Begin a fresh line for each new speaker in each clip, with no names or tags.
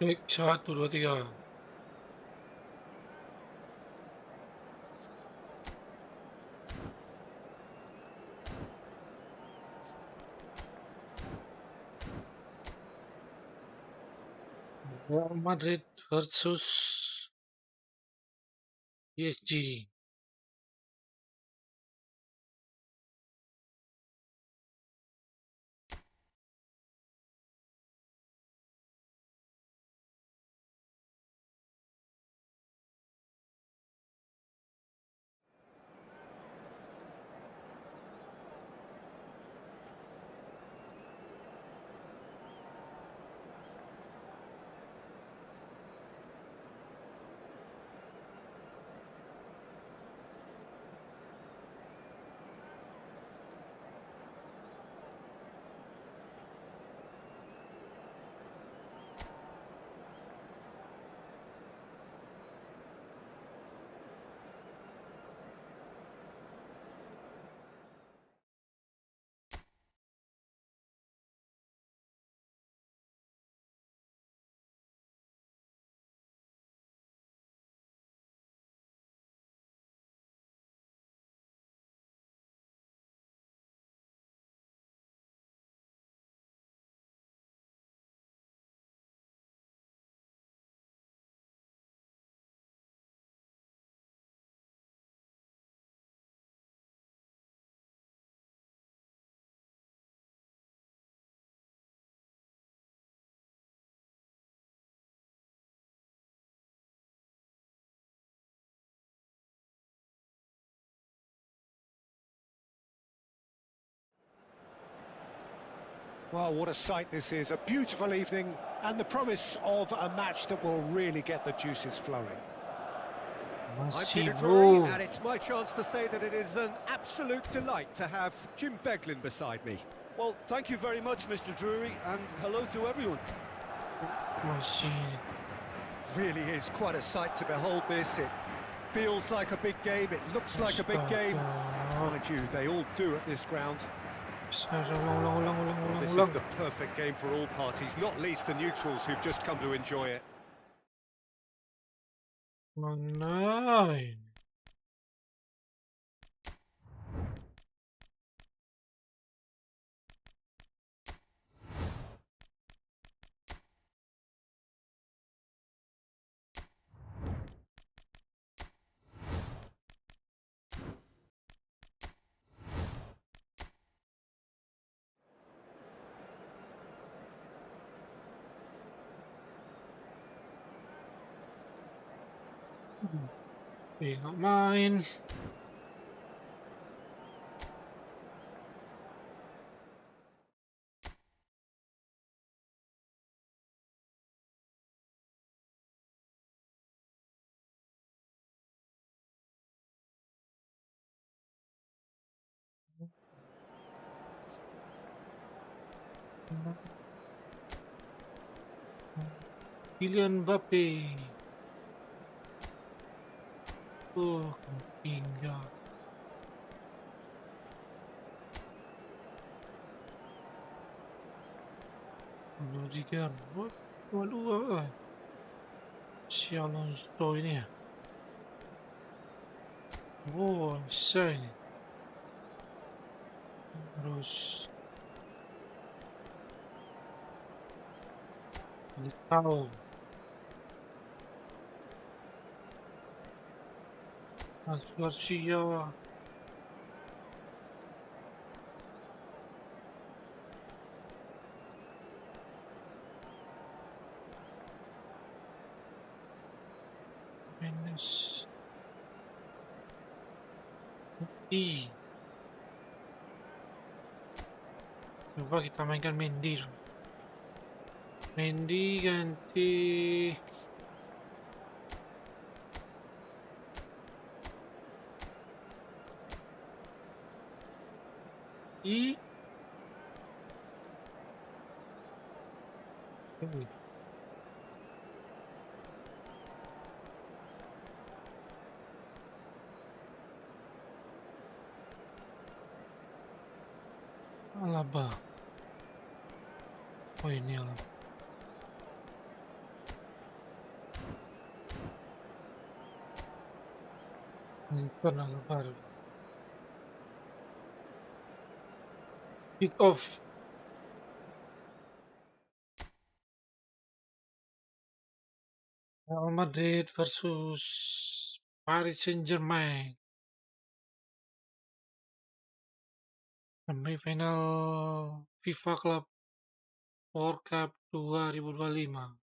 Baik, 1, 2, 3. Real Madrid versus PSG.
Well, what a sight this is. A beautiful evening and the promise of a match that will really get the juices flowing. I'm Peter Drury, and it's my chance to say that it is an absolute delight to have Jim Beglin beside me.
Well, thank you very much, Mr. Drury, and hello to everyone.
Really is quite a sight to behold this. It feels like a big game, it looks like a big game. Mind you, they all do at this ground. This is the perfect game for all parties, not least the neutrals who've just come to enjoy it.
Mana? Nggak main. Kylian Mbappe. Oh, tinggal. Rudiger, dua-dua. Si Alonso ini ya. Oh, bisa ini. Terus tahu. Garcia. Menes. Coba kita mainkan Mendy. Mendy ganti Alaba. Oh ini Alaba. Pernah baru. Kick off. Real Madrid versus Paris Saint-Germain. Semifinal FIFA Club World Cup 2025.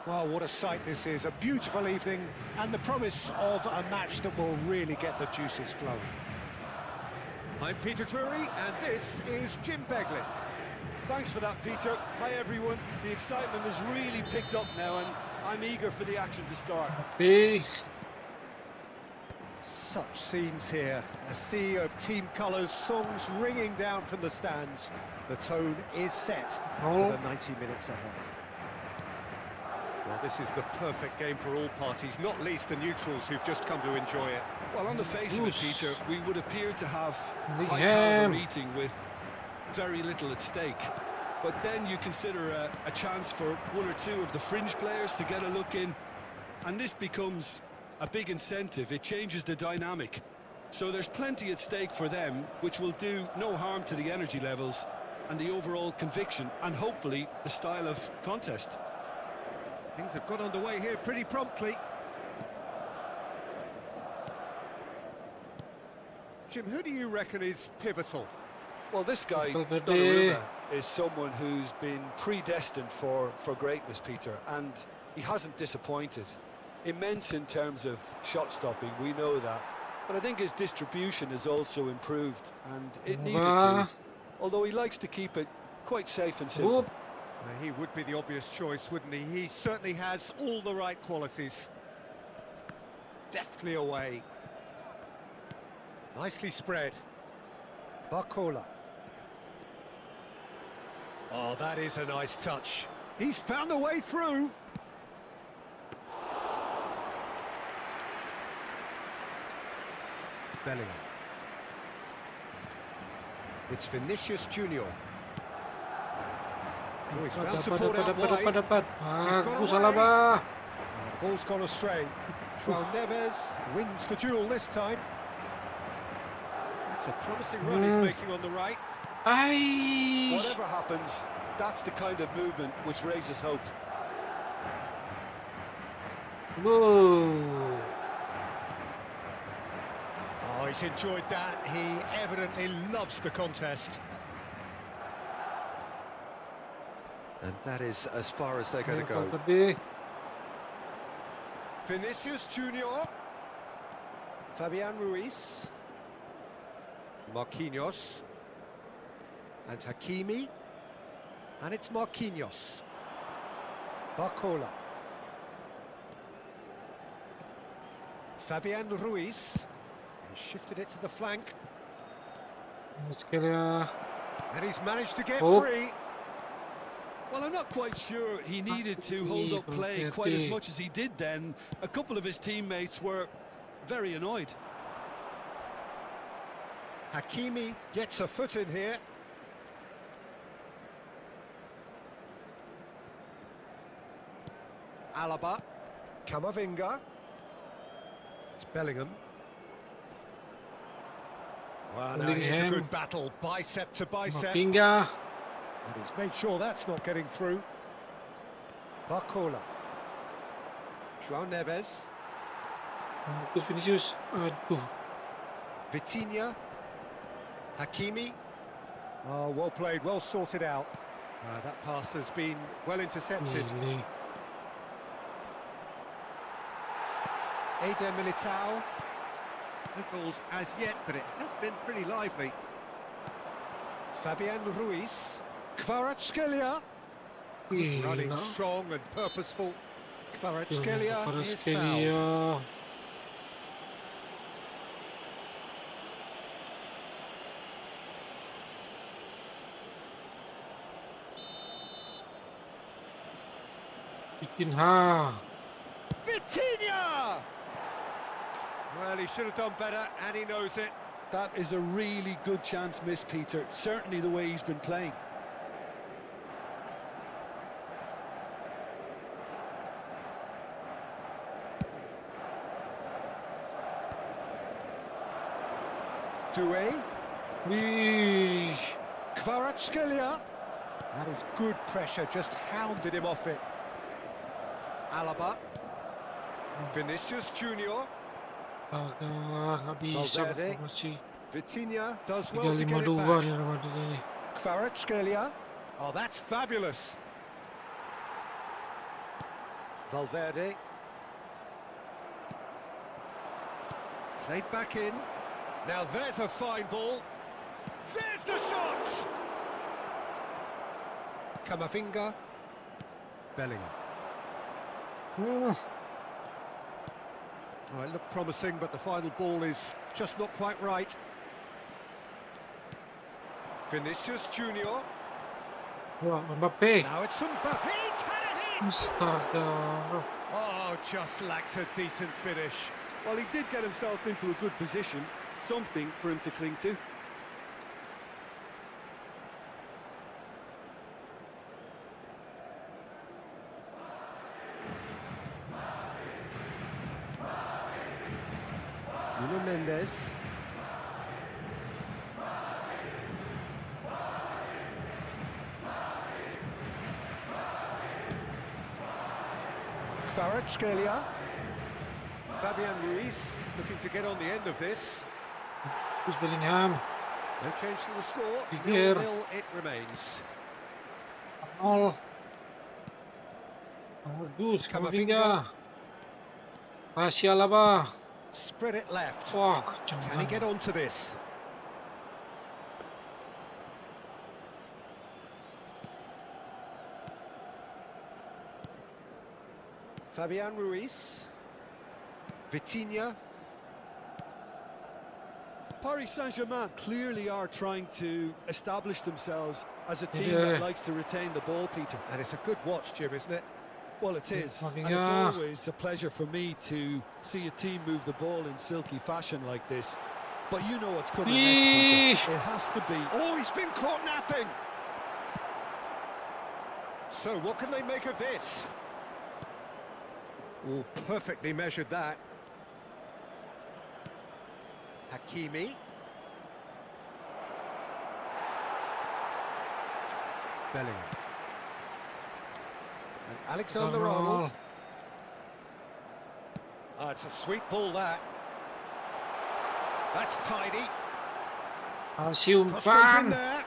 Well, what a sight this is. A beautiful evening and the promise of a match that will really get the juices flowing. I'm Peter Drury and this is Jim Beglin.
Thanks for that, Peter. Hi, everyone. The excitement has really picked up now, and I'm eager for the action to start.
Big.
Such scenes here. A sea of team colours, songs ringing down from the stands. The tone is set for the 90 minutes ahead. Well, this is the perfect game for all parties, not least the neutrals who've just come to enjoy it.
Well, on the face of it, Peter, we would appear to have
The
high-caliber
game.
meeting with very little at stake. But then you consider a chance for one or two of the fringe players to get a look in, and this becomes a big incentive. It changes the dynamic. So there's plenty at stake for them, which will do no harm to the energy levels and the overall conviction, and hopefully the style of contest.
Things have got underway here pretty promptly. Jim, who do you reckon is pivotal?
Well, this guy,
Valverde.
Donnarumma, is someone who's been predestined for greatness, Peter, and he hasn't disappointed. Immense in terms of shot stopping, we know that, but I think his distribution has also improved, and it needed to, although he likes to keep it quite safe and simple.
Whoop.
He would be the obvious choice, wouldn't he? He certainly has all the right qualities. Deftly away. Nicely spread. Barcola. Oh, that is a nice touch. He's found a way through. Bellingham. It's Vinicius Junior. Oh, he's found support out wide.
Bagus
away.
Alaba.
Ball's gone astray. João Neves wins the duel this time. That's a promising run he's making on the right.
Ai.
Whatever happens, that's the kind of movement which raises hope.
Whoa.
Oh, he's enjoyed that. He evidently loves the contest. And that is as far as they're going to go.
Valverde.
Vinicius Junior. Fabian Ruiz. Marquinhos. And Hakimi. And it's Marquinhos. Barcola. Fabian Ruiz. He shifted it to the flank.
Muskelia.
And he's managed to get
Oh.
free.
Well, I'm not quite sure he needed to hold up play quite as much as he did then. A couple of his teammates were very annoyed.
Hakimi gets a foot in here. Alaba. Camavinga. It's Bellingham. Well, now here's a good battle, bicep to bicep.
Mavinga.
And he's made sure that's not getting through. Barcola. João Neves.
Bagus Vinicius. Aduh.
Vitinha. Hakimi. Oh, well played, well sorted out. That pass has been well intercepted.
Gile.
Eder Militao. No goals as yet, but it has been pretty lively. Fabian Ruiz. Kvaratskhelia. Good running,
Gila.
strong and purposeful.
Tuh,
Kvaratskhelia is fouled.
Kvaratskhelia. Vitinha.
Vitinha! Well, he should have done better, and he knows it.
That is a really good chance missed, Peter. Certainly the way he's been playing.
Doué.
Wih.
Kvaratskhelia. That is good pressure, just hounded him off it. Alaba. Vinicius Junior.
Agak nggak bisa
Valverde.
masih
Vitinha does well to get it
352
back.
di Real Madrid ini.
Kvaratskhelia. Oh, that's fabulous. Valverde. Played back in. Now there's a fine ball. There's the shot! Camavinga. Bellingham. Oh, it looked promising, but the final ball is just not quite right. Vinicius Junior.
Wah, Mbappe.
Now it's Mbappe. He's had a hit!
Astaga.
Oh, just lacked a decent finish.
Well, he did get himself into a good position. Something for him to cling to.
Nuno Mendes. Kvaratskhelia. Fabian Ruiz looking to get on the end of this.
Terus Bellingham.
No change to the score.
Pikir.
0-0 it remains.
0. Bagus, Camavinga. Masih Alaba.
Spread it left.
Wah,
Can he
jangan.
get onto this? Fabian Ruiz. Vitinha.
Paris Saint-Germain clearly are trying to establish themselves as a team
Yeah.
that likes to retain the ball, Peter.
And it's a good watch, Jim, isn't it?
Well, it is, and it's
Yeah.
always a pleasure for me to see a team move the ball in silky fashion like this. But you know what's coming next, Peter. It has to be.
Oh, he's been caught napping. So, what can they make of this? Oh, perfectly measured that. Hakimi. Bellingham. And Alexander-Arnold. Oh, it's a sweet ball, that. That's tidy.
Masih
Cross goes in
umpan.
there.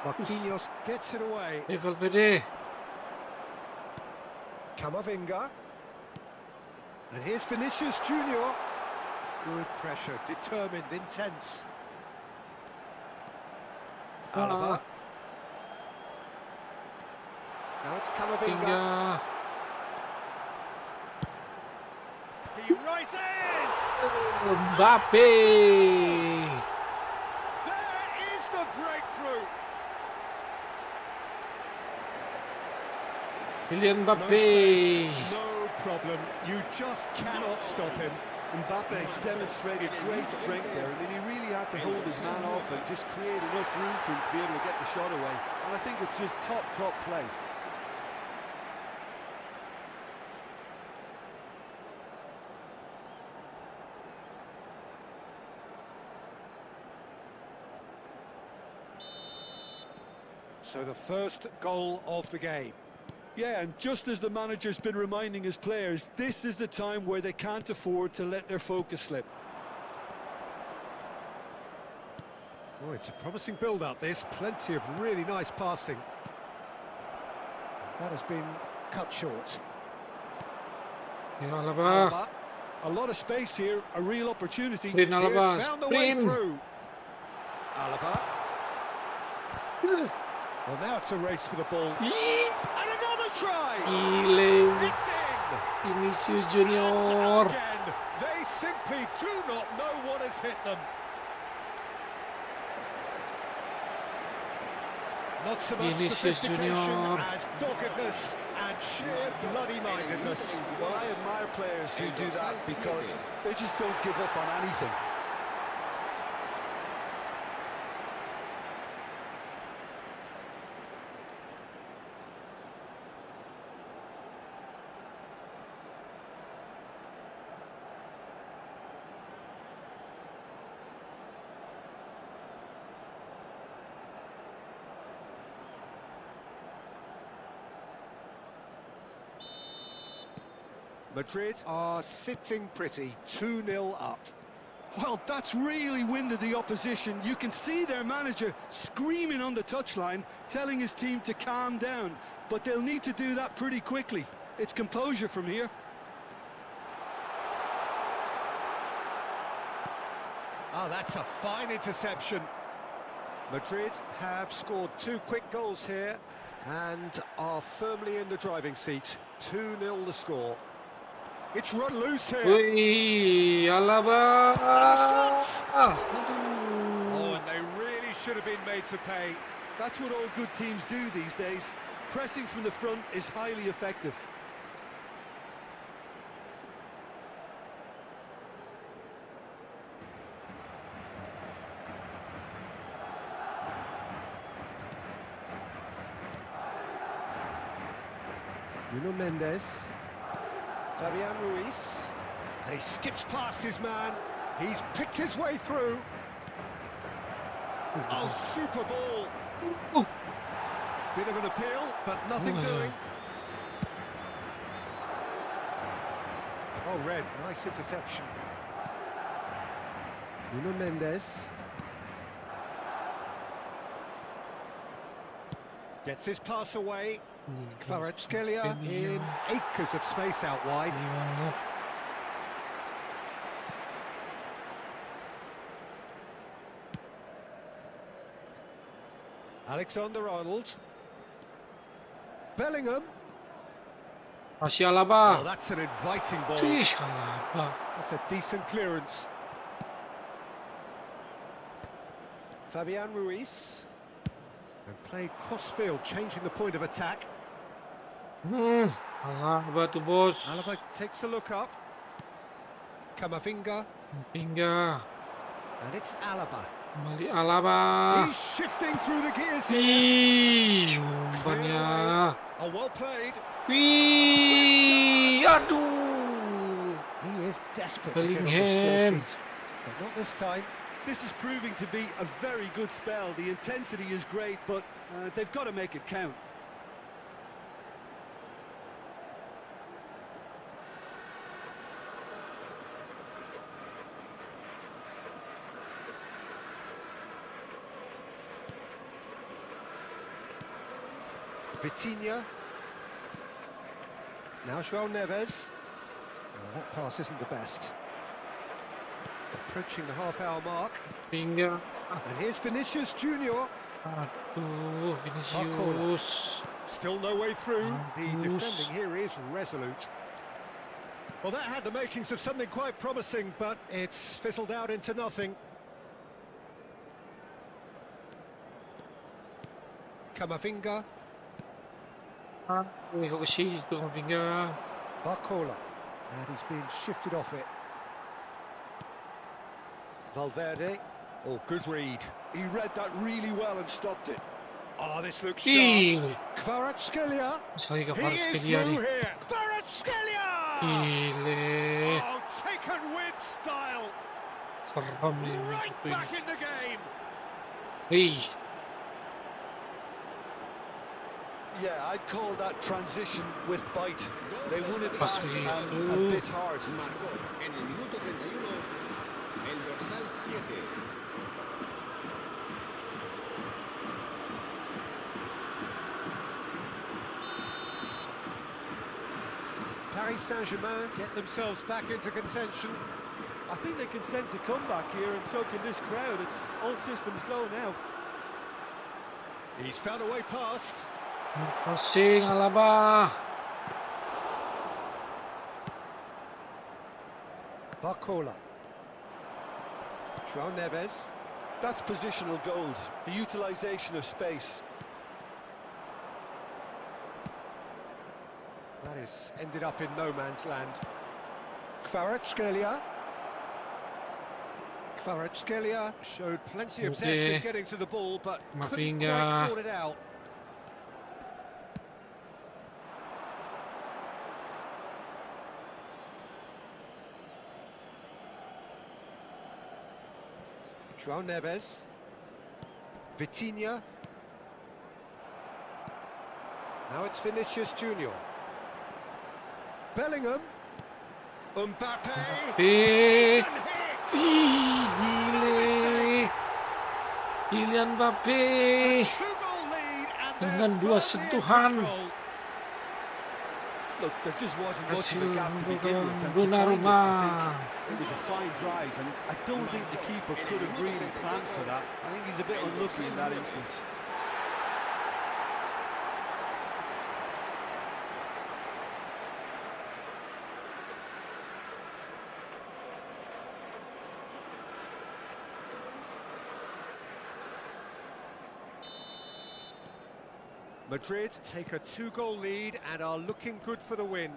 Marquinhos gets it away.
Valverde.
Camavinga. And here's Vinicius Junior. Good pressure, determined, intense. Alaba. Now it's Camavinga.
Hingga.
He rises!
Mbappe.
There is the breakthrough.
Kylian
No
Mbappe.
space, no problem. You just cannot stop him.
Mbappe demonstrated great strength there. I mean, he really had to hold his man off and just create enough room for him to be able to get the shot away. And I think it's just top play.
So the first goal of the game.
Yeah, and just as the manager's been reminding his players, this is the time where they can't afford to let their focus slip.
Oh, it's a promising build-up, this. Plenty of really nice passing. That has been cut short.
Ya, Alaba.
Alaba.
A lot of space here, a real opportunity.
Sprint Alaba.
Here's found the way
Sprint.
through. Alaba. Well, now it's a race for the ball. And another try.
Gile.
It's in.
Vinicius
And
Junior.
again, they simply do not know what has hit them. Not so much
Vinicius
sophistication
Junior.
as doggedness and sheer bloody-mindedness.
Well, I admire players who do that because they just don't give up on anything.
Madrid are sitting pretty, 2-0 up.
Well, that's really winded the opposition. You can see their manager screaming on the touchline, telling his team to calm down. But they'll need to do that pretty quickly. It's composure from here.
Oh, that's a fine interception. Madrid have scored 2 quick goals here and are firmly in the driving seat. 2-0 the score. It's run loose here.
Wih, Alaba.
Oh, and they really should have been made to pay.
That's what all good teams do these days. Pressing from the front is highly effective.
Nuno Mendes. Fabian Ruiz. And he skips past his man. He's picked his way through. Oh, super ball.
Oh.
Bit of an appeal, but nothing doing. Oh, red. Nice interception. Nuno Mendes. Gets his pass away. Kvaratskhelia in acres of space out wide. Alexander-Arnold. Bellingham.
Masih
Oh,
Alaba.
that's an inviting ball.
Tih, Alaba.
That's a decent clearance. Fabian Ruiz. And played cross-field, changing the point of attack.
Alaba tuh bos.
Alaba takes a look up. Kamavinga.
Hingga.
And it's Alaba.
Kembali Alaba.
He's shifting through the gears here.
Wih, umpannya.
Oh, well played.
Wih, aduh.
He is desperate to get on the score
Bellingham.
sheet. But not this time.
This is proving to be a very good spell. The intensity is great, but they've got to make it count.
Vitinha. Now João Neves. Oh, that pass isn't the best. Approaching the half-hour mark.
Hingga.
And here's Vinicius Junior.
Aduh, Vinicius.
Still no way through. The
Mampus.
defending here is resolute. Well, that had the makings of something quite promising, but it's fizzled out into nothing. Kamavinga.
Wih, kok ke situ Kamavinga.
Barcola. And he's being shifted off it. Valverde. Oh, good read.
He read that really well and stopped it.
Oh, this looks sharp.
Ih,
Kvaratskhelia.
sekali ke
He is
Kvaratskhelia
through
nih.
here. Kvaratskhelia!
Gile.
Oh, taken with style.
Seram nih
Right
satu ini.
back in the game.
Wih,
Yeah, I'd call that transition with bite. They won it
Pas
back and
begitu.
a bit hard.
Marcó en el minuto 31 el dorsal 7.
Paris Saint-Germain get themselves back into contention.
I think they can sense a comeback here, and so can this crowd. It's all systems go now.
He's found a way past.
Passing Alaba.
Barcola. João Neves.
That's positional gold, the utilisation of space.
That is ended up in no man's land. Kvaratskhelia. Kvaratskhelia showed plenty of zest in getting to the ball, but couldn't quite sort it out. João Neves. Vitinha. Now it's Vinicius Junior. Bellingham. Mbappe.
Gile. Kylian Mbappe dengan 2 sentuhan.
Look, there just wasn't much
Hasil
of a gap to begin with. And to
Donnarumma.
find it was a fine drive, and I don't think the keeper could have really planned for that. I think he's a bit unlucky in that instance.
Madrid take a 2-goal lead and are looking good for the win.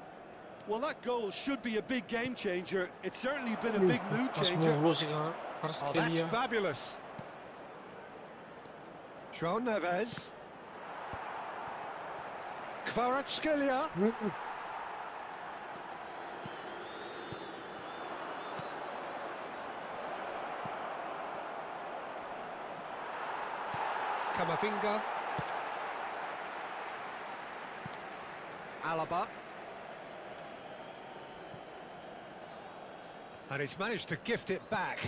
Well, that goal should be a big game changer. It's certainly been a big mood
Pas
changer.
mulu sih
Oh, that's
Kvaratskhelia.
fabulous. João Neves. Kvaratskhelia. Camavinga. Alaba. And he's managed to gift it back.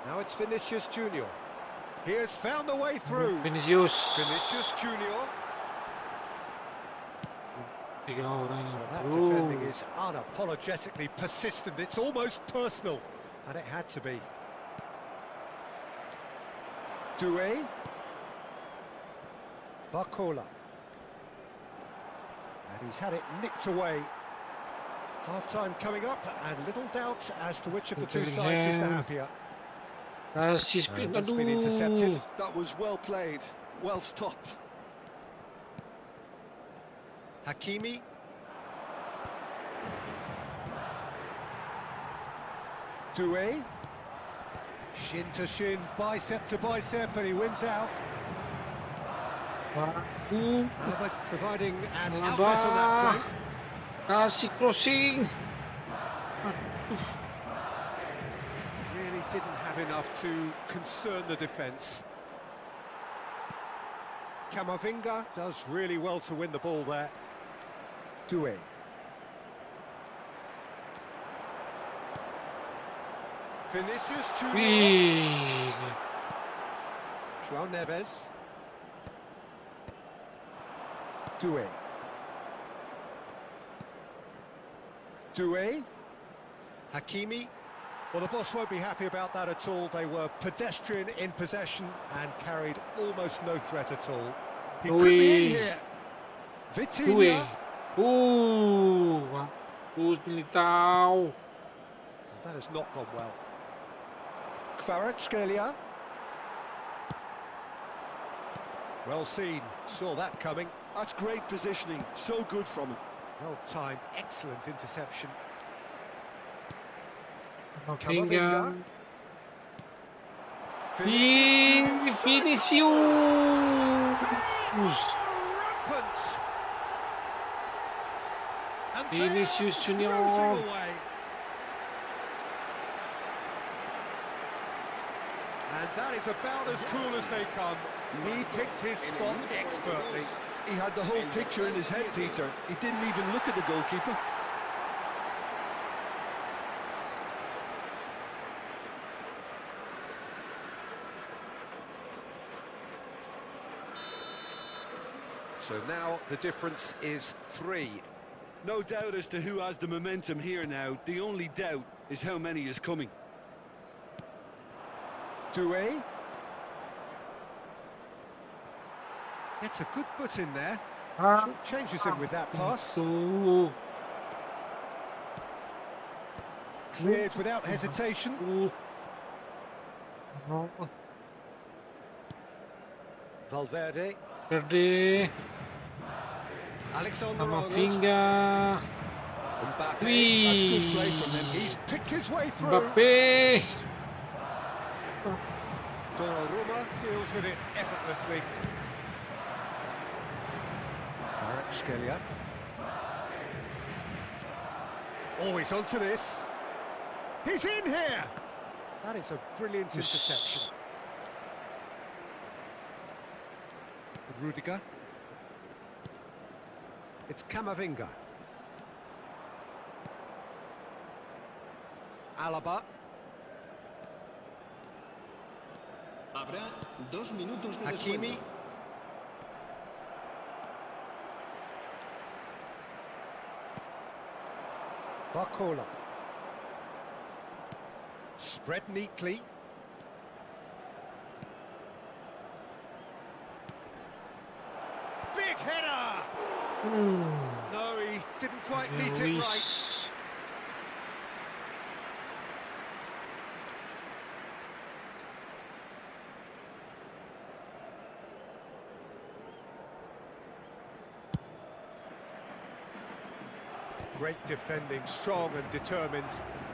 Now it's Vinicius Junior. He has found the way through.
Vinicius.
Vinicius Junior.
Tiga orang yang
That defending is unapologetically persistent. It's almost personal. And it had to be. Doué. Barcola. And he's had it nicked away. Half-time coming up, and little doubt as to which of the two sides is the happier.
Kasih spin,
That's been intercepted.
That was well played, well stopped.
Hakimi. Doué. Shin to shin, bicep to bicep, and he wins out. Alaba providing an outlet on that flank.
Kasih crossing.
Really didn't have enough to concern the defence. Camavinga does really well to win the ball there. Doué. Vinicius Junior.
Wih.
João Neves. Doué. Doué. Hakimi. Well, the boss won't be happy about that at all. They were pedestrian in possession and carried almost no threat at all. He could be in here.
Doué.
Vitinha.
Bagus Militao.
That has not gone well. Kvaratskhelia. Well seen. Saw that coming.
That's great positioning, so good from him.
Well timed. Excellent interception.
Camavinga.
Vinicius.
Vinicius.
Rampant. And
Vinicius
they're
Junior.
cruising away. And that is about as cool as they come. He picked his spot expertly.
He had the whole picture in his head, Peter. He didn't even look at the goalkeeper.
So now the difference is 3.
No doubt as to who has the momentum here now. The only doubt is how many is coming.
Doué. Gets a good foot in there. Short changes him with that pass.
Tuh.
Cleared without hesitation.
No.
Valverde.
Verde.
Alexander Arnold.
Camavinga.
Mbappe.
Whee!
That's good play from him. He's picked his way through.
Mbappe.
Donnarumma deals with it effortlessly. Skelia. Oh, he's onto this. He's in here. That is a brilliant interception. Rudiger. It's Camavinga. Alaba.
Habrá 2 minutos de
Hakimi.
descuento.
Barcola. Spread neatly. Big header! No, he didn't quite beat it right.
Luis.
Great defending, strong and determined.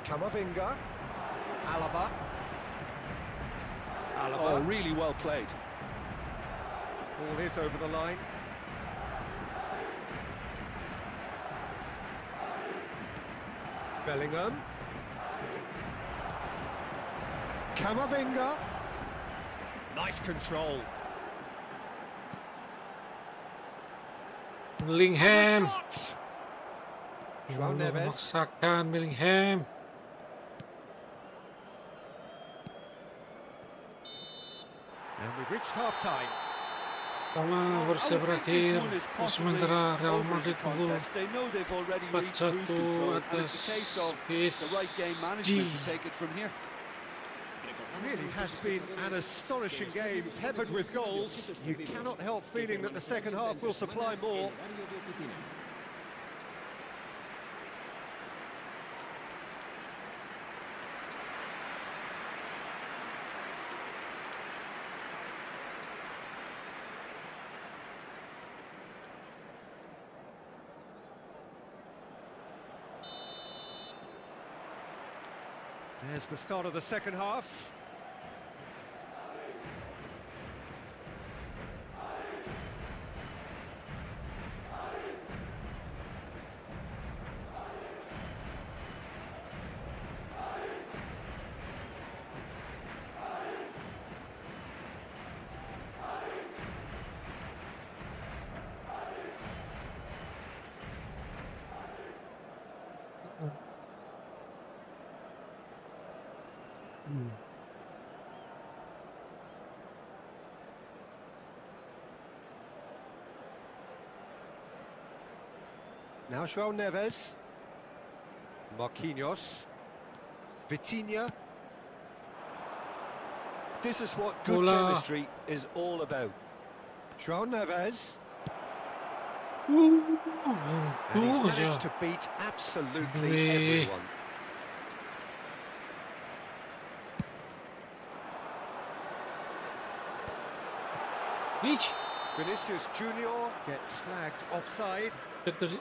Camavinga. Alaba.
Oh, really well played.
Ball is over the line. Bellingham. Camavinga. Nice control.
Bellingham.
Shot! João Neves.
Memaksakan Bellingham.
And we've reached half-time.
Sama bersih berakhir. Sementara Real Madrid unggul 4-1 atas PSG.
Really has been an astonishing game, peppered with goals. You cannot help feeling that the second half will supply more. There's the start of the second half. Now João Neves. Marquinhos. Vitinha.
This is what good
Hola.
chemistry is all about.
João Neves.
Uh,
And he's
uh,
managed
ja.
to beat absolutely
Nee.
everyone.
Ih,
Vinicius Junior gets flagged offside.
betul.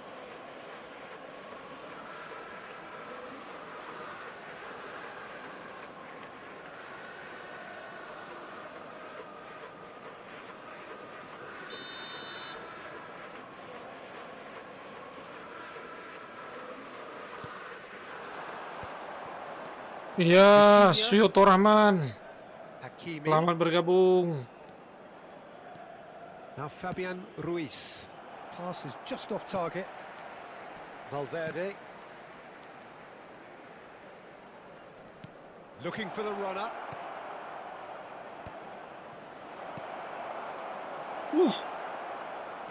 Ya, Suyuto Rahman.
Hakimi.
Selamat bergabung.
Now Fabian Ruiz. Pass is just off target. Valverde. Looking for the runner.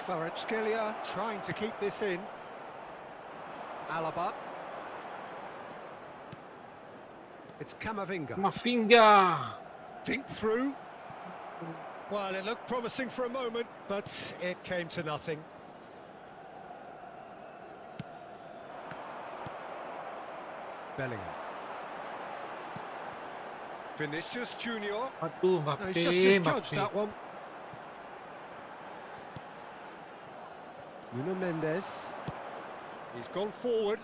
Kvaratskhelia trying to keep this in. Alaba. It's Camavinga.
Camavinga.
Dink through. Well, it looked promising for a moment, but it came to nothing. Bellingham. Vinicius Junior.
Aduh,
No, he's
Mbappe,
just misjudged
Mbappe.
that one. Nuno Mendes. He's gone forward.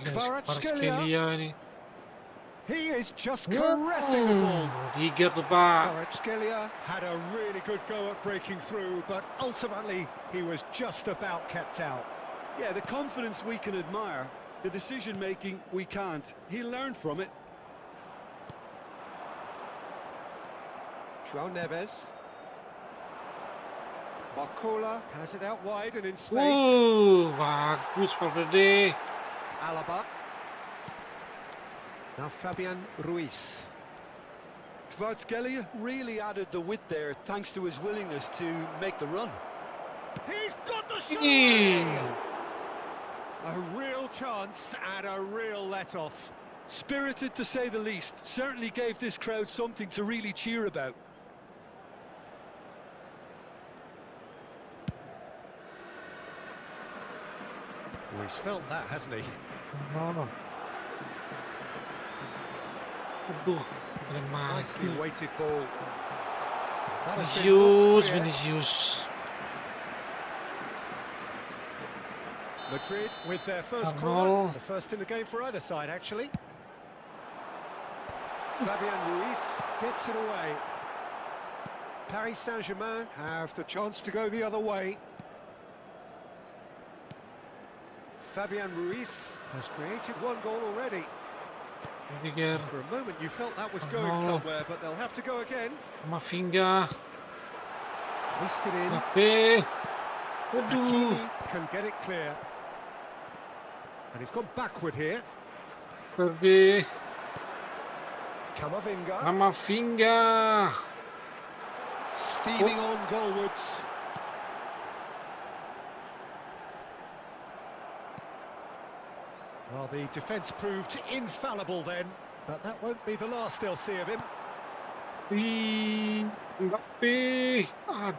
Kvaratskhelia ini.
He is just caressing the ball.
Tiga tuh, Pak.
Kvaratskhelia had a really good go at breaking through, but ultimately he was just about kept out.
Yeah, the confidence we can admire, the decision-making we can't. He learned from it.
João Neves. Barcola has it out wide and in space.
Bagus Valverde.
Alaba. Now Fabian Ruiz.
Kvaratskhelia really added the width there thanks to his willingness to make the run.
He's got the shot! A real chance and a real let-off.
Spirited to say the least, certainly gave this crowd something to really cheer about.
Well, he's felt that, hasn't he?
Aduh, keren
Nicely
mati.
weighted ball. That has been
Vinicius,
knocked clear.
Vinicius.
Madrid with their first
Arnold.
corner, the first in the game for either side, actually. Fabian Ruiz gets it away. Paris Saint-Germain have the chance to go the other way. Fabian Ruiz has created one goal already.
Rudiger,
For a moment you felt that was going
Arnold.
somewhere, but they'll have to go again.
Mavinga,
Hoisted in.
Mbappe. Aduh,
Hakimi can get it clear. And he's gone backward here.
Valverde,
Camavinga
Mavinga.
steaming on goalwards. Well, the defence proved infallible then, but that won't be the last they'll see of him.
Mbappe. Aduh.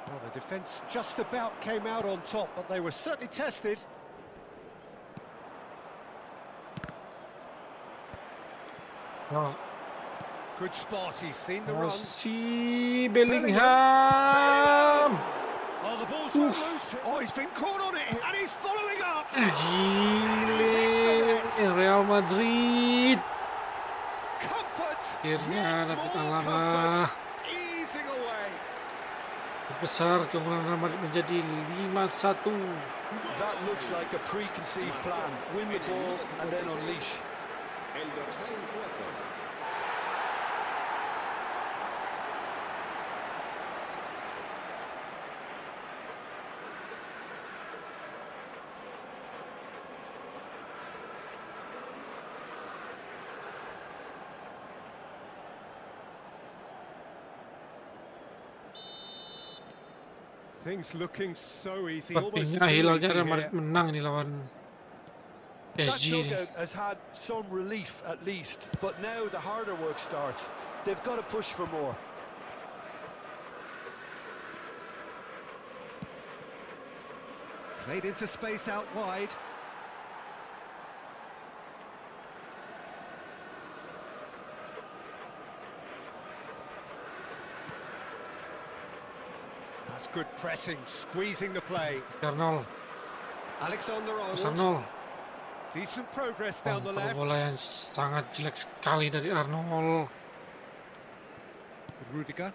Well, the defence just about came out on top, but they were certainly tested. Good spot, he's seen the run.
Si Bellingham.
Oh, the ball's run loose. Oh, he's been caught on it, and he's following up.
Gile, Real Madrid.
Comfort.
Akhirnya
Yet
dapat
more
Alaba.
comfort. Easing away.
Besar keunggulan Real Madrid menjadi 5-1.
That looks like a preconceived plan. Win the ball and then unleash.
El dorsal 4.
Things looking so easy. Almost
Sepertinya
too
hilalnya
easy
Real
here.
Madrid menang nih lawan
That
PSG nih.
dugout has had some relief at least, but now the harder work starts. They've got to push for more.
Played into space out wide. That's good pressing, squeezing the play.
Arnold,
Alexander Arnold.
Arnold.
Decent progress down the
Kontrol
left.
bola yang sangat jelek sekali dari Arnold.
Rudiger.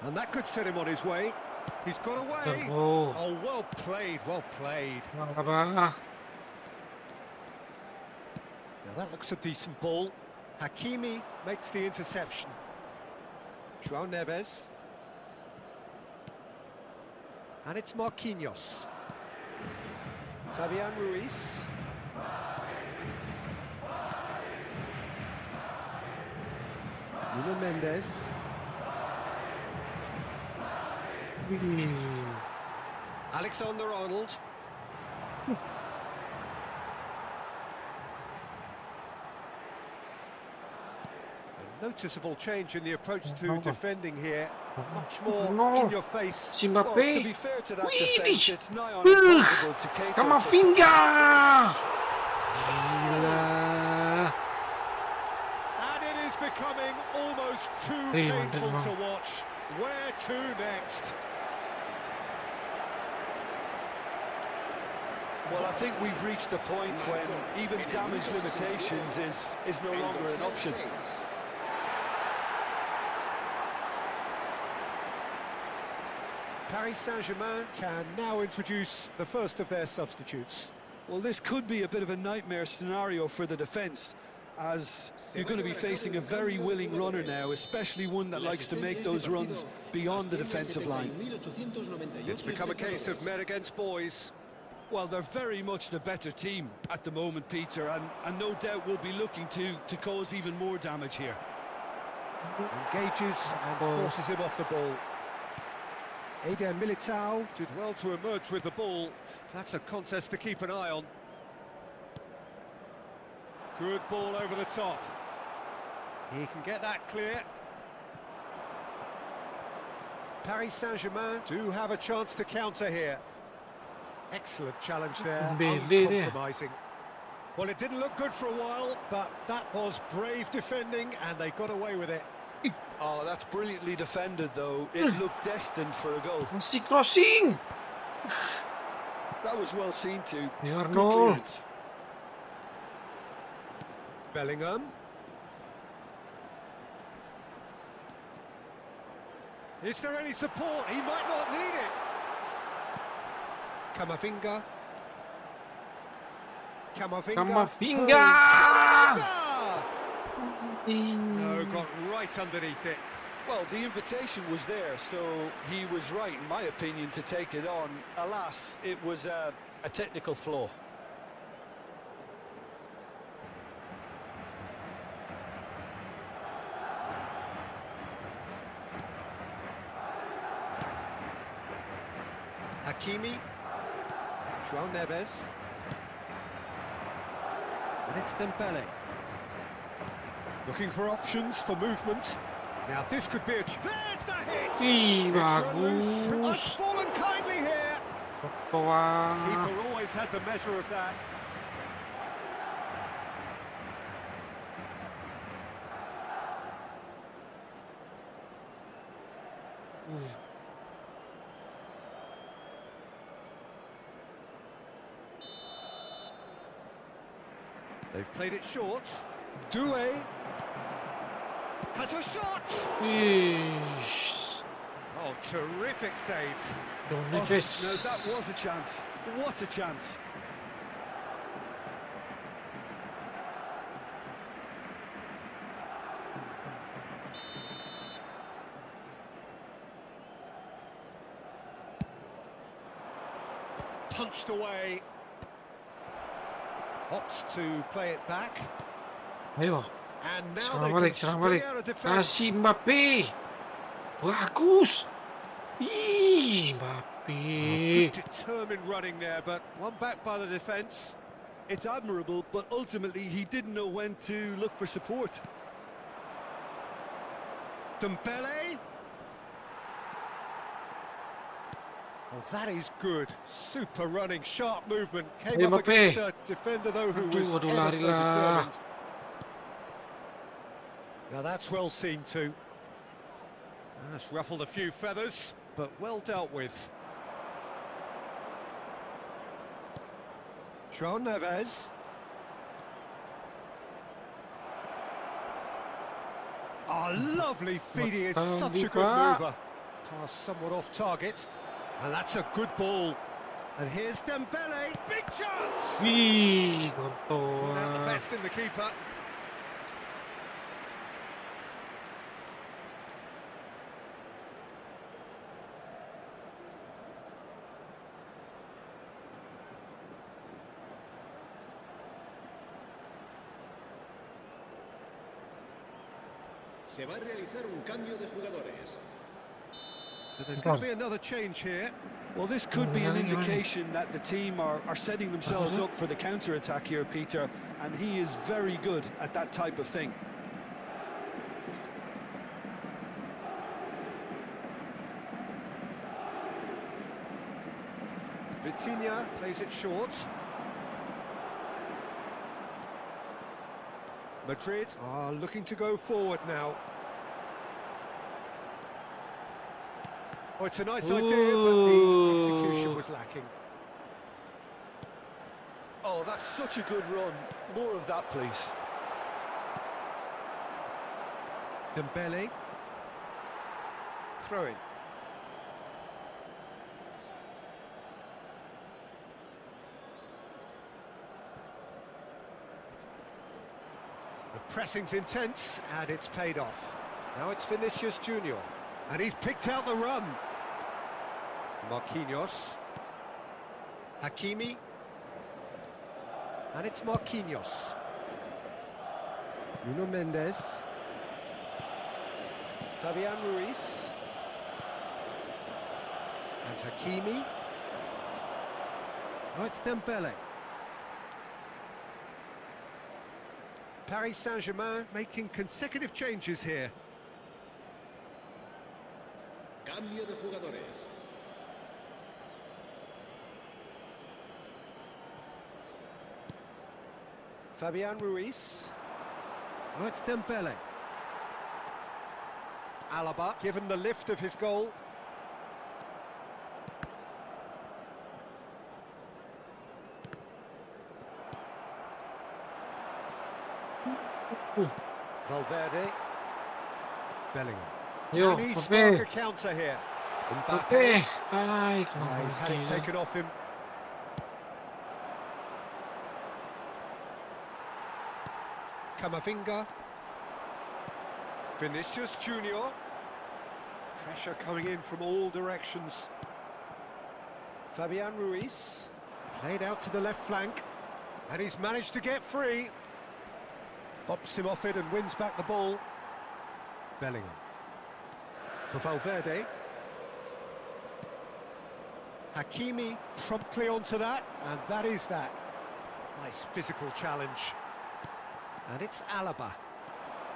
And that could set him on his way. He's got away.
Oh,
Oh, well played, well played.
Alaba.
Now that looks a decent ball. Hakimi makes the interception. João Neves. And it's Marquinhos. Fabian Ruiz. Nuno Mendes. Alexander Arnold. A noticeable change in the approach to defending here. Much more
No.
in your face.
Si
Well, to
Mbappé.
be fair to that
Wih,
defence, it's nigh on
Ugh.
impossible to cater for such
Kamavinga. Gila.
And it is becoming almost too
Real
painful
Madrid,
to watch. Where to next?
Well, I think we've reached the point when even damage limitations is no longer an option.
Paris Saint-Germain can now introduce the first of their substitutes.
Well, this could be a bit of a nightmare scenario for the defence, as you're going to be facing a very willing runner now, especially one that likes to make those runs beyond the defensive line.
It's become a case of men against boys.
Well, they're very much the better team at the moment, Peter, and no doubt will be looking to cause even more damage here.
Engages and forces him off the ball. Eden Militao did well to emerge with the ball. That's a contest to keep an eye on. Good ball over the top. He can get that clear. Paris Saint-Germain do have a chance to counter here. Excellent challenge there, uncompromising. Well, it didn't look good for a while, but that was brave defending, and they got away with it.
Oh, that's brilliantly defended, though. It looked destined for a goal.
Masih crossing.
That was well seen too.
Ni
Good
Arnold.
clearance.
Bellingham. Is there any support? He might not need it. Camavinga.
Camavinga.
No, got right underneath it.
Well, the invitation was there, so he was right, in my opinion, to take it on. Alas, it was a technical flaw.
Hakimi. João Neves. And it's Dembele. Looking for options for movement. Now this could be a... There's the hit!
Ih,
It's run loose.
bagus.
Fallen kindly here.
Wah.
Keeper always had the measure of that. They've played it short. Doué has a shot.
Ih.
Oh, terrific save.
No, that was a chance. What a chance.
Punched away. Opts to play it back.
Ayo.
And now
Serang
they
balik,
can
serang
string
balik.
out a defense.
Si Mbappé. Bagus. Ih, Mbappé.
Good determined running there, but one back by the defence.
It's admirable, but ultimately he didn't know when to look for support.
Dembele. Oh, that is good. Super running, sharp movement. Came
Hey,
up
Mbappé.
against a defender, though, who was
Aduh,
ever
lari
so
lah.
determined. Now, that's well seen, too. That's ruffled a few feathers, but well dealt with. João Neves. Oh, lovely feed. He is such a good mover. Pass somewhat off target. And that's a good ball. And here's Dembele. Big chance!
Ih,
Not the
kontol.
best in the keeper.
Se va a realizar un cambio de jugadores.
So there's going to be another change here.
Well, this could be an indication that the team are setting themselves up for the counter-attack here, Peter, and he is very good at that type of thing.
Vitinha plays it short. Madrid are looking to go forward now. Oh, it's a nice idea, but the execution was lacking.
Oh, that's such a good run. More of that, please.
Dembele. Throw in. The pressing's intense, and it's paid off. Now it's Vinicius Junior, and he's picked out the run. Marquinhos. Hakimi. And it's Marquinhos. Nuno Mendes. Fabian Ruiz. And Hakimi. Oh, it's Dembele. Paris Saint-Germain making consecutive changes here.
Cambio de jugadores.
Fabian Ruiz. Oh, it's Dembele. Alaba, given the lift of his goal. Valverde. Bellingham.
Yo,
Can he
Pepe.
spark a counter here?
Pepe. Ay,
He's had it taken off him. Camavinga. Vinicius Junior. Pressure coming in from all directions. Fabian Ruiz. Played out to the left flank. And he's managed to get free. Bops him off it and wins back the ball. Bellingham. For Valverde. Hakimi promptly onto that, and that is that. Nice physical challenge. And it's Alaba.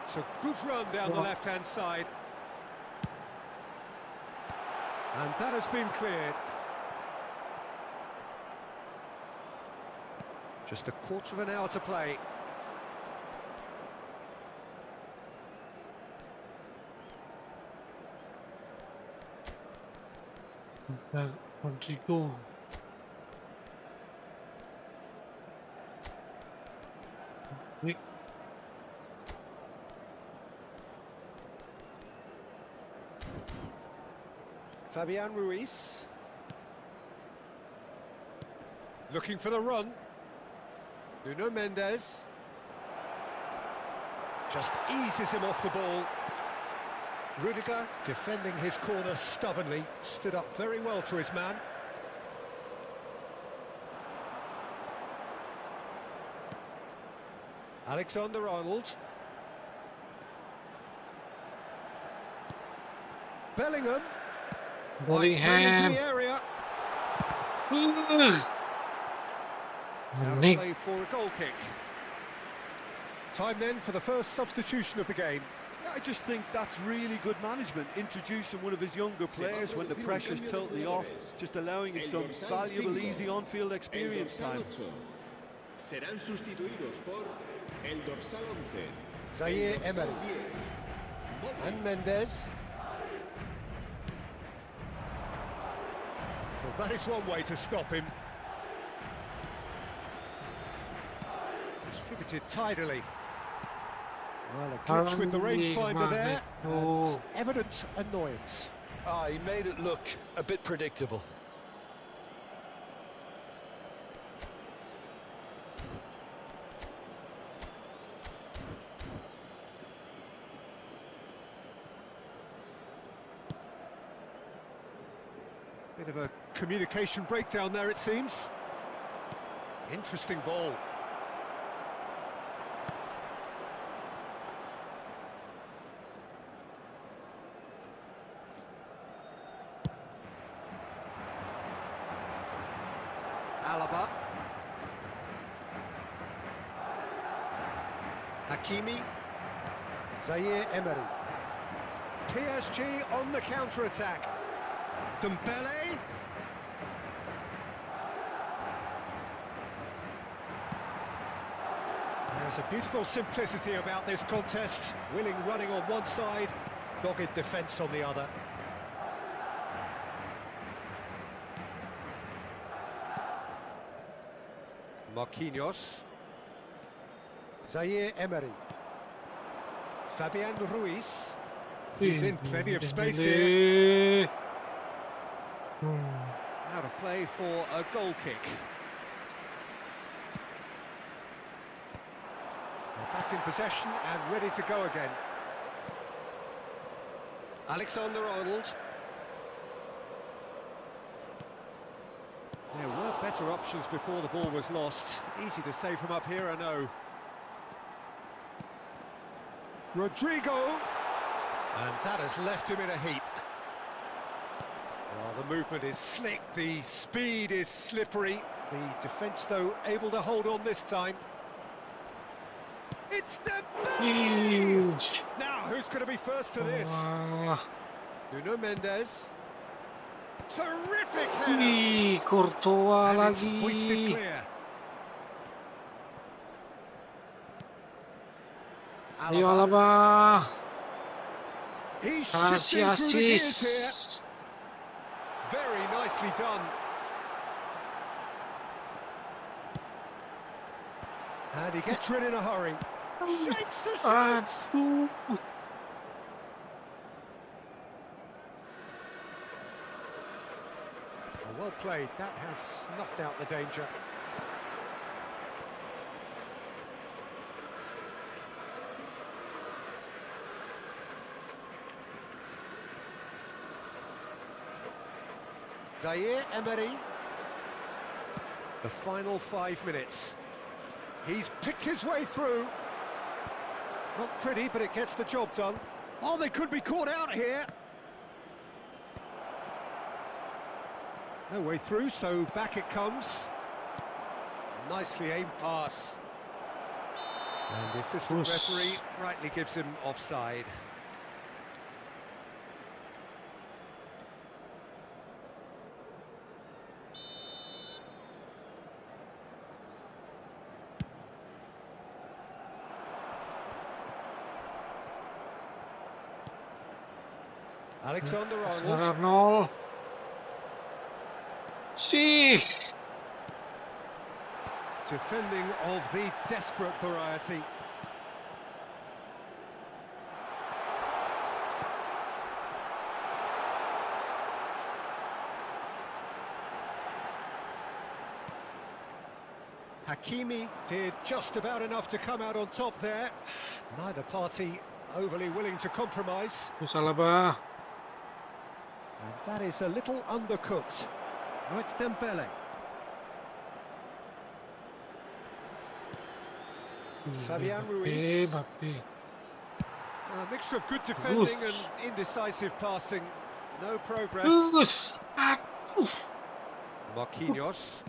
It's a good run down the left-hand side. And that has been cleared. Just a quarter of an hour to play.
Rodrigo.
Fabian Ruiz. Looking for the run. Nuno Mendes. Just eases him off the ball. Rudiger, defending his corner stubbornly, stood up very well to his man. Alexander-Arnold. Bellingham. Oh, it's playing into the area. Out of
Nick.
play for a goal kick. Time then for the first substitution of the game.
I just think that's really good management, introducing one of his younger players when the pressure's totally off, just allowing him some valuable, easy on-field experience time.
Serán sustituidos por el dorsal 11.
Zaire Emery. And Mendes. Well, that is one way to stop him. Distributed tidily. Well, a glitch with the rangefinder there, and evident annoyance.
He made it look a bit predictable.
Bit of a communication breakdown there, it seems. Interesting ball. Alaba. Hakimi. Zaire Emery. PSG on the counter-attack. Dembele. There's a beautiful simplicity about this contest. Willing running on one side, dogged defence on the other. Marquinhos. Zaire Emery. Fabian Ruiz. He's in plenty of space here. Out of play for a goal kick. They're back in possession and ready to go again. Alexander-Arnold. There were better options before the ball was lost. Easy to say from up here, I know. Rodrigo. And that has left him in a heap. Well, the movement is slick, the speed is slippery. The defence, though, able to hold on this time. It's the
Huge.
Now, who's going to be first to this? Nuno Mendes. Terrific header.
Ih, Courtois
And it's hoisted
lagi.
clear.
Ayo Alaba.
He's
Kasih
shifting through the gears here.
assist.
Very nicely done. And he gets rid in a hurry. Shapes the shots.
Aduh.
Well played. That has snuffed out the danger. Zaire Emery. The final 5 minutes. He's picked his way through. Not pretty, but it gets the job done. Oh, they could be caught out here. No way through, so back it comes. Nicely aimed pass. And the assistant referee rightly gives him offside. Alexander-Arnold.
Arnold. See.
Defending of the desperate variety. Hakimi did just about enough to come out on top there. Neither party overly willing to compromise.
Terus Alaba.
And that is a little undercooked. Oh, it's Dembele. Fabian Ruiz.
Mbappe.
A mixture of good defending
Goose.
and indecisive passing. No progress.
Bagus. Aduh.
Marquinhos.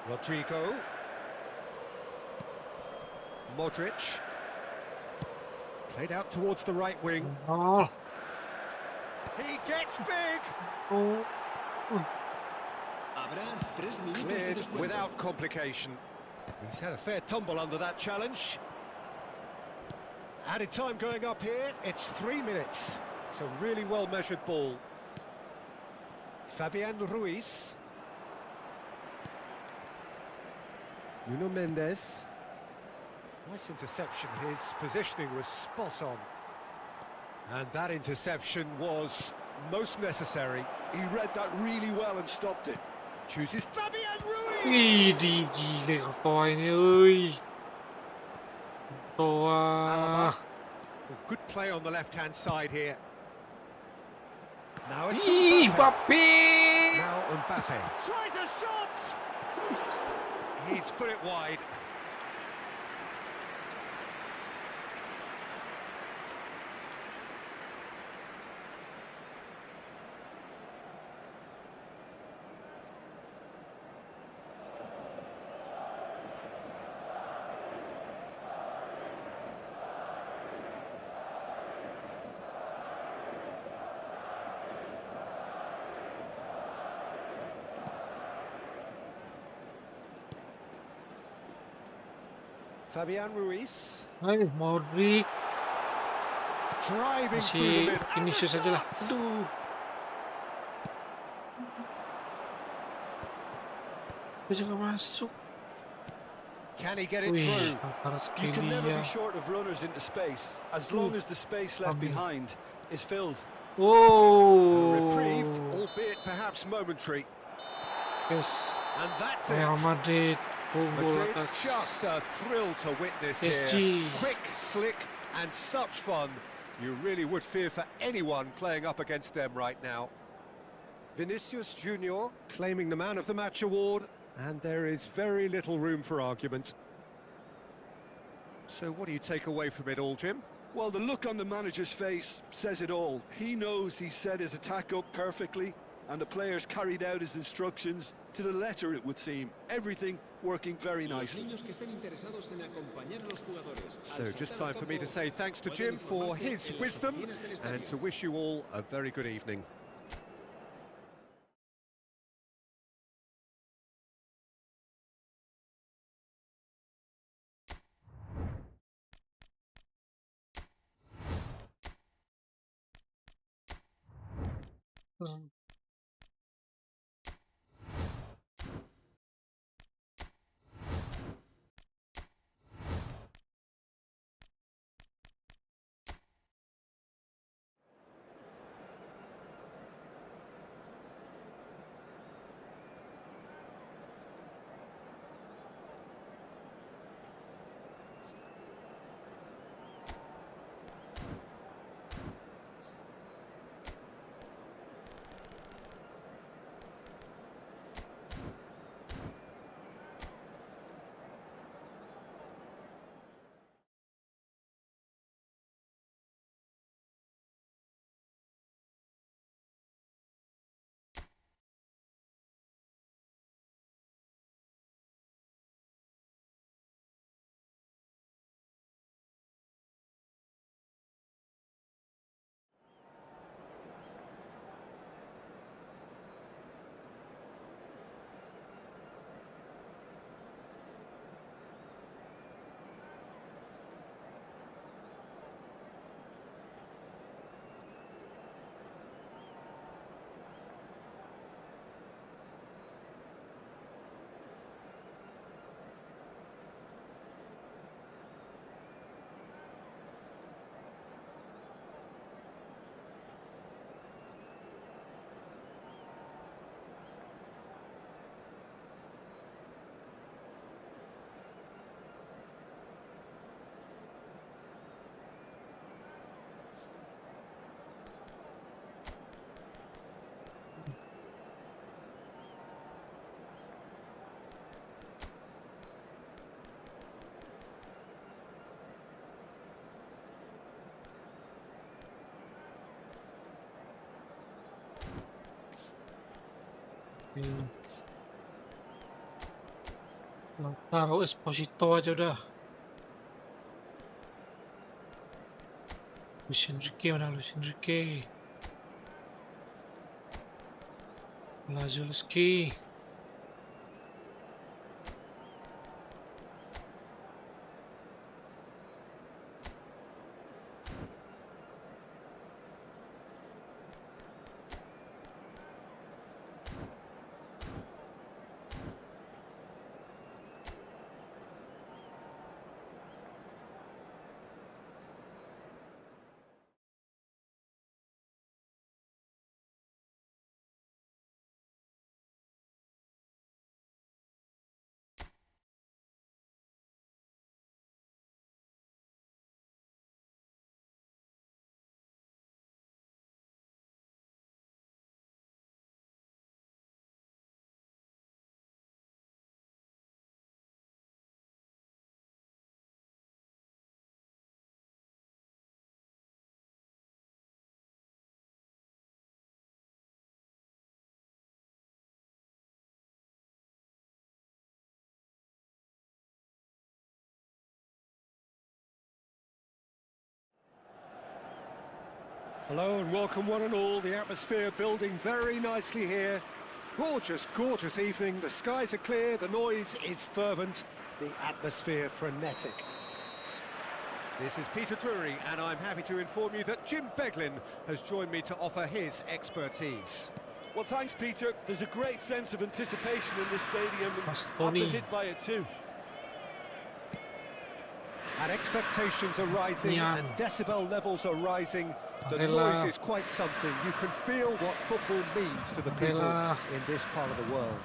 Rodrigo. Modric. Played out towards the right wing.
Oh.
He gets big.
Oh.
Habrá 3 minutos de
Cleared
descuento.
without complication. He's had a fair tumble under that challenge. Added time going up here. It's 3 minutes. It's a really well-measured ball. Fabian Ruiz. Nuno Mendes. Nice interception. His positioning was spot on. And that interception was most necessary.
He read that really well and stopped it.
Chooses Fabian Ruiz.
Ih, di gile Courtois ini, euy. Courtois.
Well, good play on the left-hand side here. Now it's
Ih,
Mbappe.
Mbappe.
Now Mbappe tries a shot. He's put it wide. Fabian Ruiz.
Hai, Modric.
Driving through the
Masih
middle.
Vinicius saja lah. Aduh. Dia juga masuk.
Can he get it
Wih,
through?
You can never
Kvaratskhelia.
be short of runners into space, as long as the space left
Amin.
behind is filled.
A
Oh.
reprieve, albeit perhaps momentary.
Yes.
And that's
Real
it.
Madrid unggul
Madrid,
atas
just a thrill to witness
PSG.
here. Quick, slick, and such fun. You really would fear for anyone playing up against them right now. Vinicius Junior claiming the Man of the Match award, and there is very little room for argument. So what do you take away from it all, Jim?
Well, the look on the manager's face says it all. He knows he set his attack up perfectly, and the players carried out his instructions to the letter, it would seem. Everything working very nicely.
So just time for me to say thanks to Jim for his wisdom, and to wish you all a very good evening.
Taruh Esposito aja udah. Luis Enrique mana Luis Enrique? Lazulski.
Hello and welcome one and all. The atmosphere building very nicely here. Gorgeous, gorgeous evening. The skies are clear, the noise is fervent. the atmosphere frenetic. This is Peter Drury, and I'm happy to inform you that Jim Beglin has joined me to offer his expertise.
Well, thanks, Peter. There's a great sense of anticipation in this stadium, and I've
Tony.
been hit by it too.
And expectations are rising,
Yeah.
and decibel levels are rising. The
Rela.
noise is quite something. You can feel what football means to the people
Rela.
in this part of the world.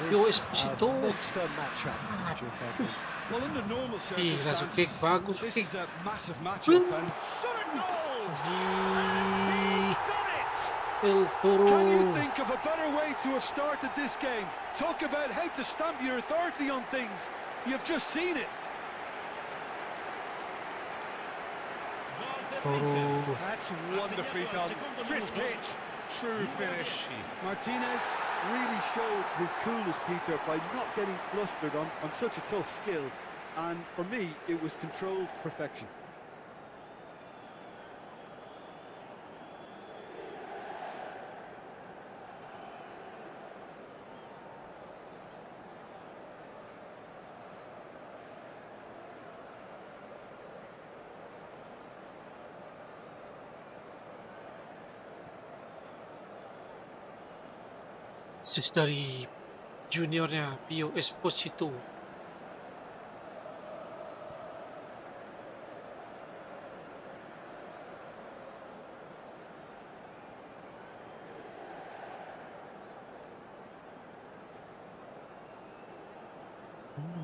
It
Yo,
is
Esposito.
a monster matchup, Jim Beglin.
Well, under normal
Ih, langsung
circumstances,
kick, bagus
this
kick.
is a massive matchup, and
Shot a goal!
Ih,
Got it!
El Toro.
can you think of a better way to have started this game? Talk about how to stamp your authority on things. You've just seen it.
Toro.
That's wonderfully done. Crisp hit, true finish.
Martinez really showed his coolness, Peter, by not getting flustered on such a tough skill. And for me, it was controlled perfection.
Assist dari juniornya Pio Esposito.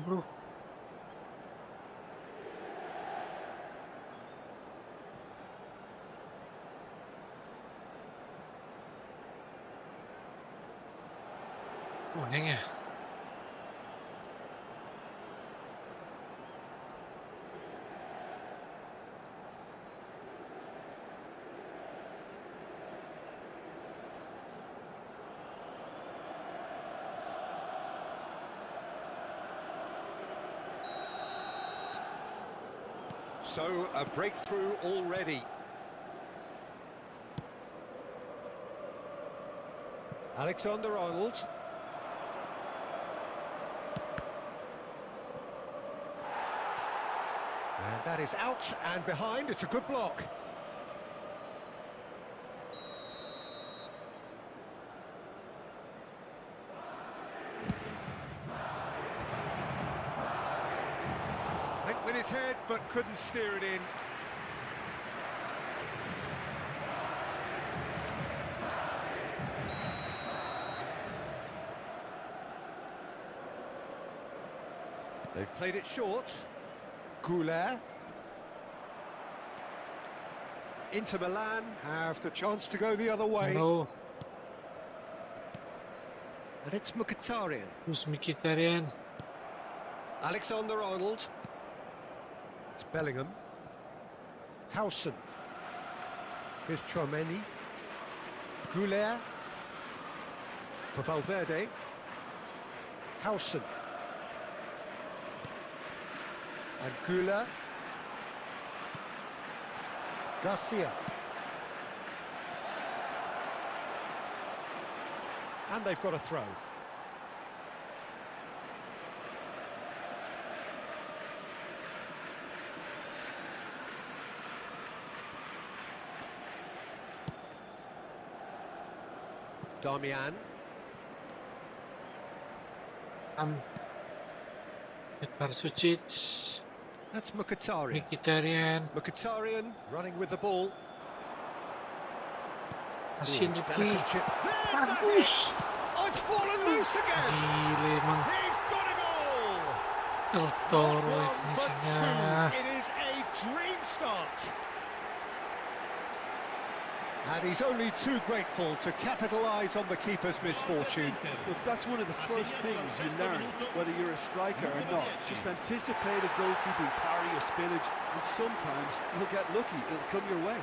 Bro. Oh, hang ya.
So, a breakthrough already. Alexander-Arnold. And that is out and behind. It's a good block. Went with his head, but couldn't steer it in. They've played it short. Goulet. Inter Milan have the chance to go the other way.
No.
And it's Mkhitaryan.
Who's Mkhitaryan?
Alexander-Arnold. It's Bellingham. Howson. Here's Chouameni. Goulet. For Valverde. Howson. And Goulet. Garcia. And they've got a throw. Damian.
Barsucic.
That's Mkhitaryan.
Mkhitaryan.
Mkhitaryan running with the ball.
Asin
Ooh,
Rukui.
delicate chip. There's the
Bagus.
hit. Oh, it's fallen loose again.
Gila emang.
He's got it all.
El
Not
Toro
one, but
finishingnya.
two. It is a dream start. And he's only too grateful to capitalise on the keeper's misfortune.
Look, that's one of the first things you learn, whether you're a striker or not. Just anticipate a goalkeeping parry or spillage, and sometimes you'll get lucky. It'll come your way.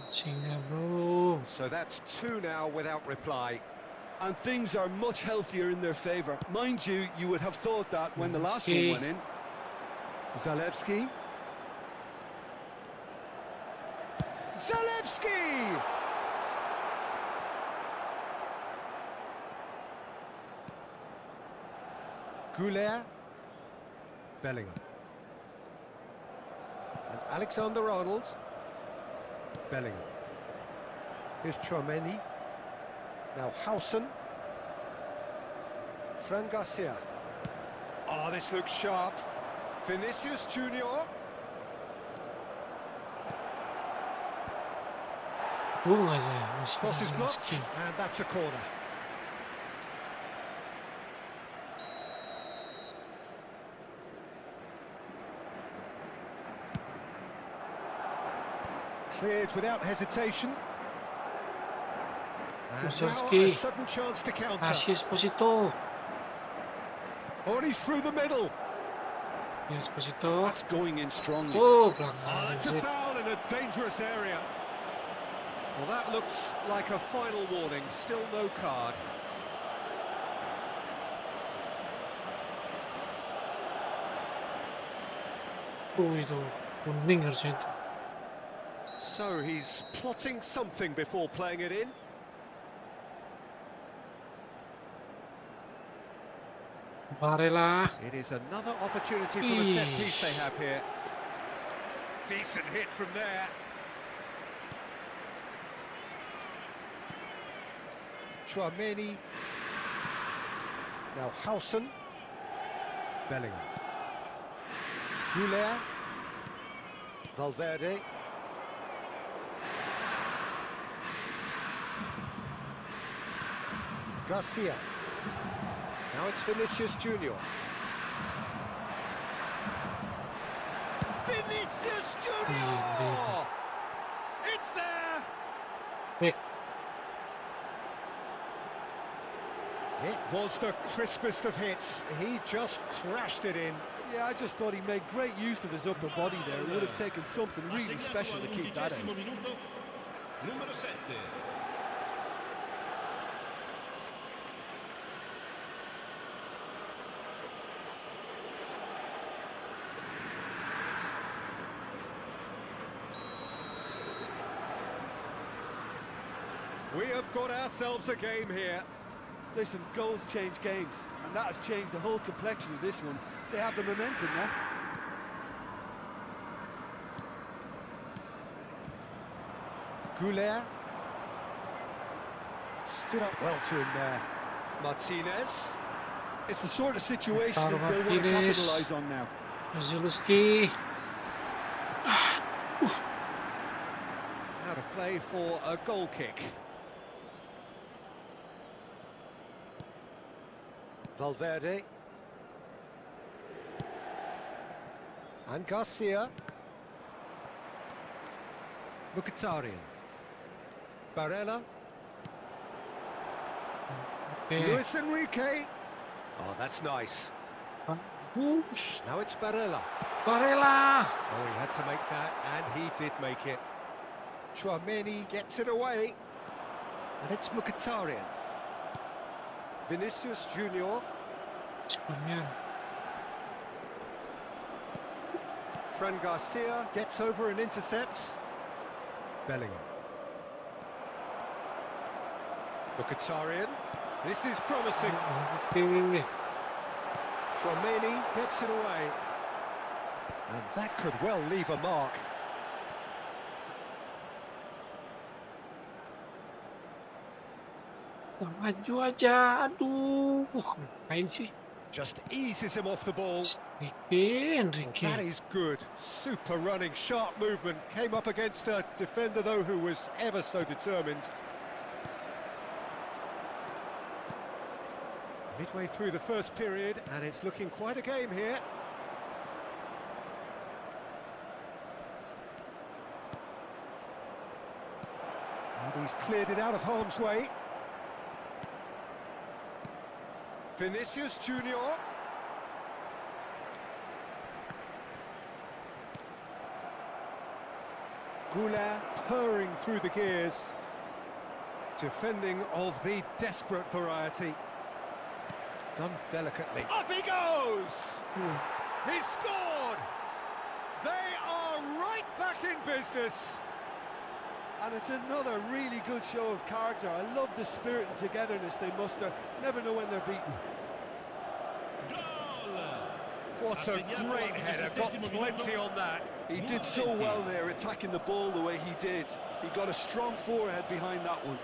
Singa bro.
So that's two now without reply.
And things are much healthier in their favour. Mind you, you would have thought that when the last one
Okay.
went in.
Zalewski. Zalewski! Goulet. Bellingham. And Alexander-Arnold. Bellingham. Here's Tchouaméni. Now Howson. Fran Garcia. Oh, this looks sharp. Vinicius Junior.
Bung aja masih
Cross is blocked,
skill.
and that's a corner. Cleared without hesitation. And now
Musovski.
a sudden chance to counter.
Kasih Esposito.
Oh, and he's through the middle.
Esposito.
That's going in strongly.
Oh,
Oh, that's
pelanggaran
a foul in a dangerous area. Well, that looks like a final warning. Still no card.
itu kuning harusnya itu.
So he's plotting something before playing it in.
Barella.
It is another opportunity from a set piece they have here. Decent hit from there. Tchouaméni. Now Howson. Bellingham. Goulet. Valverde. Garcia. Now it's Vinicius Junior. Vinicius Junior! It's there!
Back.
It was the crispest of hits. He just crashed it in.
Yeah, I just thought he made great use of his upper body there. It would have taken something really special to keep that out.
Minuto, número 7.
We have got ourselves a game here.
Listen, goals change games, and that has changed the whole complexion of this one. They have the momentum now.
Goulet. Stood up well to him there. Martinez.
It's the sort of situation
Lautaro
that they want to
Martinez.
capitalise on now.
Zalewski.
Out of play for a goal kick. Valverde. And Garcia. Mkhitaryan. Barella.
Okay.
Luis Enrique. Oh, that's nice.
Bagus.
Now it's Barella.
Barella.
Oh, he had to make that, and he did make it. Tchouaméni gets it away. And it's Mkhitaryan. Vinicius Junior.
Sebenarnya.
Fran Garcia gets over and intercepts. Bellingham. Mkhitaryan. This is promising.
Okay.
Tchouaméni gets it away. And that could well leave a mark.
Maju aja. Aduh. Ngapain sih?
Just eases him off the ball.
Enrique.
That is good. Super running, sharp movement. Came up against a defender, though, who was ever so determined. Midway through the first period, and it's looking quite a game here. And he's cleared it out of harm's way. Vinicius Junior. Goulet purring through the gears. Defending of the desperate variety. Done delicately. Up he goes! He scored! business.
And it's another really good show of character. I love the spirit and togetherness they muster. Never know when they're beaten.
What a great header, got plenty on that.
He did so well there, attacking the ball the way he did. He got a strong forehead behind that one.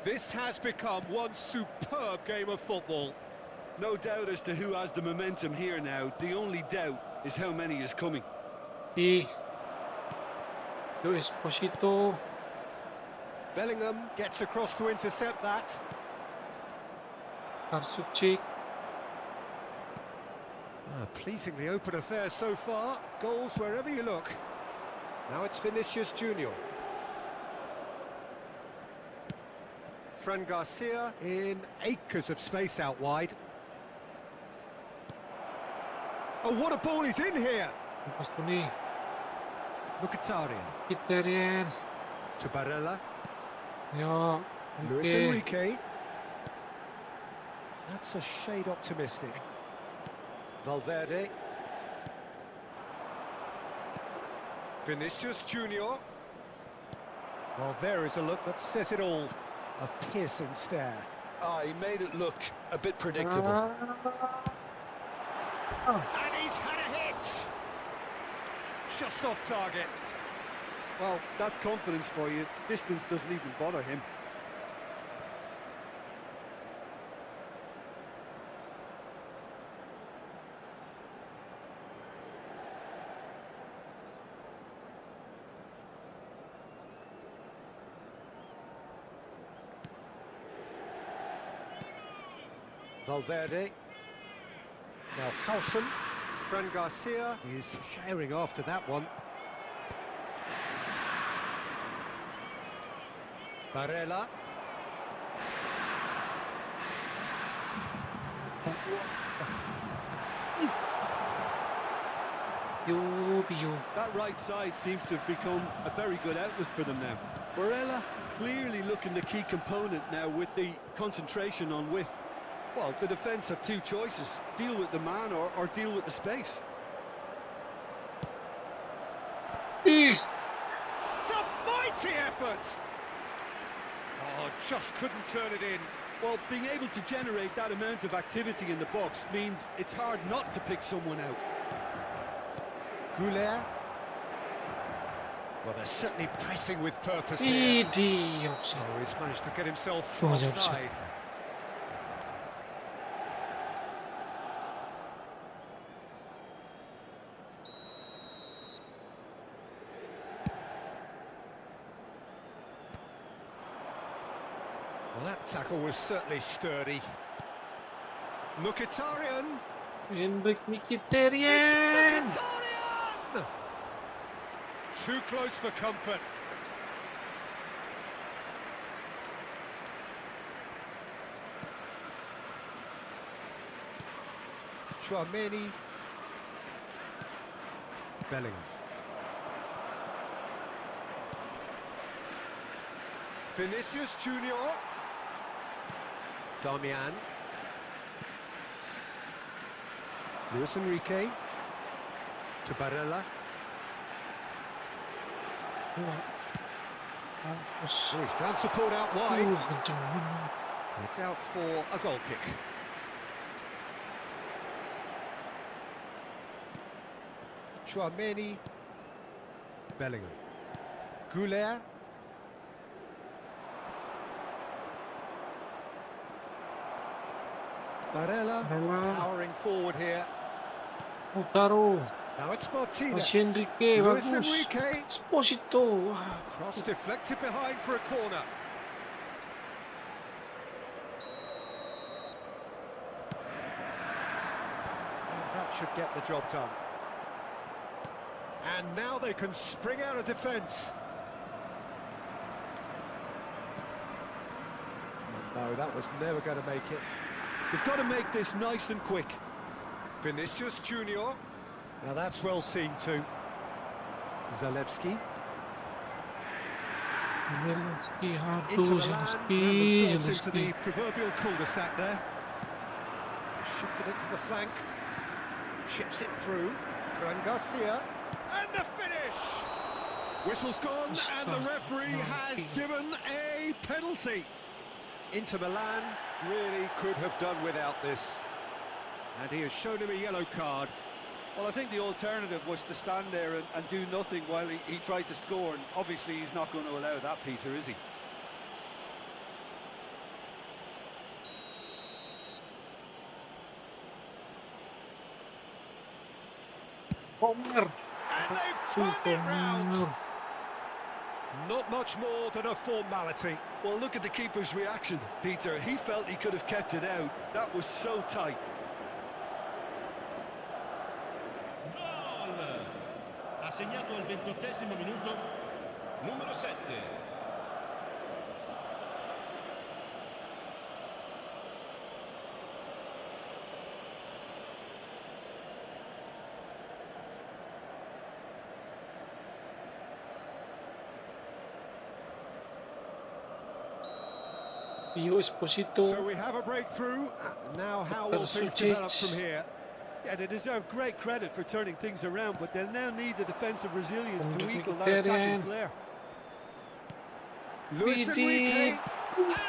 This has become one superb game of football.
No doubt as to who has the momentum here now. The only doubt is how many is coming.
Y yo Esposito.
Bellingham gets across to intercept that.
Karsucik.
Pleasingly open affair so far. Goals wherever you look. Now it's Vinicius Junior. Fran Garcia in acres of space out wide. Oh, what a ball is in here!
Lepas tu ni
Mkhitaryan
Mkhitaryan.
to Barella.
Yo.
Luis
Okay.
Enrique. That's a shade optimistic. Valverde. Vinicius Junior. Well, there is a look that says it all. A piercing stare.
Ah, he made it look a bit predictable.
And he's had a hit! Just off target.
Well, that's confidence for you. Distance doesn't even bother him.
Valverde. Now Howson. Fran Garcia is sharing after that one. Barella.
Yo.
That right side seems to have become a very good outlet for them now. Barella clearly looking the key component now with the concentration on width. Well, the defence have two choices. Deal with the man or deal with the space.
It's a mighty effort! Oh, just couldn't turn it in.
Well, being able to generate that amount of activity in the box means it's hard not to pick someone out.
Goulet. Well, they're certainly pressing with purpose here.
Dios.
Oh, he's managed to get himself
Oh, yeah,
offside. Well, that tackle was certainly sturdy. Mkhitaryan.
Henrik
It's
Mkhitaryan.
Mkhitaryan! Too close for comfort. Chouameni. Bellingham. Vinicius Junior. Damian. Luis Enrique. To Barella. Oh, he's found support out wide.
kencang banget.
It's out for a goal kick. Chouameni. Bellingham. Goulet. Barella powering forward here.
Lautaro.
Now it's Martinez.
Masih Enrique.
Luis
Bagus.
Enrique.
Esposito. Wah.
Cross deflected behind for a corner. And that should get the job done. And now they can spring out of defence. No, that was never going to make it.
They've got to make this nice and quick.
Vinicius Junior. Now that's well seen too. Zalewski.
Zelensky.
Into
Aduh,
the land,
Zelensky.
ran themselves into
Zelensky.
the proverbial cul-de-sac there. Shifted it to the flank. Chips it through. Fran Garcia. And the finish! Whistle's gone, and the referee has given a penalty. Inter Milan really could have done without this. And he has shown him a yellow card.
Well, I think the alternative was to stand there and do nothing while he tried to score, and obviously he's not going to allow that, Peter, is he?
Homer.
And they've turned it round. Not much more than a formality.
Well, look at the keeper's reaction, Peter. He felt he could have kept it out. That was so tight.
Gol! Ha segnato al 28esimo minuto numero 7.
So we have a breakthrough. Now how will things develop from here?
Yeah, they deserve great credit for turning things around, but they'll now need the defensive resilience to equal that attacking flair.
Luis Enrique, and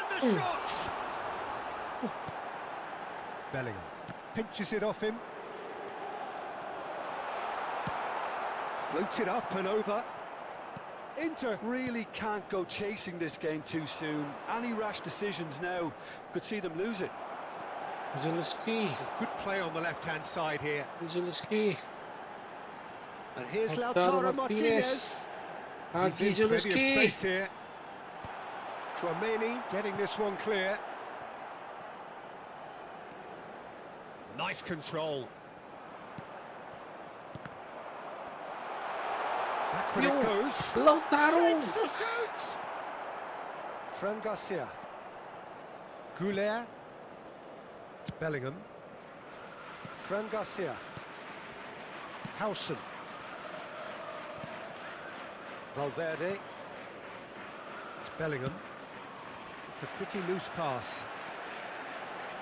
the shot! Bellingham pinches it off him. Floats it up and over.
Inter really can't go chasing this game too soon. Any rash decisions now could see them lose it.
Zelensky.
Good play on the left-hand side here.
Zelensky.
And here's Lautaro Martinez. He's in plenty of space here. Chouameni getting this one clear. Nice control. Back it goes.
Lautaro.
Shoots to shoot. Fran Garcia. Goulet. It's Bellingham. Fran Garcia. Howson. Valverde. It's Bellingham. It's a pretty loose pass.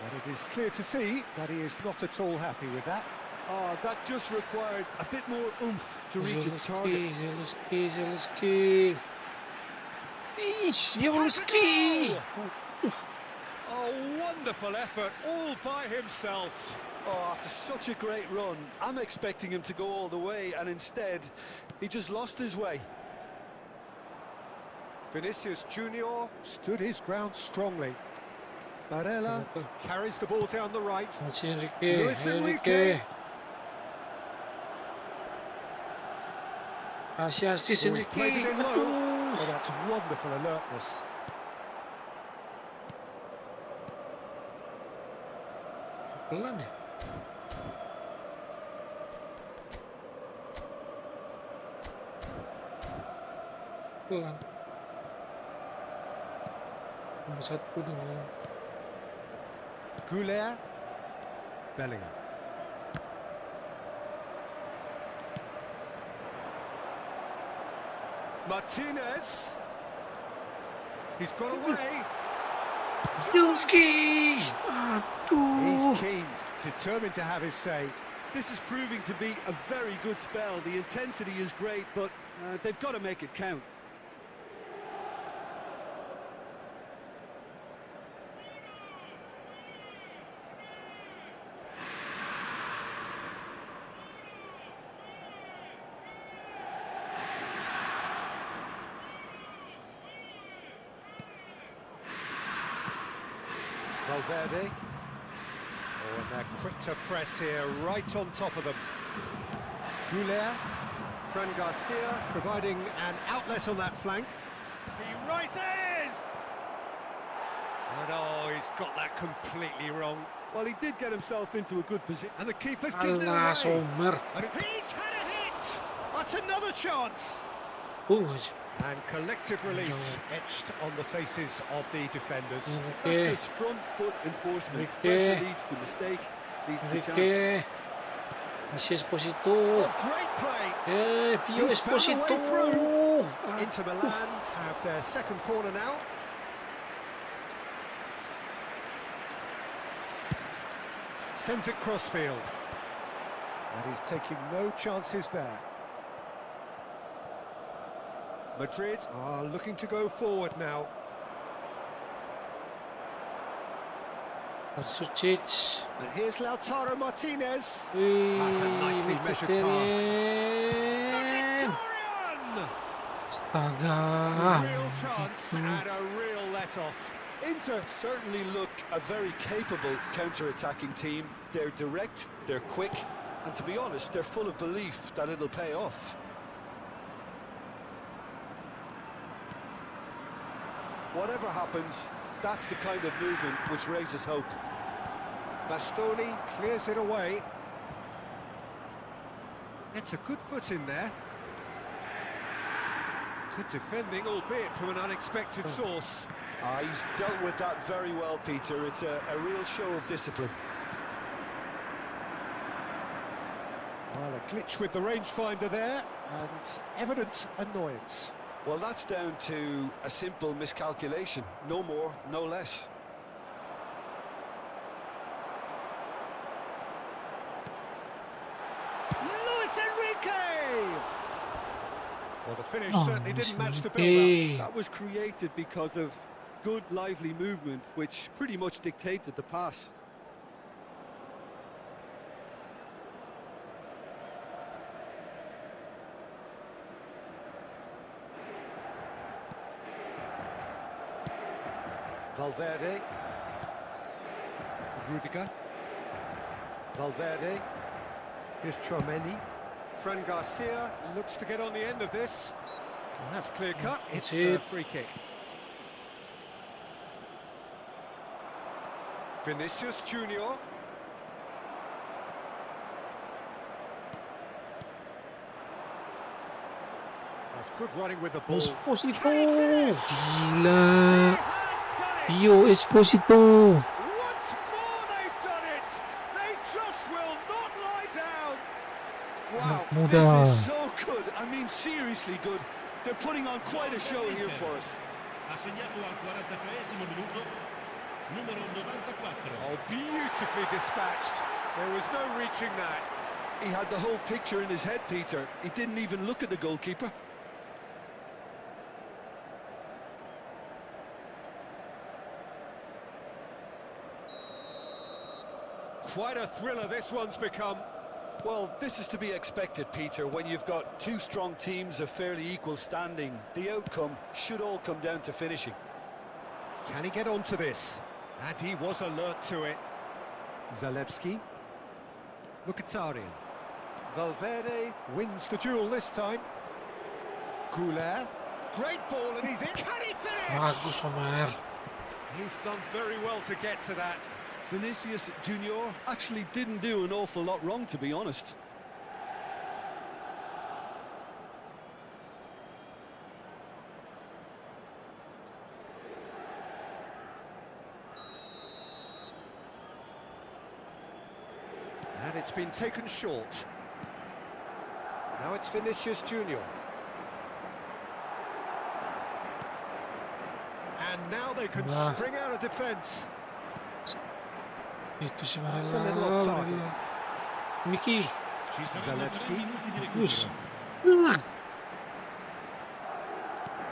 But it is clear to see that he is not at all happy with that.
Oh, that just required a bit more oomph to reach its target.
Zelensky. Zelensky.
Oh, wonderful effort, all by himself.
Oh, after such a great run, I'm expecting him to go all the way, and instead, he just lost his way.
Vinicius Junior stood his ground strongly. Barella carries the ball down the right. Luis Enrique.
Assist
He's played it in low. Oh, that's wonderful alertness.
Pelan ya. Pelan. Nomor 1 dengan
Goulet. Bellingham. Martinez. He's got away.
Zelensky.
He's keen, determined to have his say.
This is proving to be a very good spell. The intensity is great, but they've got to make it count.
Valverde. Oh, and they're quick to press here, right on top of them. Goulet. Fran Garcia providing an outlet on that flank. He rises! And oh, he's got that completely wrong.
Well, he did get himself into a good position.
And the keeper's given it
Allah
away.
Sommer.
And he's had a hit! That's another chance! And collective relief etched on the faces of the defenders.
That's just front foot enforcement. Pressure leads to mistake, leads to chance.
Messi Esposito.
Oh, great play!
Pio
He's found a way
Esposito.
through. Inter Milan have their second corner now. Sends it crossfield. And he's taking no chances there. Madrid are looking to go forward now.
Sucic.
And here's Lautaro Martinez.
Wih,
That's a nicely measured
Mkhitaryan. Astaga.
Real chance and a real let-off.
Inter certainly look a very capable counter-attacking team. They're direct, they're quick, and to be honest, they're full of belief that it'll pay off. Whatever happens, that's the kind of movement which raises hope.
Bastoni clears it away. It's a good foot in there. Good defending, albeit from an unexpected source.
He's dealt with that very well, Peter. It's a real show of discipline.
Well, a glitch with the rangefinder there, and evident annoyance.
Well, that's down to a simple miscalculation. No more, no less.
Luis Enrique! Well, the finish certainly didn't match the
Hey.
build-up.
That was created because of good, lively movement, which pretty much dictated the pass.
Valverde. Rudiger. Valverde. Here's Tchouaméni. Fran Garcia looks to get on the end of this. And that's clear cut. It's a
it.
free kick. Vinicius Junior. That's good running with the ball.
Esposito.
He
Gila.
has done it!
Yo, Esposito.
Once more they've done it! They just will not lie down!
Wow,
Muda.
this is so good. I mean, seriously good. They're putting on quite a show here for us.
Ha segnato al 43esimo minuto, numero 94.
Oh, beautifully dispatched. There was no reaching that.
He had the whole picture in his head, Peter. He didn't even look at the goalkeeper.
Quite a thriller this one's become.
Well, this is to be expected, Peter. When you've got two strong teams of fairly equal standing, the outcome should all come down to finishing.
Can he get onto this? And he was alert to it. Zalewski. Mkhitaryan. Valverde wins the duel this time. Goulet. Great ball and he's in. Can he finish?
Bagus, Omar.
He's done very well to get to that.
Vinicius Junior actually didn't do an awful lot wrong, to be honest.
And it's been taken short. Now it's Vinicius Junior. And now they can
Ah.
spring out of defence.
Itu si
That's a little off target.
Varela. Miki.
Ci saranno 3
Zalewski.
minuti di
Bagus.
recupero.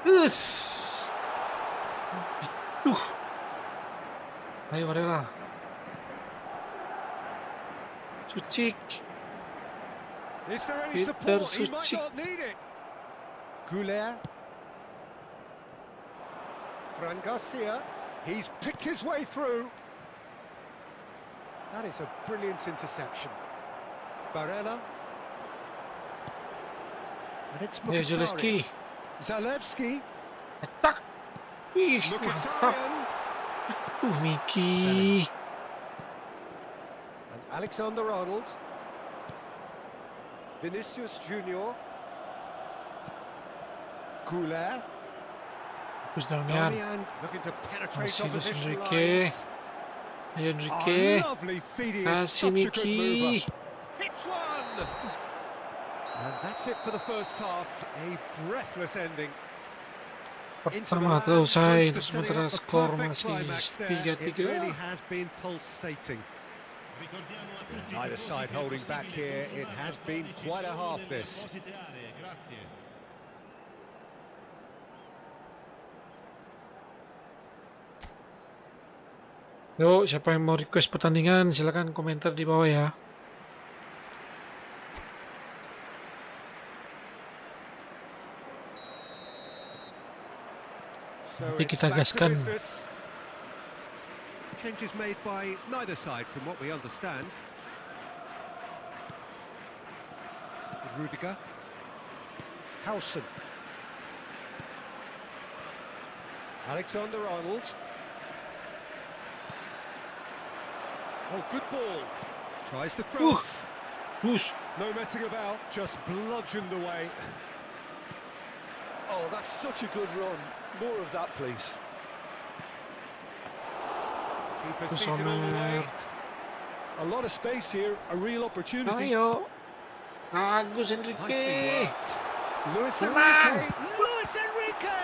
Yes. Itu. Ayo Varela. Sucic.
Is there any
Peter
support? He might
Sucic.
not need it. Goulet. Fran Garcia. He's picked his way through. That is a brilliant interception. Barella. And it's
Ayo
Mkhitaryan.
Zalewski.
Zalewski.
Cetak. Ih, mantap.
Mkhitaryan.
Miki.
And Alexander-Arnold. Vinicius Junior. Goulet.
Bagus Damian.
Damian looking to penetrate
Masih Luis
opposition
Enrique.
lines.
Ayo Enrique.
Oh, lovely feeding is
Kasih
such a good
Miki.
mover. Hits one! And that's it for the first half. A breathless ending.
Pertama telah usai, untuk sementara skor masih
It
3-3.
really has been pulsating. Neither side holding back here. It has been quite a half, this.
Yuk, siapa yang mau request pertandingan silakan komentar di bawah ya. Nanti kita gaskan.
Changes made by neither side from what we understand. Rudiger. Howson. Alexander-Arnold. Oh, good ball. Tries to cross. No messing about, just bludgeoned away.
Oh, that's such a good run. More of that, please.
Keeper's beaten all the way.
A lot of space here, a real opportunity.
Ayo. Agus
Nicely
Enrique.
worked. Luis
Tenang.
Enrique. Luis Enrique.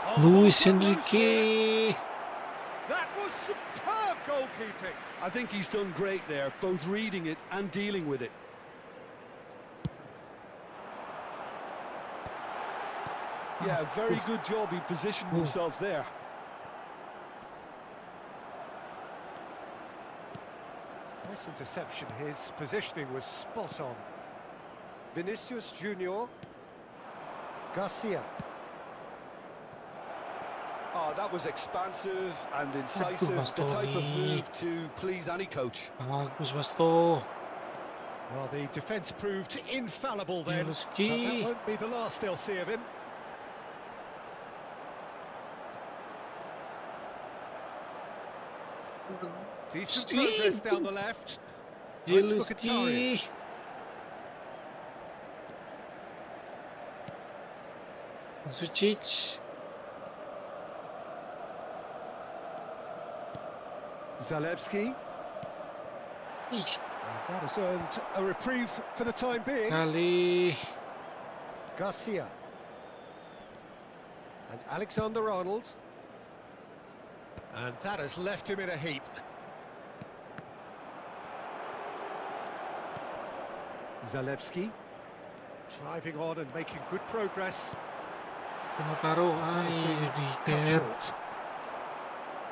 Oh,
Luis
goal close
Enrique.
here. That was superb goalkeeping.
I think he's done great there, both reading it and dealing with it. Yeah, very good job. He positioned himself there.
Nice interception. His positioning was spot on. Vinicius Junior. Garcia.
Oh, that was expansive and incisive. The type of move to please any coach.
Bagus Basto.
Well, the defence proved infallible then. But that
Zielinski.
won't be the last they'll see of him. Decent progress down the left.
Zielinski. Sucic.
Zalewski. That has earned a reprieve for the time being.
Kali.
Garcia. And Alexander-Arnold. And that has left him in a heap. Zalewski. Driving on and making good progress.
Penotaro.
Has been cut
Rudiger.
short.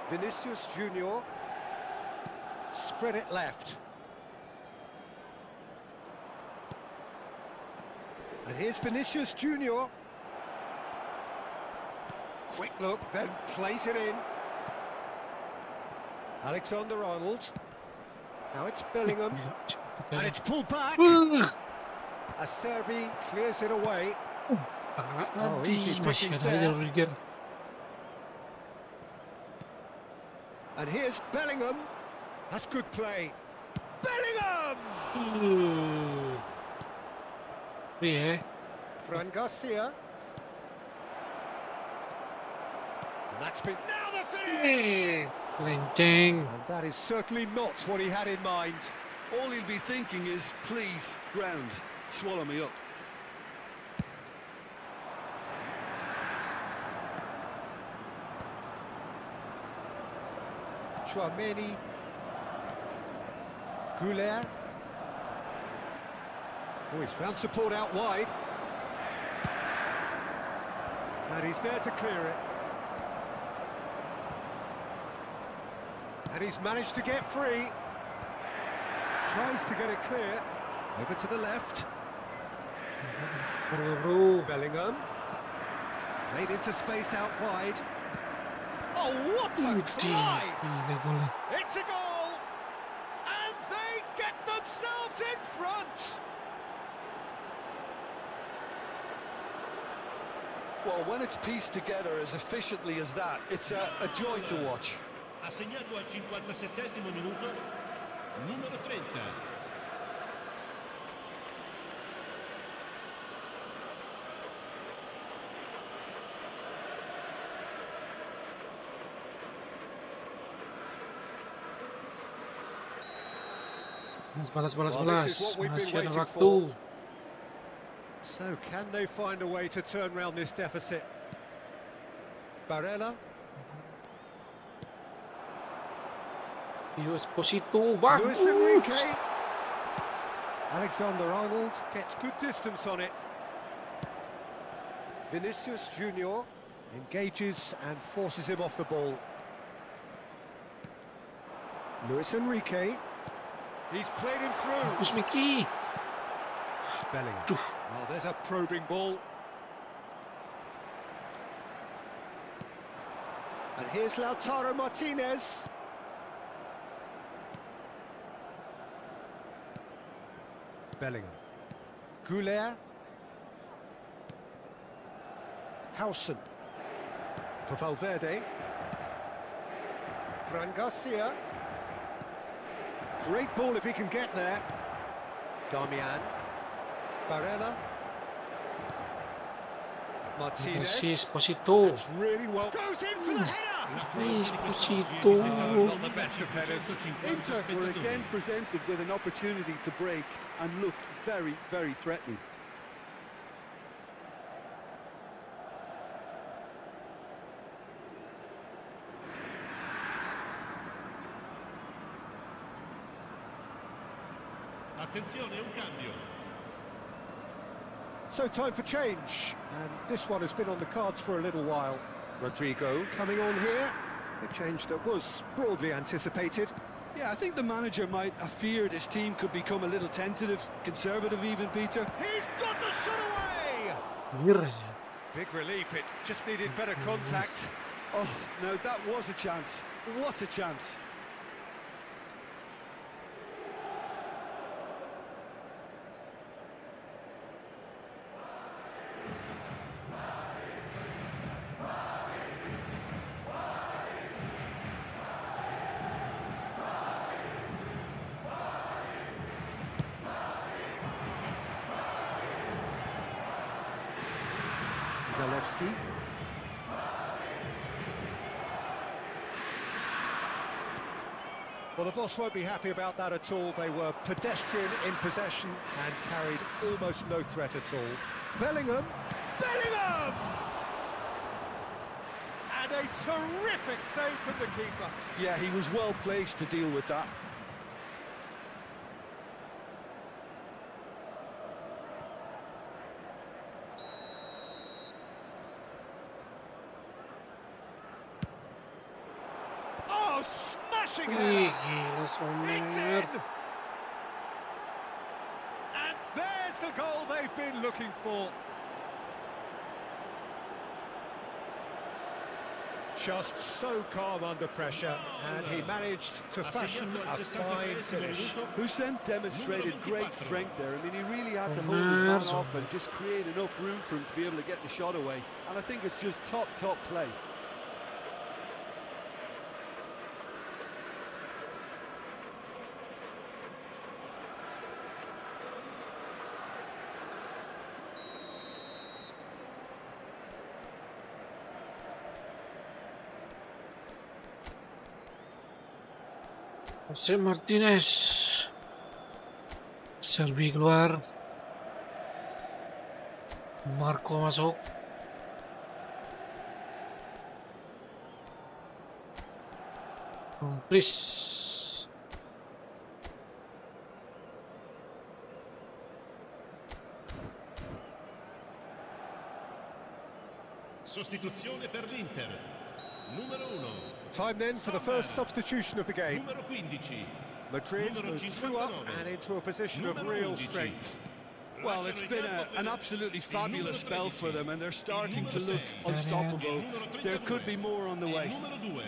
Vinicius Junior. Spread it left. And here's Vinicius Junior. Quick look, then plays it in. Alexander-Arnold. Now it's Bellingham. And it's pulled back. As Serbi clears it away. easy
Masih
pickings
ada aja
there.
Rudiger.
And here's Bellingham. That's good play. Bellingham!
Iya.
Fran Garcia. And that's been... Now the finish!
Lenceng.
And that is certainly not what he had in mind.
All he'll be thinking is, please, ground, swallow me up.
Chouameni. Goulet. Oh, he's found support out wide. And he's there to clear it. And he's managed to get free. Tries to get it clear. Over to the left.
Bro.
Bellingham. Played into space out wide. Oh, what a climb!
Gila golnya.
It's a goal! And they get themselves in front!
Well, when it's pieced together as efficiently as that, it's a joy to watch.
Ha segnato al 57esimo minuto, numero 30.
Balas.
Well, this is what we've been
Masih ada
waiting
waktu.
So, can they find a way to turn around this deficit? Barella.
Esposito,
Luis Enrique.
bagus.
Alexander-Arnold gets good distance on it. Vinicius Junior engages and forces him off the ball. Luis Enrique. He's played him through.
Bagus, Miki.
Bellingham.
Aduh.
Oh, there's a probing ball. And here's Lautaro Martinez. Bellingham. Goulet. Howson. For Valverde. Fran Garcia. Great ball if he can get there. Damian. Barella. Martinez.
Sí, Esposito.
That's really well. Goes in for the header.
Esposito.
Not the best of headers.
Inter were again presented with an opportunity to break and look very, very threatening.
Attenzione, un cambio.
So time for change, and this one has been on the cards for a little while. Rodrigo coming on here, a change that was broadly anticipated.
Yeah, I think the manager might have feared his team could become a little tentative, conservative even, Peter.
He's got the shot away!
Mir.
Big relief, it just needed better contact.
Oh, now that was a chance. What a chance.
Zalewski. Well, the boss won't be happy about that at all. They were pedestrian in possession and carried almost no threat at all. Bellingham! Bellingham! And a terrific save from the keeper.
Yeah, he was well placed to deal with that.
Oh, smashing
Ih,
header!
gila,
It's
Sommer.
in! And there's the goal they've been looking for. Just so calm under pressure, and he managed to fashion a fine finish.
Hussein demonstrated great strength there. I mean, he really had to hold his man off and just create enough room for him to be able to get the shot away. And I think it's just top play.
Jose Martinez. Servi keluar. Marco masuk. Please.
Sostituzione per l'Inter. Numero 1.
Time then for the first substitution of the game.
Numero 15.
Madrid
Numero
move two up
59.
and into a position of
Numero
real
11.
strength.
Well, it's been an absolutely fabulous spell for them, and they're starting to look unstoppable. There could be more on the way.
Numero 2.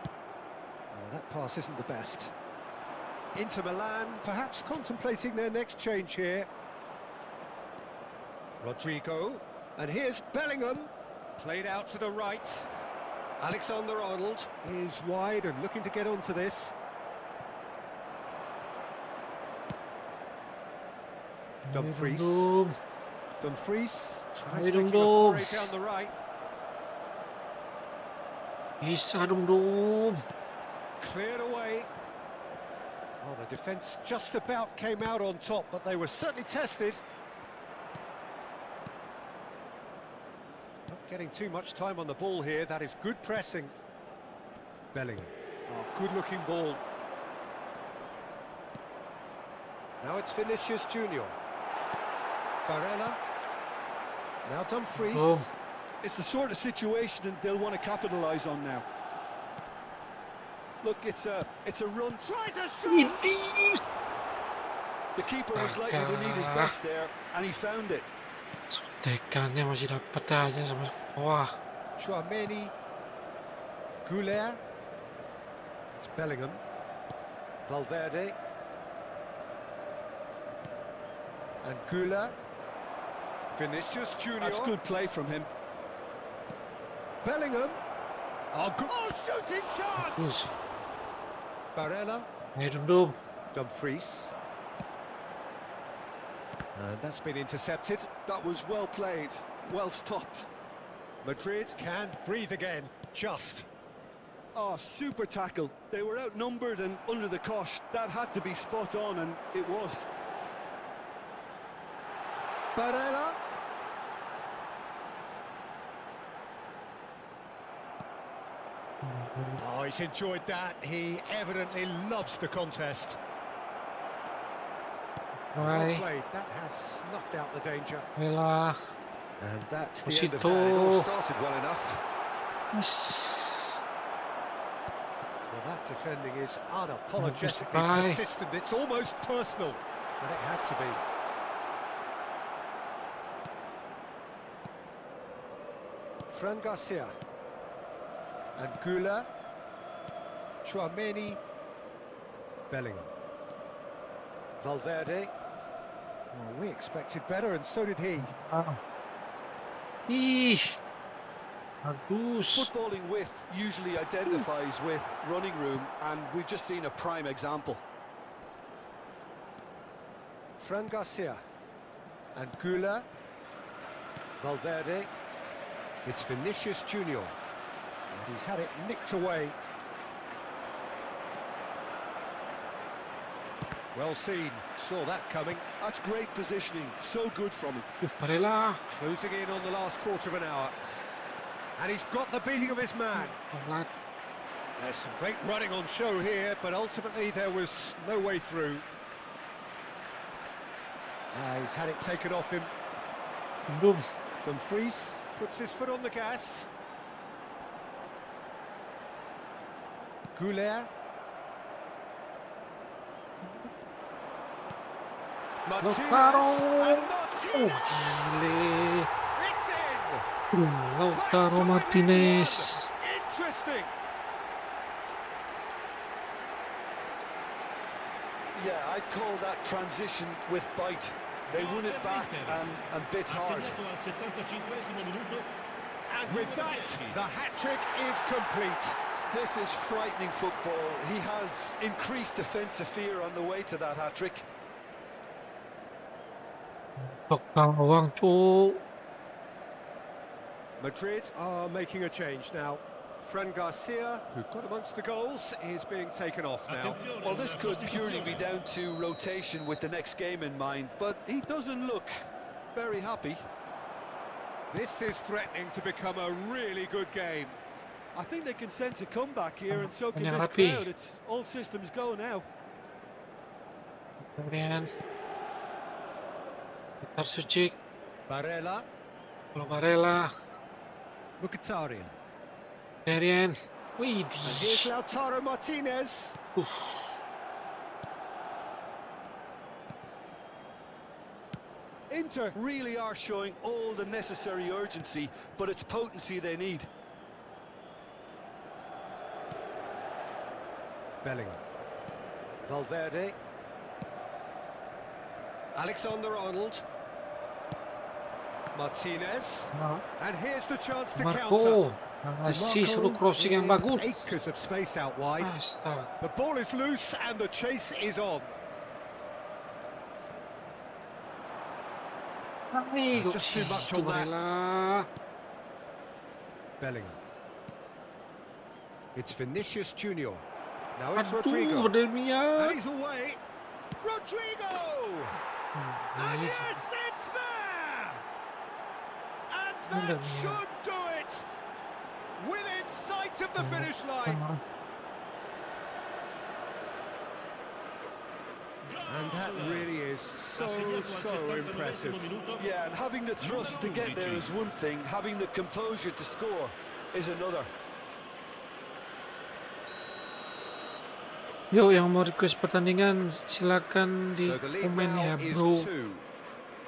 Oh, that pass isn't the best. Inter Milan perhaps contemplating their next change here. Rodrigo, and here's Bellingham, played out to the right. Alexander-Arnold is wide and looking to get onto this. Dumfries. Dumfries tries
Ayo,
making a
Dum-Dum.
foray down the right.
Bisa dong.
Cleared away. Oh, the defence just about came out on top, but they were certainly tested. Not getting too much time on the ball here. That is good pressing. Bellingham. Oh, good-looking ball. Now it's Vinicius Junior. Barella. Now Dumfries.
Oh.
It's the sort of situation that they'll want to capitalise on now. Look, it's a run.
Tries a shot!
The keeper was likely to need his best there, and he found it.
Tekannya masih dapat aja sama. Wah.
Chouameni. Goulet. It's Bellingham. Valverde. And Goulet. Vinicius Junior.
That's good play from him.
Bellingham. Oh, shooting chance! Barella.
Ayo,
Dumfries. And that's been intercepted.
That was well played, well stopped.
Madrid can breathe again, just.
Oh, super tackle. They were outnumbered and under the cosh. That had to be spot on, and it was.
Barella. Oh, he's enjoyed that. He evidently loves the contest. Well played. That has snuffed out the danger.
Ayolah.
And that's the
Masih
end of that. It all
tuh.
started well enough.
Yes.
Well, that defending is unapologetically
Bye.
persistent. It's almost personal, but it had to be. Fran Garcia. And Goulet. Chouameni. Bellingham. Valverde. Oh, we expected better, and so did he.
Ah. Ih. Bagus.
Footballing width usually identifies with running room, and we've just seen a prime example.
Fran Garcia. And Goulet. Valverde. It's Vinicius Junior. And he's had it nicked away. Well seen, saw that coming.
That's great positioning, so good from him.
Barella.
Closing in on the last quarter of an hour. And he's got the beating of his man.
Pelan.
There's some great running on show here, but ultimately there was no way through. He's had it taken off him.
Belum.
Dumfries puts his foot on the gas. Goulet. Martinez. And Martinez.
Gile.
It's in.
Lautaro Martinez.
Interesting.
Yeah, I'd call that transition with bite. They won it back and bit hard.
And with that, the hat-trick is complete.
This is frightening football. He has increased defensive fear on the way to that hat-trick.
Tok gawang, cuk.
Madrid are making a change now. Fran Garcia, who got amongst the goals, is being taken off now.
Well, this could purely be down to rotation with the next game in mind, but he doesn't look very happy.
This is threatening to become a really good game.
I think they can sense a comeback here, and so can
Banyak
this
rapi.
crowd. It's all systems go now.
Kemudian Petar Sucik.
Barella,
Kalau Barella.
Mkhitaryan.
Darian. Wih,
And here's Lautaro Martinez.
Inter really are showing all the necessary urgency, but it's potency they need.
Bellingham. Valverde. Alexander-Arnold. Martinez. And here's the chance to
Marco.
counter.
Ngasih satu crossing yang bagus.
Acres of space out wide.
Astaga.
The ball is loose and the chase is on. Just too much on that.
Barella.
Bellingham. It's Vinicius Junior. Now it's
Aduh,
Rodrigo.
Demian.
And he's away. Rodrigo! And yes, it's there! And that should do it! Within sight of the finish line. And that really is so impressive.
Yeah, and having the thrust to get there is one thing, having the composure to score is another.
Yuk, yang mau request pertandingan silakan di
So the lead
komen ya,
now is
bro.
2.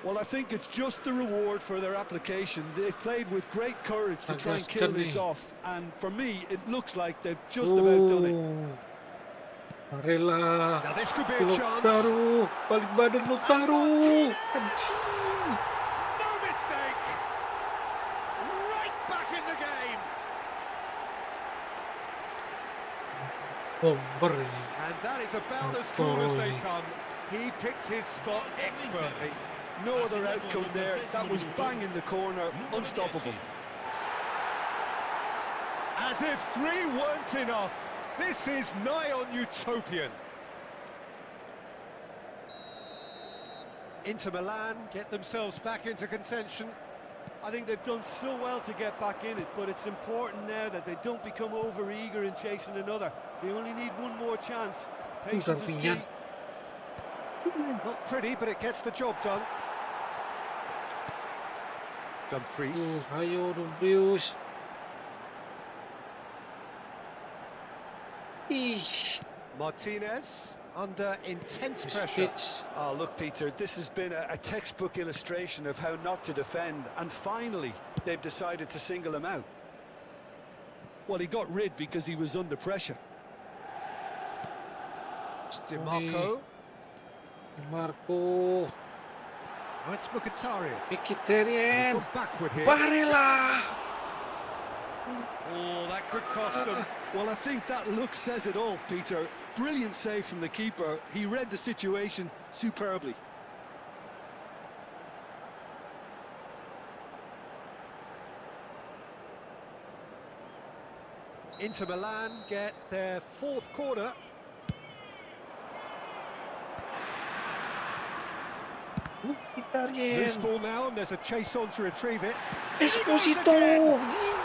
Well, I think it's just the reward for their application. They've played with great courage to try and kill this off, and for me, it looks like they've just about done it.
Rela.
Now this could be a chance.
Lautaro, balik badan Lautaro.
No mistake. Right back in the game.
Bomber ini.
And that is about as cool as they come. He picked his spot expertly.
No other outcome there. That was bang in the corner, unstoppable.
As if 3 weren't enough. This is nigh on utopian. Inter Milan get themselves back into contention.
I think they've done so well to get back in it, but it's important now that they don't become over-eager in chasing another. They only need one more chance. Patience is key.
Not pretty, but it gets the job done. Dumfries.
Ayo Dumfries.
Martinez under intense pressure.
Oh, look, Peter, this has been a textbook illustration of how not to defend, and finally, they've decided to single him out. Well, he got rid because he was under pressure.
DiMarco.
Marco.
Oh, it's Mkhitaryan.
Mkhitaryan.
He's gone backward here.
Barella.
Oh, that could cost them.
Well, I think that look says it all, Peter. Brilliant save from the keeper. He read the situation superbly.
Inter Milan get their 4th corner. Loose
Mkhitaryan.
ball now, and there's a chase on to retrieve it.
Esposito.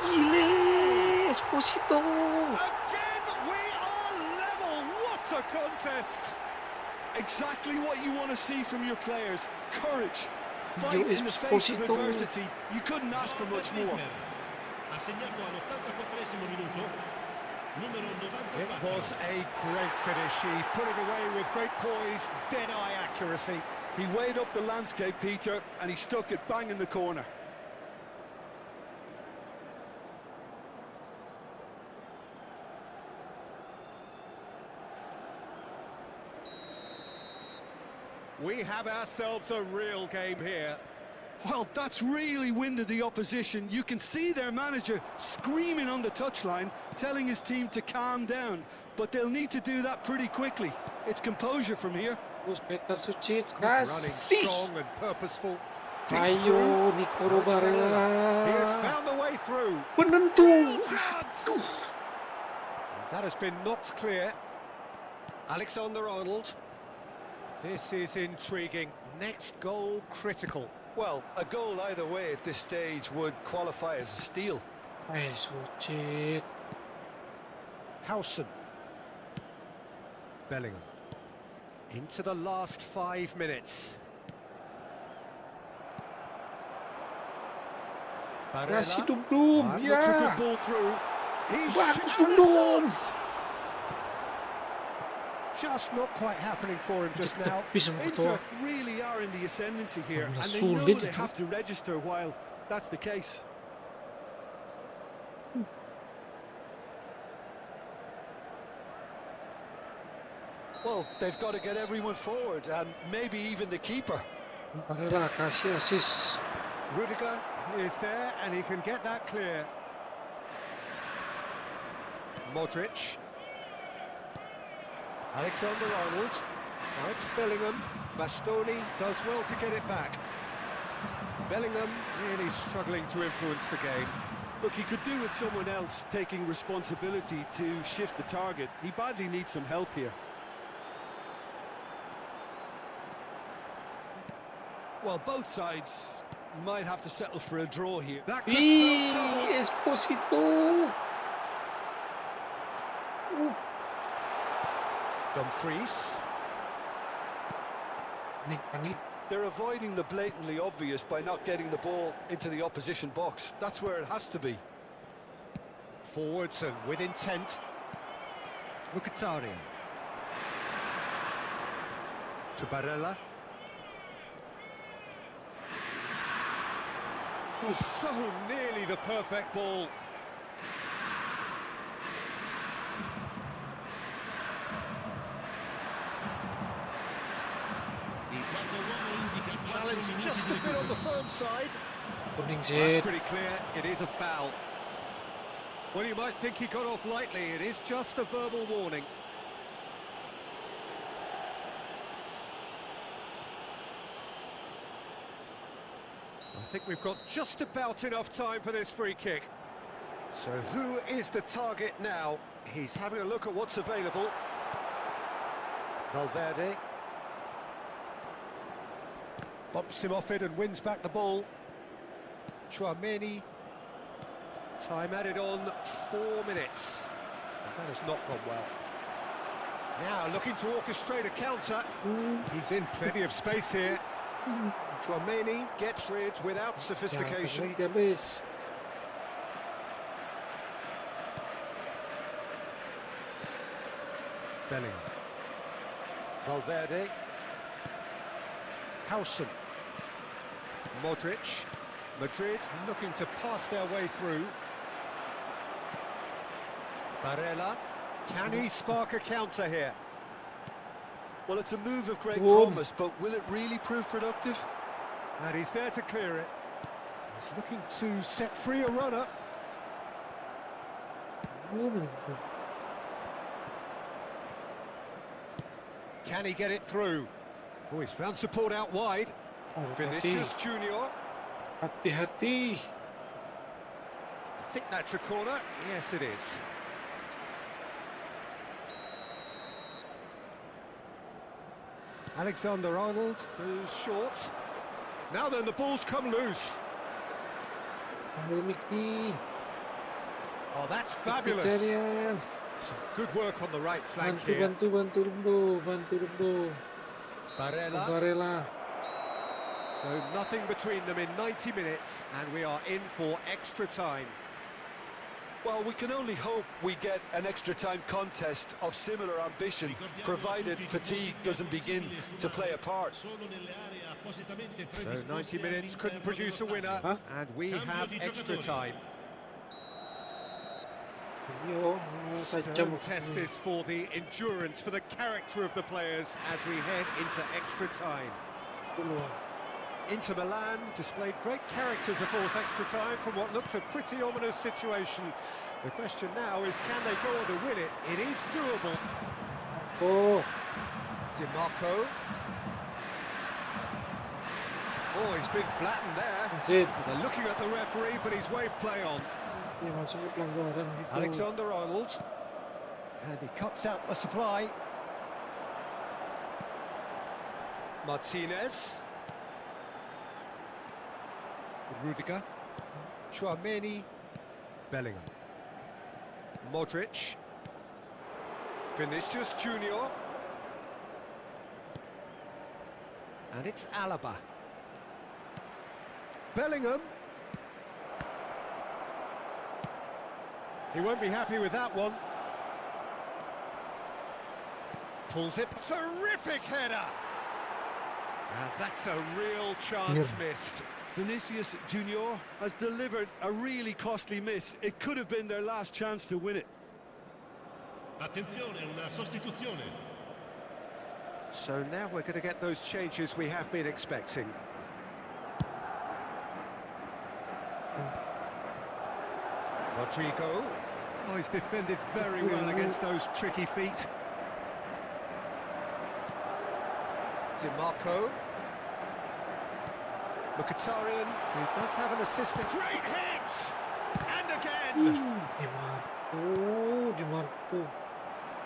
Gile. Esposito.
Again, we are level. What a contest!
Exactly what you want to see from your players. Courage.
Yo,
Fight in the face of
Esposito.
adversity. You couldn't ask for much more.
It was a great finish. He put it away with great poise, dead-eye accuracy.
He weighed up the landscape, Peter, and he stuck it bang in the corner.
We have ourselves a real game here.
Well, that's really winded the opposition. You can see their manager screaming on the touchline, telling his team to calm down. But they'll need to do that pretty quickly. It's composure from here.
Terus Peter Sucic.
Running
Kasih.
strong and purposeful.
Ayo Nico
He has
Barella.
found the way through.
Penentu.
Chance! That has been knocked clear. Alexander-Arnold. This is intriguing. Next goal critical.
Well, a goal either way at this stage would qualify as a steal.
Sucic.
Howson. Bellingham. Into the last 5 minutes.
Kasih
Barella.
Dum.
Looks a good
Ya.
ball through. He's
Bagus
shot
Dum.
it. Just not quite happening for him just now.
Tepi sama
Inter
betul.
really are in the ascendancy here, and they
Sulit
know they
itu.
have to register while that's the case. Well, they've got to get everyone forward, and maybe even the keeper.
Barella kasih assist.
Rudiger is there, and he can get that clear. Modric. Alexander-Arnold. Now it's Bellingham. Bastoni does well to get it back. Bellingham really struggling to influence the game.
Look, he could do with someone else taking responsibility to shift the target. He badly needs some help here. Well, both sides might have to settle for a draw here.
That could spell
Ih,
trouble.
Esposito.
Dumfries.
Panik.
They're avoiding the blatantly obvious by not getting the ball into the opposition box. That's where it has to be.
Forwards and with intent. Mkhitaryan. To Barella. So nearly the perfect ball. Challenge just a bit on the firm side.
Kuning
That's
Zed.
pretty clear, it is a foul. Well, you might think he got off lightly, it is just a verbal warning. I think we've got just about enough time for this free kick. So who is the target now? He's having a look at what's available. Valverde. Bumps him off it and wins back the ball. Tchouaméni. Time added on 4 minutes. And that has not gone well. Now looking to orchestrate a counter. He's in plenty of space here. Tchouaméni gets rid without sophistication.
Habis.
Bellingham. Valverde. Howson. Modric. Madrid looking to pass their way through. Barella. Can he spark a counter here?
Well, it's a move of great
Boom.
promise, but will it really prove productive?
And he's there to clear it. He's looking to set free a runner. Can he get it through? Oh, he's found support out wide. Vinicius Junior.
Hati-hati.
I think that's a corner. Yes, it is. Alexander-Arnold goes short. Now then, the ball's come loose.
Mickey.
Oh, that's fabulous.
Mkhitaryan.
Some good work on the right flank
Bantu,
here.
bantu Rumbo.
Barella.
Varela.
So nothing between them in 90 minutes, and we are in for extra time.
Well, we can only hope we get an extra time contest of similar ambition, provided fatigue doesn't begin to play a part.
So 90 minutes couldn't produce a winner,
Huh?
and we have extra time.
Yo, tajam.
Stone test this for the endurance, for the character of the players as we head into extra time. Inter Milan displayed great character to force extra time from what looked a pretty ominous situation. The question now is, can they go on to win it? It is doable.
Oh,
Di Marco. Oh, he's been flattened there.
Zed.
They're looking at the referee, but he's waved play on.
Dia masuk ke pelanggaran gitu.
Alexander-Arnold. And he cuts out the supply. Martinez. Rudiger. Tchouaméni. Bellingham. Modric. Vinicius Junior. And it's Alaba. Bellingham. He won't be happy with that one. Pulls it. Terrific header! And that's a real chance missed.
Vinicius Junior has delivered a really costly miss. It could have been their last chance to win it.
Attenzione, una sostituzione.
So now we're going to get those changes we have been expecting. Rodrigo. Oh, he's defended very well against those tricky feet. Di Marco. Mkhitaryan, who does have an assistant. Great hit! And again!
Di Marco.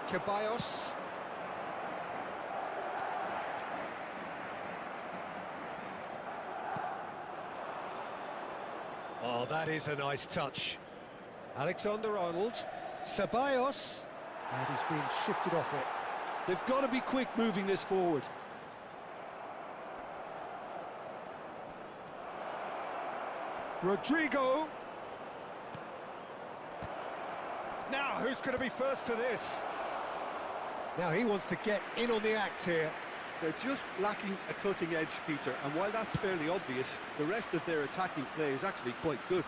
Ceballos. Oh, that is a nice touch. Alexander-Arnold. Ceballos. And he's been shifted off it.
They've got to be quick moving this forward.
Rodrigo. Now, who's going to be first to this? Now he wants to get in on the act here.
They're just lacking a cutting edge, Peter, and while that's fairly obvious, the rest of their attacking play is actually quite good.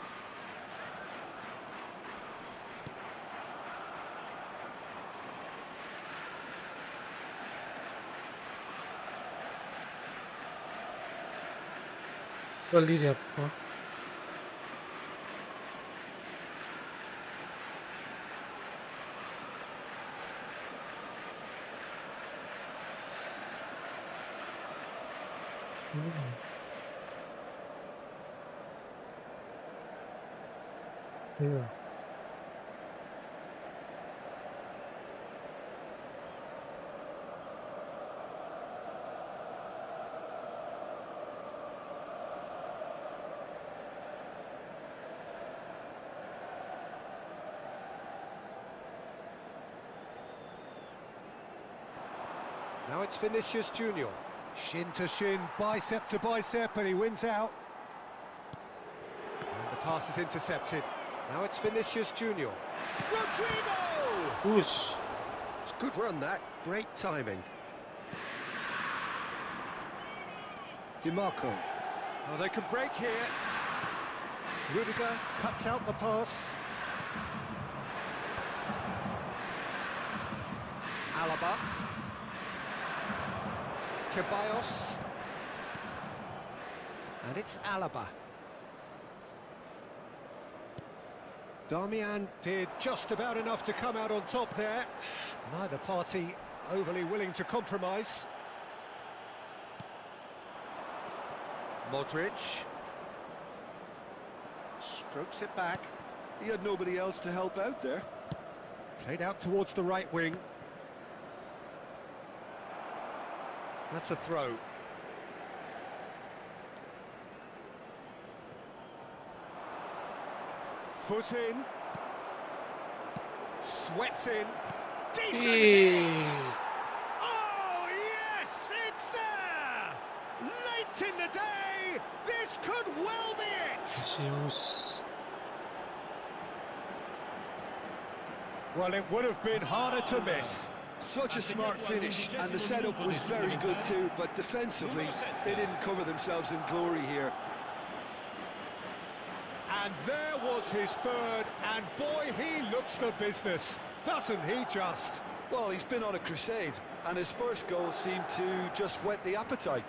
Beli siapa? Iya.
Now it's Vinicius Junior. Shin to shin, bicep to bicep, and he wins out. And the pass is intercepted. Now it's Vinicius Junior. Rodrigo!
Us.
It's a good run, that. Great timing. DiMarco. Oh, they can break here. Rudiger cuts out the pass. Alaba. Ceballos. And it's Alaba. Darmian did just about enough to come out on top there. Neither party overly willing to compromise. Modric. Strokes it back.
He had nobody else to help out there.
Played out towards the right wing. That's a throw. Foot in. Swept in. Decent hit. Oh, yes, it's there! Late in the day, this could well be it!
Zeus.
Well, it would have been harder to miss.
Such a smart finish, and the setup was very good too, but defensively, they didn't cover themselves in glory here.
And there was his third, and boy, he looks the business, doesn't he just?
Well, he's been on a crusade, and his first goal seemed to just whet the appetite.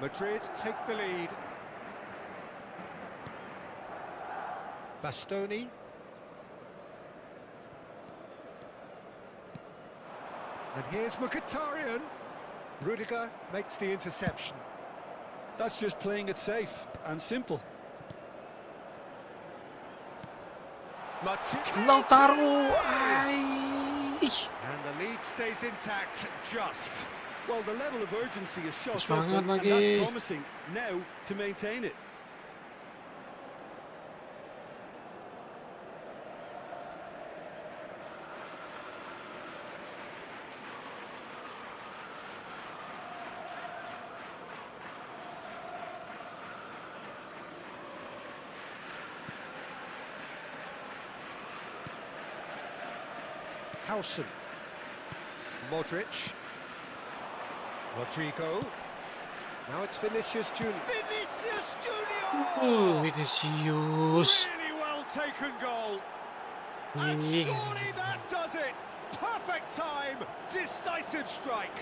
Madrid take the lead. Bastoni. And here's Mkhitaryan. Rudiger makes the interception.
That's just playing it safe and simple.
Lautaro.
And the lead stays intact, just.
Well, the level of urgency is shot up,
Semangat
and
lagi.
that's promising now to maintain it.
Howson. Modric. Rodrigo. Now it's Vinicius Junior. Vinicius Junior!
Vinicius.
Really well taken goal. And surely that does it. Perfect time. Decisive strike.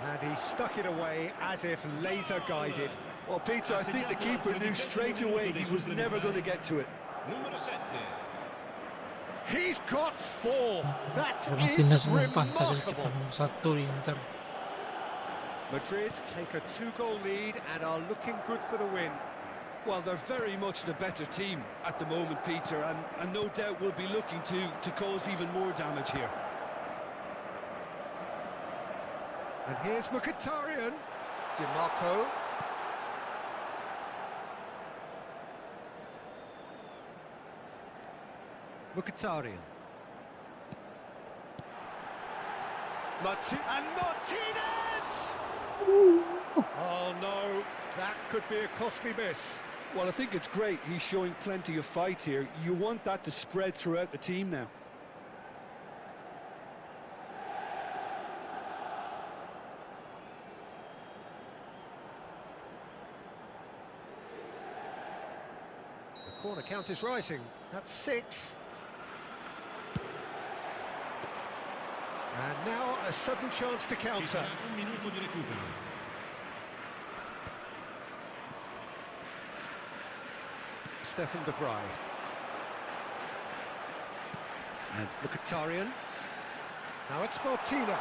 And he stuck it away as if laser guided.
Well, Peter, I think the keeper knew straight away he was never going to get to it.
He's got 4. That
Timnas
is
pantas kita
remarkable.
nomor 1 di Inter.
Madrid take a 2-goal lead and are looking good for the win.
Well, they're very much the better team at the moment, Peter, and no doubt will be looking to cause even more damage here.
And here's Mkhitaryan. DiMarco. Mkhitaryan. And Martinez! Oh no, that could be a costly miss.
Well, I think it's great. He's showing plenty of fight here. You want that to spread throughout the team now.
The corner count is rising. That's 6. And now a sudden chance to counter. Stefan de Vrij. And Mkhitaryan. Now it's Martinez.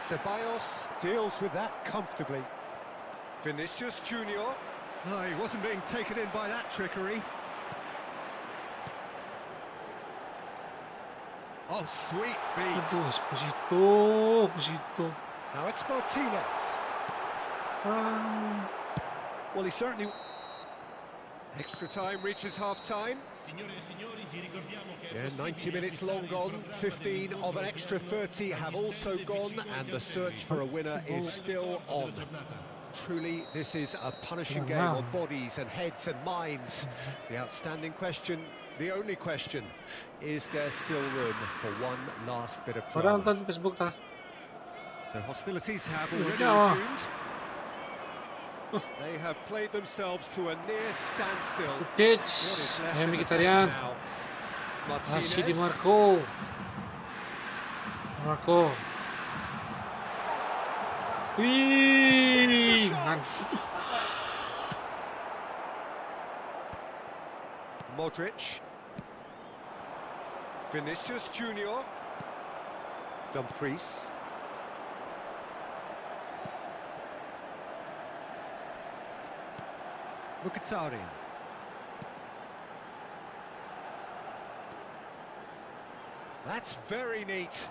Ceballos deals with that comfortably. Vinicius Junior. No, he wasn't being taken in by that trickery. Oh, sweet feet.
Aduh, Esposito, Esposito.
Now it's Martinez.
Ah.
Well, he certainly...
Extra time reaches half-time. Yeah, 90 minutes long gone. 15 of an extra 30 have also gone, and the search for a winner is still on. Truly, this is a punishing game on bodies and heads and minds. The outstanding question, the only question, is there still room for one last bit of
Orang
drama?
nonton Facebook tak?
The hostilities have already
Yeah.
resumed. They have played themselves to a near standstill.
Hits. Ayan, Mkhitaryan. Masih di Marco. Marco. Wih.
Modric. Vinicius Junior. Dumfries. Mkhitaryan. That's very neat.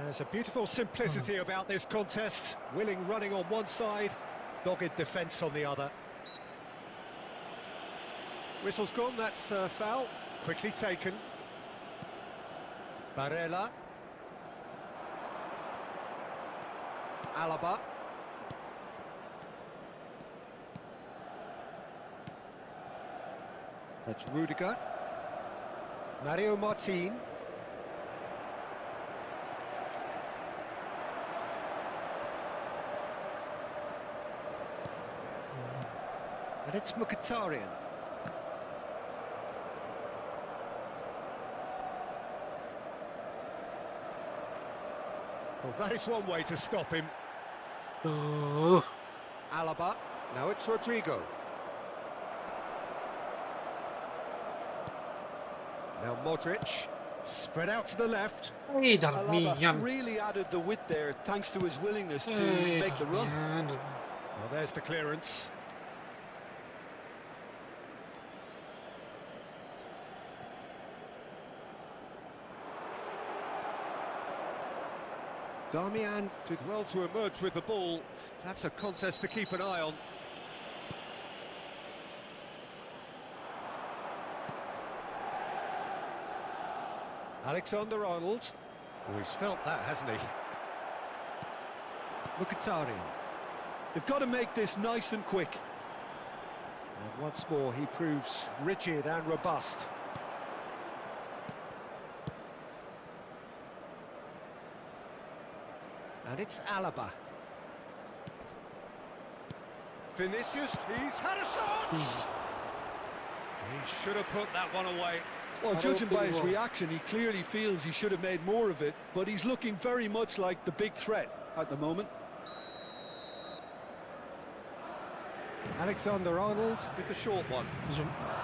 There's a beautiful simplicity about this contest. Willing running on one side, dogged defence on the other. Whistle's gone, that's a foul. Quickly taken. Barella. Alaba. That's Rudiger. Mario Martin. And it's Mkhitaryan. Well, that is one way to stop him.
Oh.
Alaba. Now it's Rodrigo. Now Modric. Spread out to the left.
Hey,
Alaba
Darmian.
really added the width there thanks to his willingness to
Hey,
make the run.
Darmian.
Well, there's the clearance. Darmian did well to emerge with the ball. That's a contest to keep an eye on. Alexander-Arnold. Oh, he's felt that, hasn't he? Mkhitaryan.
They've got to make this nice and quick.
And once more, he proves rigid and robust. And it's Alaba. Vinicius, he's had a shot! He should have put that one away.
Well, judging by his reaction, he clearly feels he should have made more of it, but he's looking very much like the big threat at the moment.
Alexander-Arnold with the short one.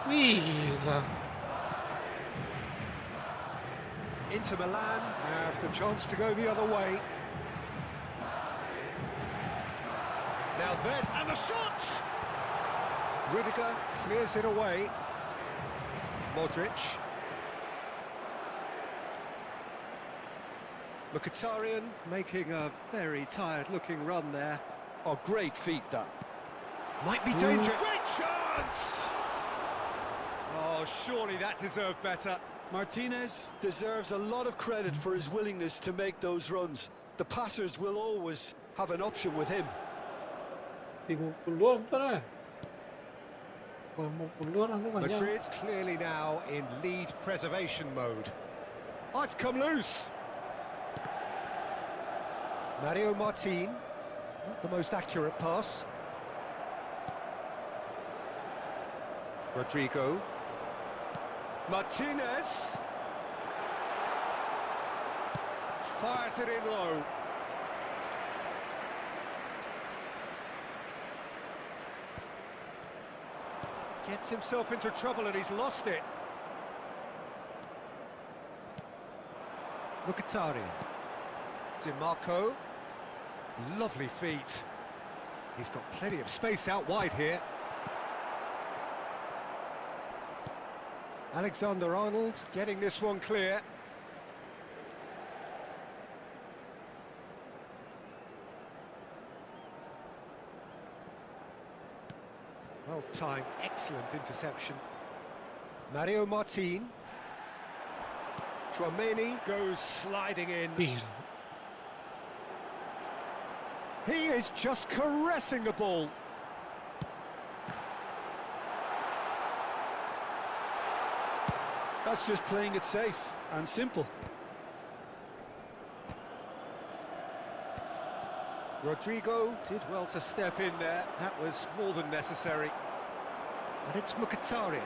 Wih, gila.
Inter Milan have the chance to go the other way. Now there's... and the shot! Rudiger clears it away. Modric. Mkhitaryan making a very tired-looking run there.
Oh, great feat, that.
Might be danger. Great chance! Oh, surely that deserved better.
Martinez deserves a lot of credit for his willingness to make those runs. The passers will always have an option with him.
Madrid clearly now in lead preservation mode. Oh, it's come loose. Mario Martin, not the most accurate pass. Rodrigo. Martinez. Fires it in low. Gets himself into trouble and he's lost it. Mkhitaryan. DiMarco. Lovely feet. He's got plenty of space out wide here. Alexander-Arnold getting this one clear. Well-timed, excellent interception. Mario Martin. Tchouaméni goes sliding in. He is just caressing the ball.
That's just playing it safe and simple.
Rodrigo did well to step in there. That was more than necessary. And it's Mkhitaryan.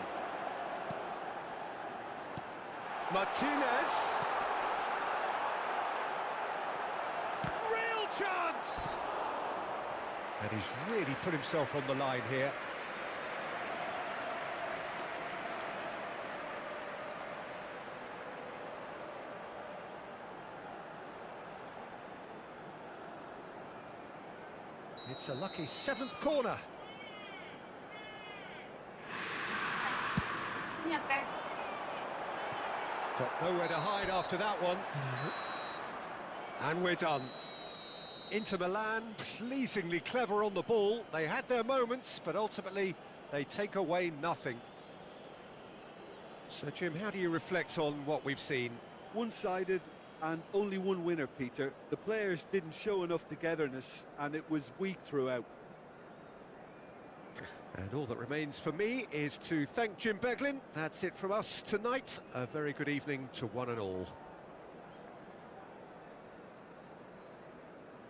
Martinez. Real chance! And he's really put himself on the line here. It's a lucky 7th corner. Got nowhere to hide after that one. And we're done. Inter Milan, pleasingly clever on the ball. They had their moments, but ultimately they take away nothing. So, Jim, how do you reflect on what we've seen?
One-sided and only one winner, Peter. The players didn't show enough togetherness and it was weak throughout.
And all that remains for me is to thank Jim Beglin. That's it from us tonight. A very good evening to one and all.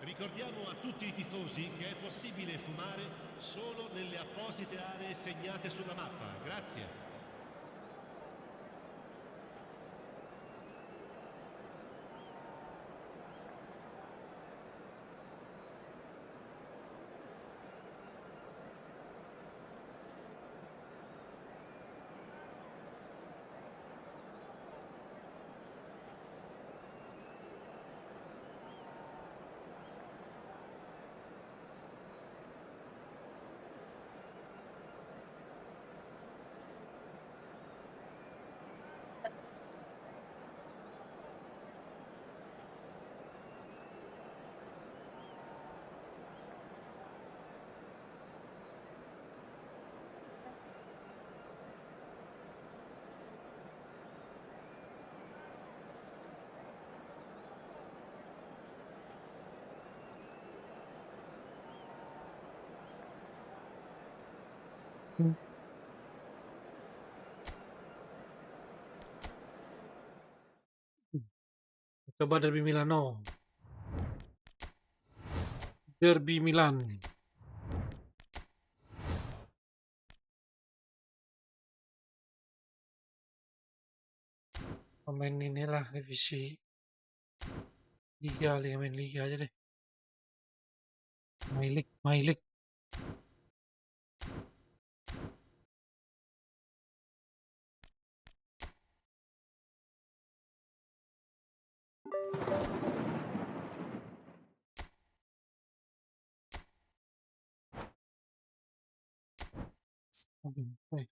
Ricordiamo a tutti i tifosi che è possibile fumare solo nelle apposite aree segnate sulla mappa. Grazie.
Coba derby Milano. Derby Milan. Pemain inilah divisi Liga main Liga aja deh. My League. Okay.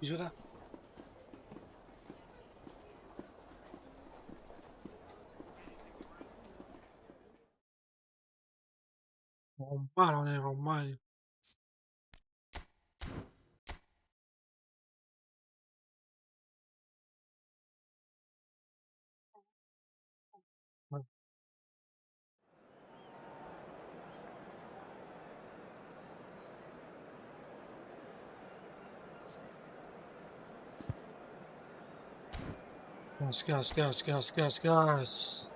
Sudah. Roma lawan Roma ini. Gas.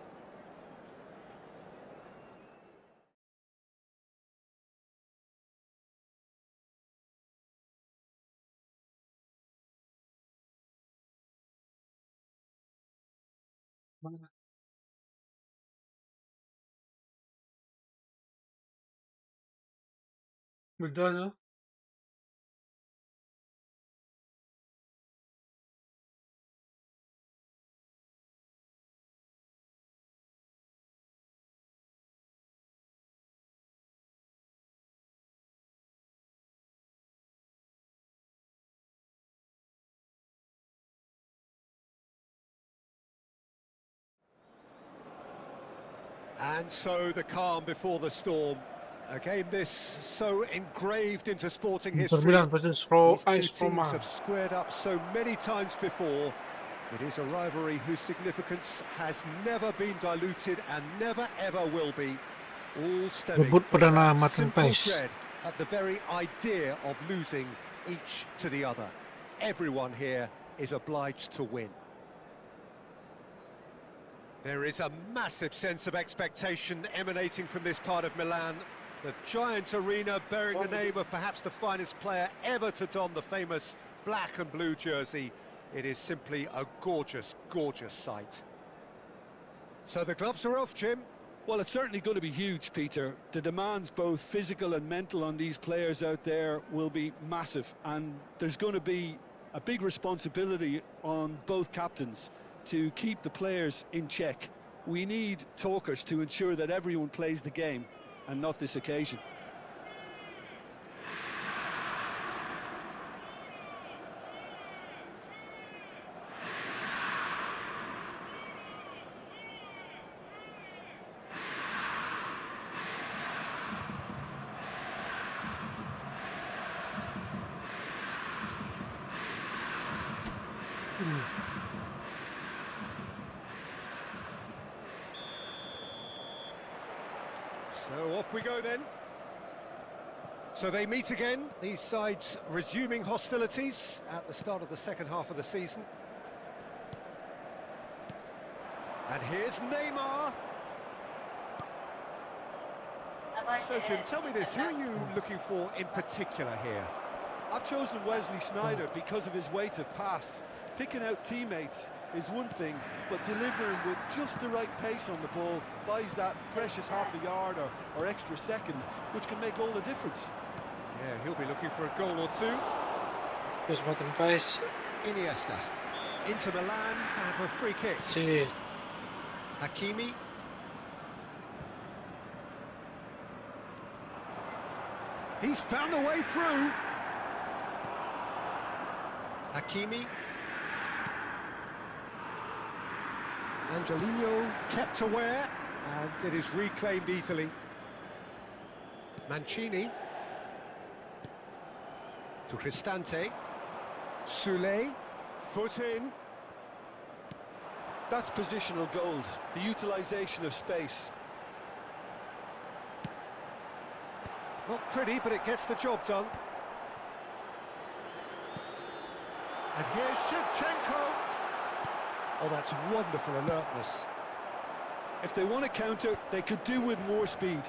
Mana? Beda ya.
And so the calm before the storm. A game this so engraved into sporting
Inter
history.
Milan versus
These two
AS
teams
Roma.
have squared up so many times before. It is a rivalry whose significance has never been diluted and never ever will be. All stemming
Debut
from
perdana
that
Martin
simple
Paes.
dread at the very idea of losing each to the other. Everyone here is obliged to win. There is a massive sense of expectation emanating from this part of Milan. The giant arena bearing the name of perhaps the finest player ever to don the famous black and blue jersey. It is simply a gorgeous, gorgeous sight. So the gloves are off, Jim.
Well, it's certainly going to be huge, Peter. The demands, both physical and mental, on these players out there will be massive, and there's going to be a big responsibility on both captains to keep the players in check. We need talkers to ensure that everyone plays the game, and not this occasion.
So off we go then. So they meet again, these sides resuming hostilities at the start of the second half of the season. And here's Neymar. So Jim, tell me this, who are you looking for in particular here?
I've chosen Wesley Sneijder because of his weight of pass. Picking out teammates is one thing, but delivering with just the right pace on the ball buys that precious half a yard or extra second, which can make all the difference.
Yeah, he'll be looking for a goal or two.
Terus Martin Paes.
Iniesta. Inter Milan have a free kick.
Si.
Hakimi. He's found a way through. Hakimi. Angelino kept aware, and it is reclaimed easily. Mancini. To Cristante. Soulé. Foot in.
That's positional gold, the utilisation of space.
Not pretty, but it gets the job done. And here's Shevchenko. Oh, that's wonderful alertness.
If they want to counter, they could do with more speed.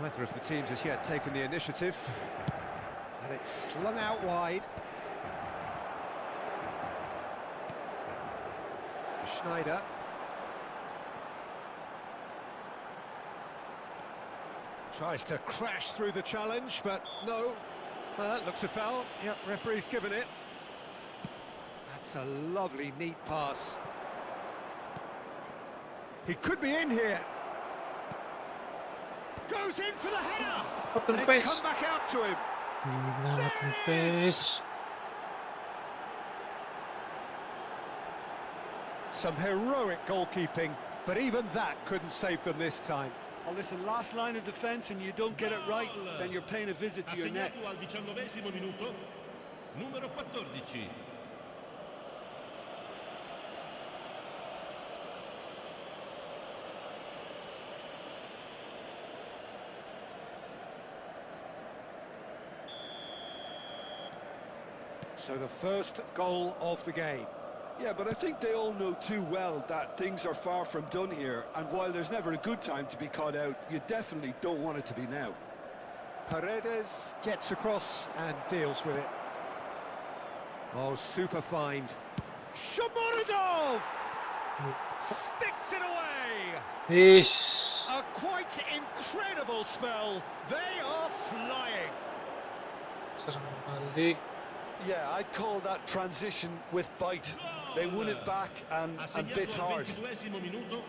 Neither of the teams has yet taken the initiative. And it's slung out wide. Schneider. Tries to crash through the challenge, but no. Looks a foul. Yep, referee's given it. That's a lovely, neat pass. He could be in here. Goes in for the header. And it's come back out to him.
Hinahanap ng pace.
Some heroic goalkeeping, but even that couldn't save them this time.
Well, listen, last line of defence and you don't get it right, then you're paying a visit to your net.
Assegnato al 19esimo minuto, numero 14.
So the first goal of the game.
Yeah, but I think they all know too well that things are far from done here, and while there's never a good time to be caught out, you definitely don't want it to be now.
Paredes gets across and deals with it. Oh, super find. Shomorodov! Sticks it away!
Pace.
A quite incredible spell. They are flying.
Sarang balik.
Yeah, I'd call that transition with bite. They won it back and bit
Assegnato al
hard.
22esimo minuto,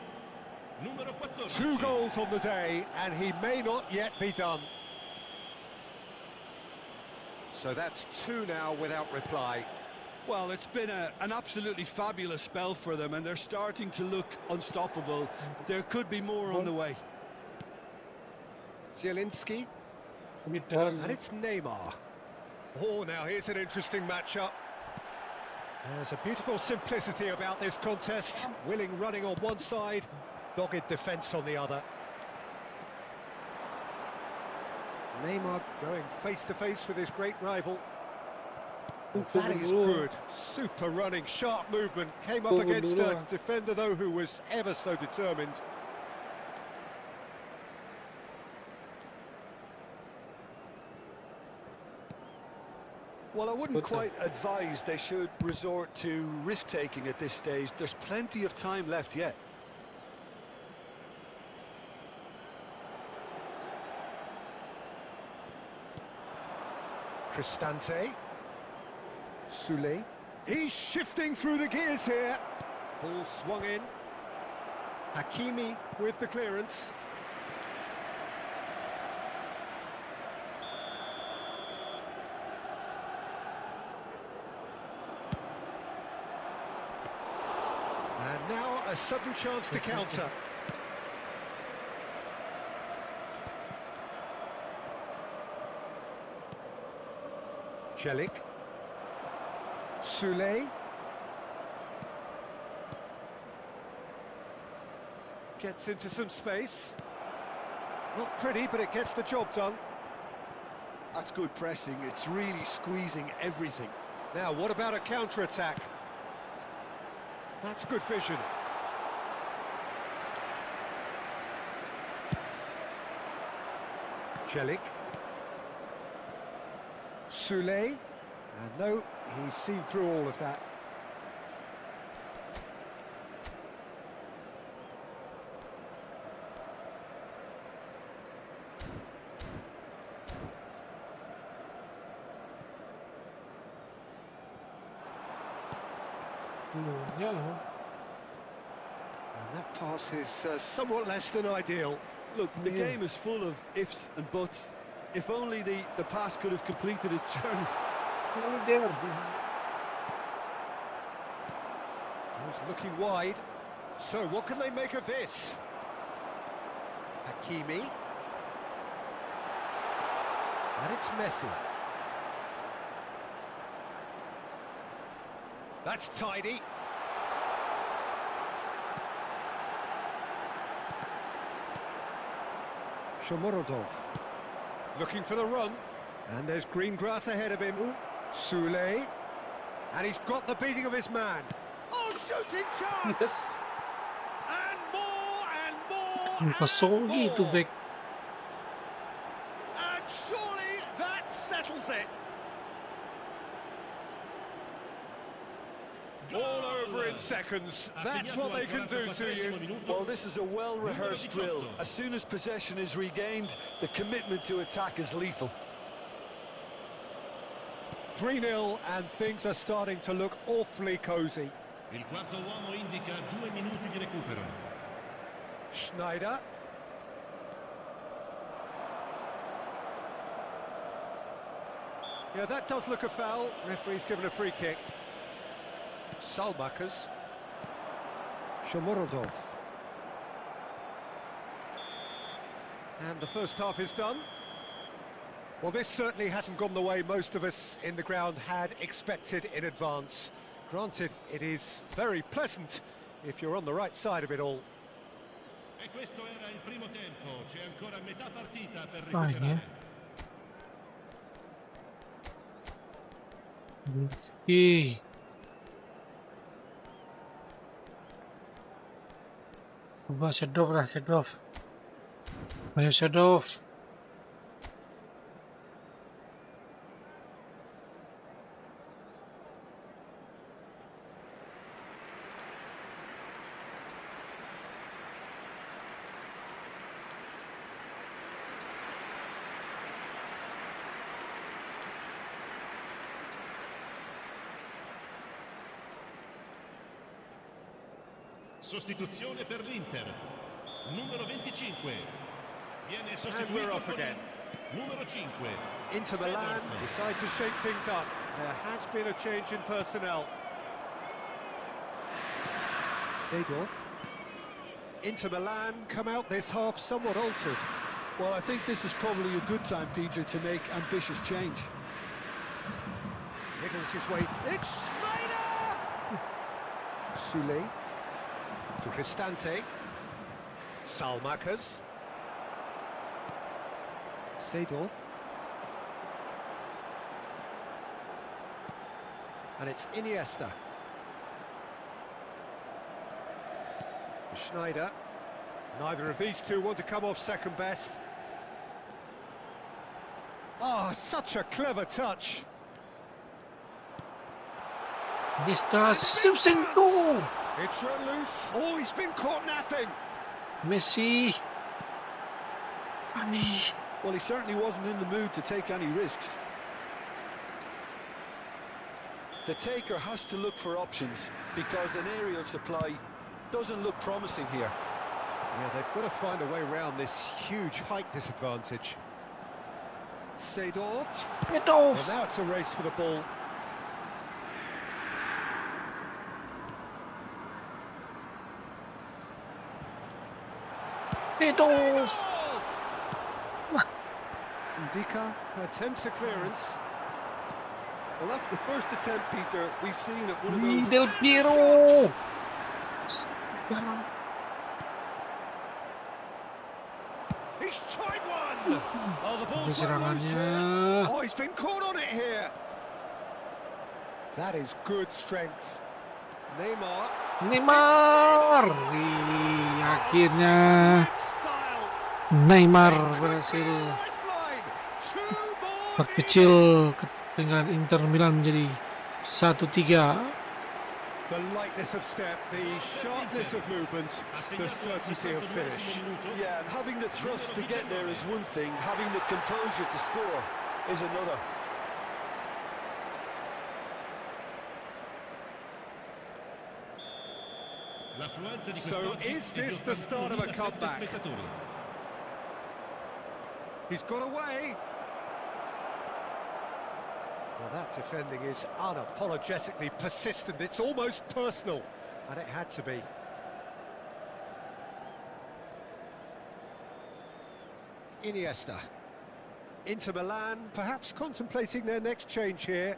numero 14.
2 goals on the day, and he may not yet be done. So that's 2 now without reply.
Well, it's been an absolutely fabulous spell for them, and they're starting to look unstoppable. There could be more on the way.
Zielinski,
Midar.
and it's Neymar. Oh, now here's an interesting matchup. There's a beautiful simplicity about this contest. Willing running on one side, dogged defence on the other. Neymar going face-to-face with his great rival. Oh, that is good. Super running, sharp movement. Came up against a defender, though, who was ever so determined.
Well, I wouldn't quite advise they should resort to risk-taking at this stage. There's plenty of time left yet.
Cristante. Soulé. He's shifting through the gears here. Ball swung in. Hakimi with the clearance. And now a sudden chance to counter. Celik. Soulé. Gets into some space. Not pretty, but it gets the job done.
That's good pressing. It's really squeezing everything.
Now, what about a counter-attack? That's good vision. Celik. Soulé. And no, he's seen through all of that.
Yeah.
And that pass is somewhat less than ideal.
Look, the game is full of ifs and buts. If only the pass could have completed its journey.
He's looking wide. So what can they make of this? Hakimi. And it's Messi. That's tidy. Shomorodov. Looking for the run. And there's green grass ahead of him. Soulé. And he's got the beating of his man. Oh, shooting chance! And more and more and
Pasogi to
more.
back.
And surely that settles it. All over in seconds. That's what they can do to you.
Well, this is a well-rehearsed drill. As soon as possession is regained, the commitment to attack is lethal.
3-0 and things are starting to look awfully cosy.
Il quarto uomo indica 2 minuti di recupero.
Schneider. Yeah, that does look a foul. Referee's given a free kick. Salmakas. Shomorodov. And the first half is done. Well, this certainly hasn't gone the way most of us in the ground had expected in advance. Granted, it is very pleasant if you're on the right side of it all.
E questo era il primo tempo, c'è ancora metà partita per
Fajnie.
recuperare.
I coba shadow lah, shadow. Ayo shadow.
Sostituzione per l'Inter. Numero 25. Viene
And
sostituito
we're off
con
again.
numero 5.
Inter Milan decide to shake things up. There has been a change in personnel. Seedorf. Inter Milan come out this half somewhat altered.
Well, I think this is probably a good time, Peter, to make ambitious change.
Wriggles his way. It's Snyder! Sule. To Cristante. Salmakas. Seedorf. And it's Iniesta. Schneider. Neither of these two want to come off second best. Oh, such a clever touch.
Nesta Shevchenko.
It's run loose. Oh, he's been caught napping.
Messi. Ani.
Well, he certainly wasn't in the mood to take any risks. The taker has to look for options because an aerial supply doesn't look promising here.
Yeah, they've got to find a way around this huge height disadvantage. Seedorf.
Seedorf.
Well, now it's a race for the ball.
Seedorf.
Ndika attempts a clearance.
Well, that's the first attempt, Peter, we've seen at one of those.
Del Piero.
He's tried one. Oh, the ball's run loose
Serangannya.
here. Oh, he's been caught on it here. That is good strength. Neymar.
Neymar. Akhirnya
Style.
Neymar berhasil
Lifeline. Two more.
berkecil dengan Inter Milan menjadi 1-3.
The lightness of step, the sharpness of movement, the certainty of finish.
Yeah, and having the thrust to get there is one thing, having the composure to score is another.
So is this the start of a comeback? He's got away. Well, that defending is unapologetically persistent. It's almost personal, and it had to be. Iniesta. Inter Milan, perhaps contemplating their next change here.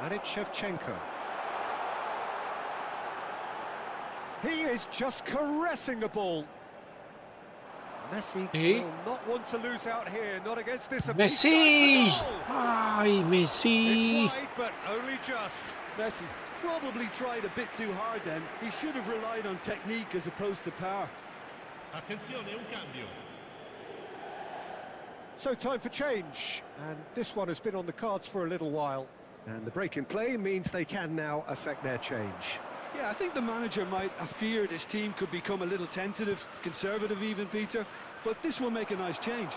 And it's Shevchenko. He is just caressing the ball. Messi will not want to lose out here, not against this.
Messi. Ay,
It's
Messi.
wide, but only just.
Messi probably tried a bit too hard then. He should have relied on technique as opposed to power.
Attenzione, un cambio.
So time for change, and this one has been on the cards for a little while. And the break in play means they can now affect their change.
Yeah, I think the manager might have feared his team could become a little tentative, conservative even, Peter, but this will make a nice change.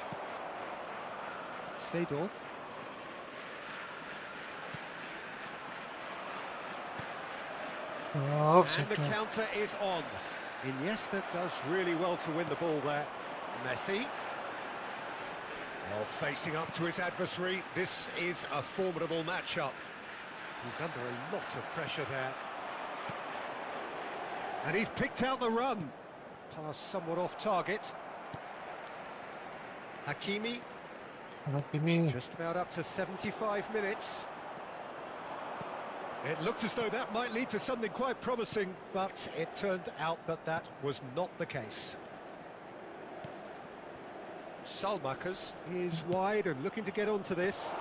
Seedorf.
Oh,
And the counter is on. Iniesta does really well to win the ball there. Messi. Well, facing up to his adversary, this is a formidable matchup. He's under a lot of pressure there. And he's picked out the run. Pass somewhat off target. Hakimi,
Hakimi.
just about up to 75 minutes. It looked as though that might lead to something quite promising, but it turned out that that was not the case. Selamat is wide and looking to get onto this.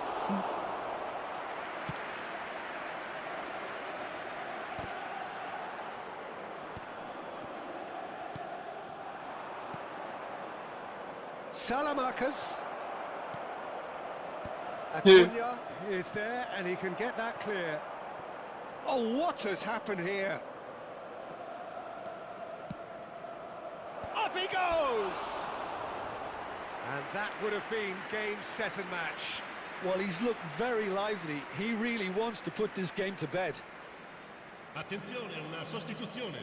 Selamat. Akankah is there and he can get that clear. Oh, what has happened here? Up he goes! And that would have been game, set and match.
Well, he's looked very lively. He really wants to put this game to bed.
Attenzione, una sostituzione.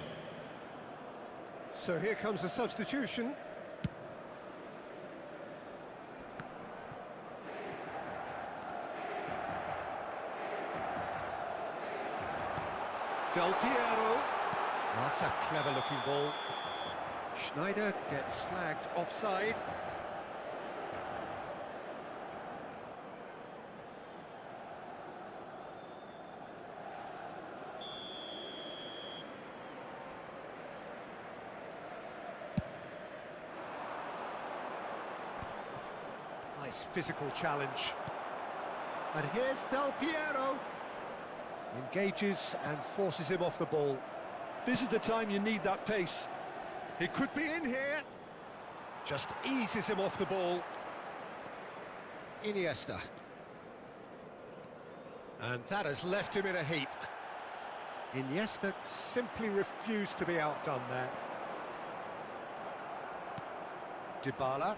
So here comes the substitution. Del Piero. That's a clever looking ball. Schneider gets flagged offside. Nice physical challenge. And here's Del Piero. Engages and forces him off the ball.
This is the time you need that pace.
He could be in here. Just eases him off the ball. Iniesta. And that has left him in a heap. Iniesta simply refused to be outdone there. Dybala.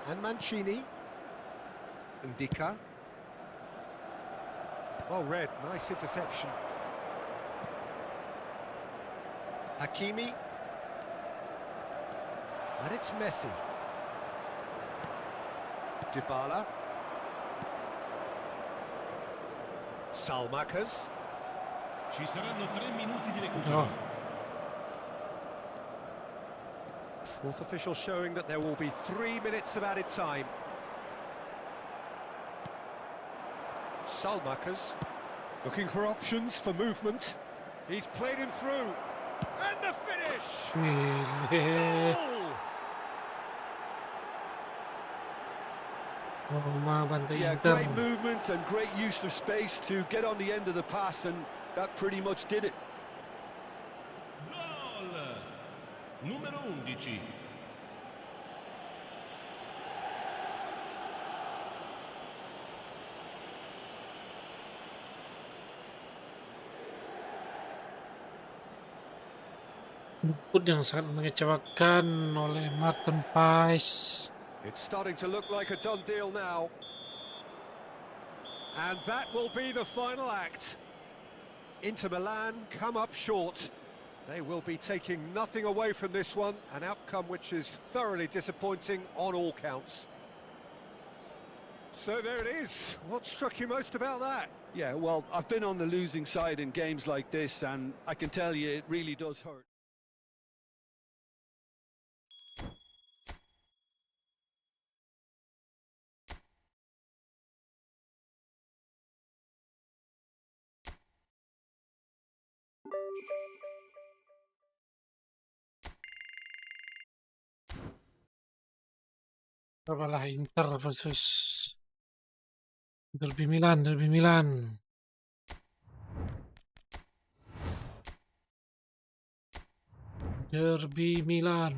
And Mancini. Ndika. Well read, nice interception. Hakimi. And it's Messi. Dybala. Selamat.
Ci saranno 3 minuti di recupero.
No.
Fourth official showing that there will be 3 minutes of added time. Selamat, looking for options for movement. He's played him through. And the finish!
Pilih.
Goal!
Roma bantai
Yeah,
Inter.
great movement and great use of space to get on the end of the pass, and that pretty much did it.
Gol! Numero 11.
Input yang sangat mengecewakan oleh Martin Pais.
It's starting to look like a done deal now. And that will be the final act. Inter Milan come up short. They will be taking nothing away from this one, an outcome which is thoroughly disappointing on all counts. So there it is. What struck you most about that?
Yeah, well, I've been on the losing side in games like this, and I can tell you it really does hurt.
Apalah Inter versus Derby Milan, Derby Milan. Derby Milan.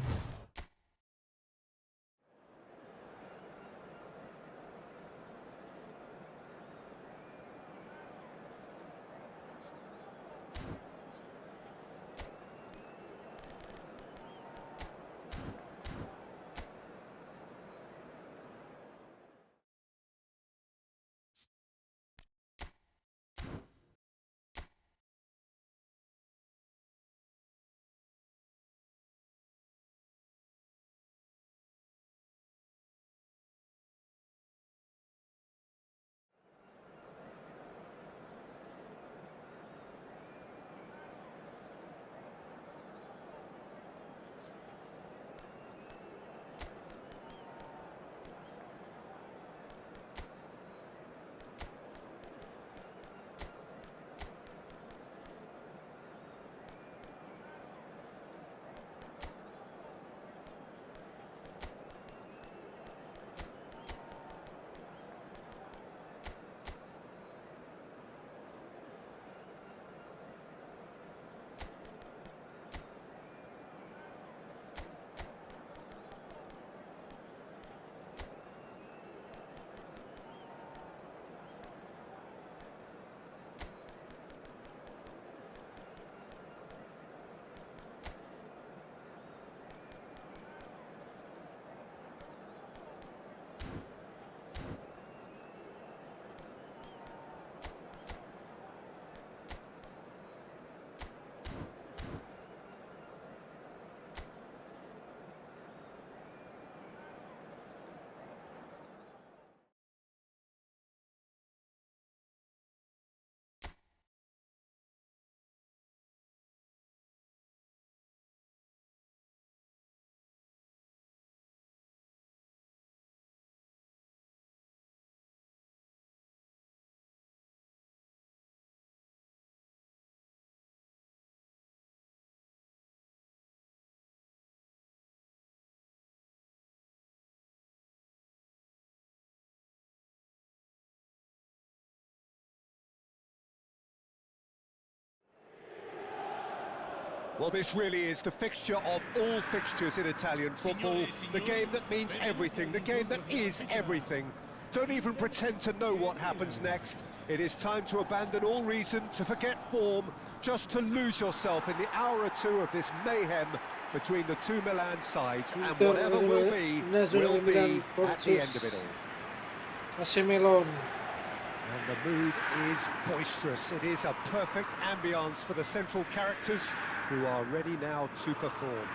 Well, this really is the fixture of all fixtures in Italian football. The game that means everything, the game that is everything. Don't even pretend to know what happens next. It is time to abandon all reason, to forget form, just to lose yourself in the hour or two of this mayhem between the two Milan sides, and whatever will be at the end of it all.
AC Milan.
And the mood is boisterous. It is a perfect ambience for the central characters who are ready now to perform.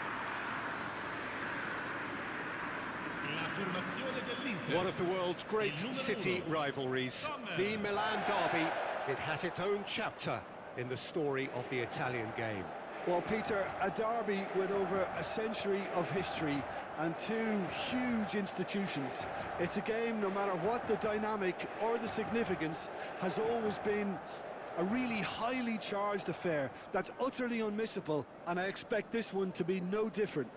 La formazione dell'Inter.
One of the world's great city rivalries, the Milan derby. It has its own chapter in the story of the Italian game.
Well, Peter, a derby with over a century of history and two huge institutions. It's a game, no matter what the dynamic or the significance, has always been a really highly charged affair that's utterly unmissable, and I expect this one to be no different.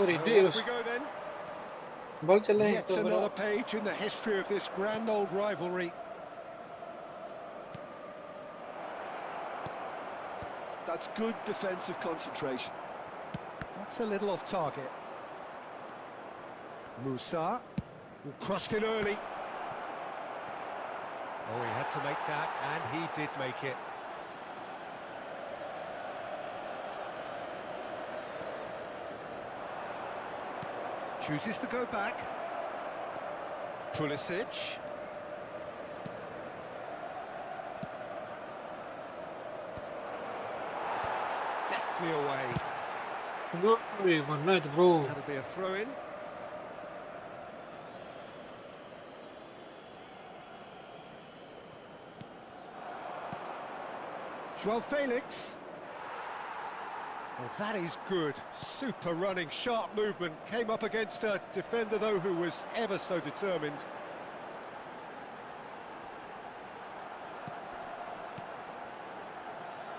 So off we go then.
Ball चल रहे हैं
Yet
तो
another page in the history of this grand old rivalry.
That's good defensive concentration.
That's a little off target. Musa, who crossed in early. Oh, he had to make that, and he did make it. Chooses to go back. Pulisic. Deftly away.
one night, bro.
That'll be a throw-in. Joao Felix. Well, that is good. Super running, sharp movement. Came up against a defender, though, who was ever so determined.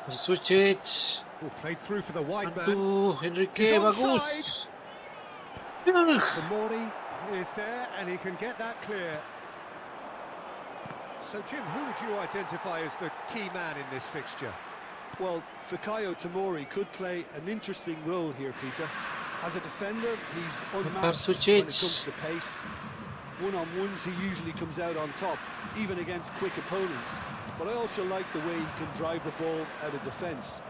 Sucic.
Oh, played through for the wide man.
Aduh, Enrique,
He's
bagus.
Tomori is there, and he can get that clear. So, Jim, who would you identify as the key man in this fixture?
Well, Fikayo Tomori could play an interesting role here, Peter. As a defender, he's unmatched when it comes to pace. One-on-ones, he usually comes out on top, even against quick opponents. But I also like the way he can drive the ball out of defence.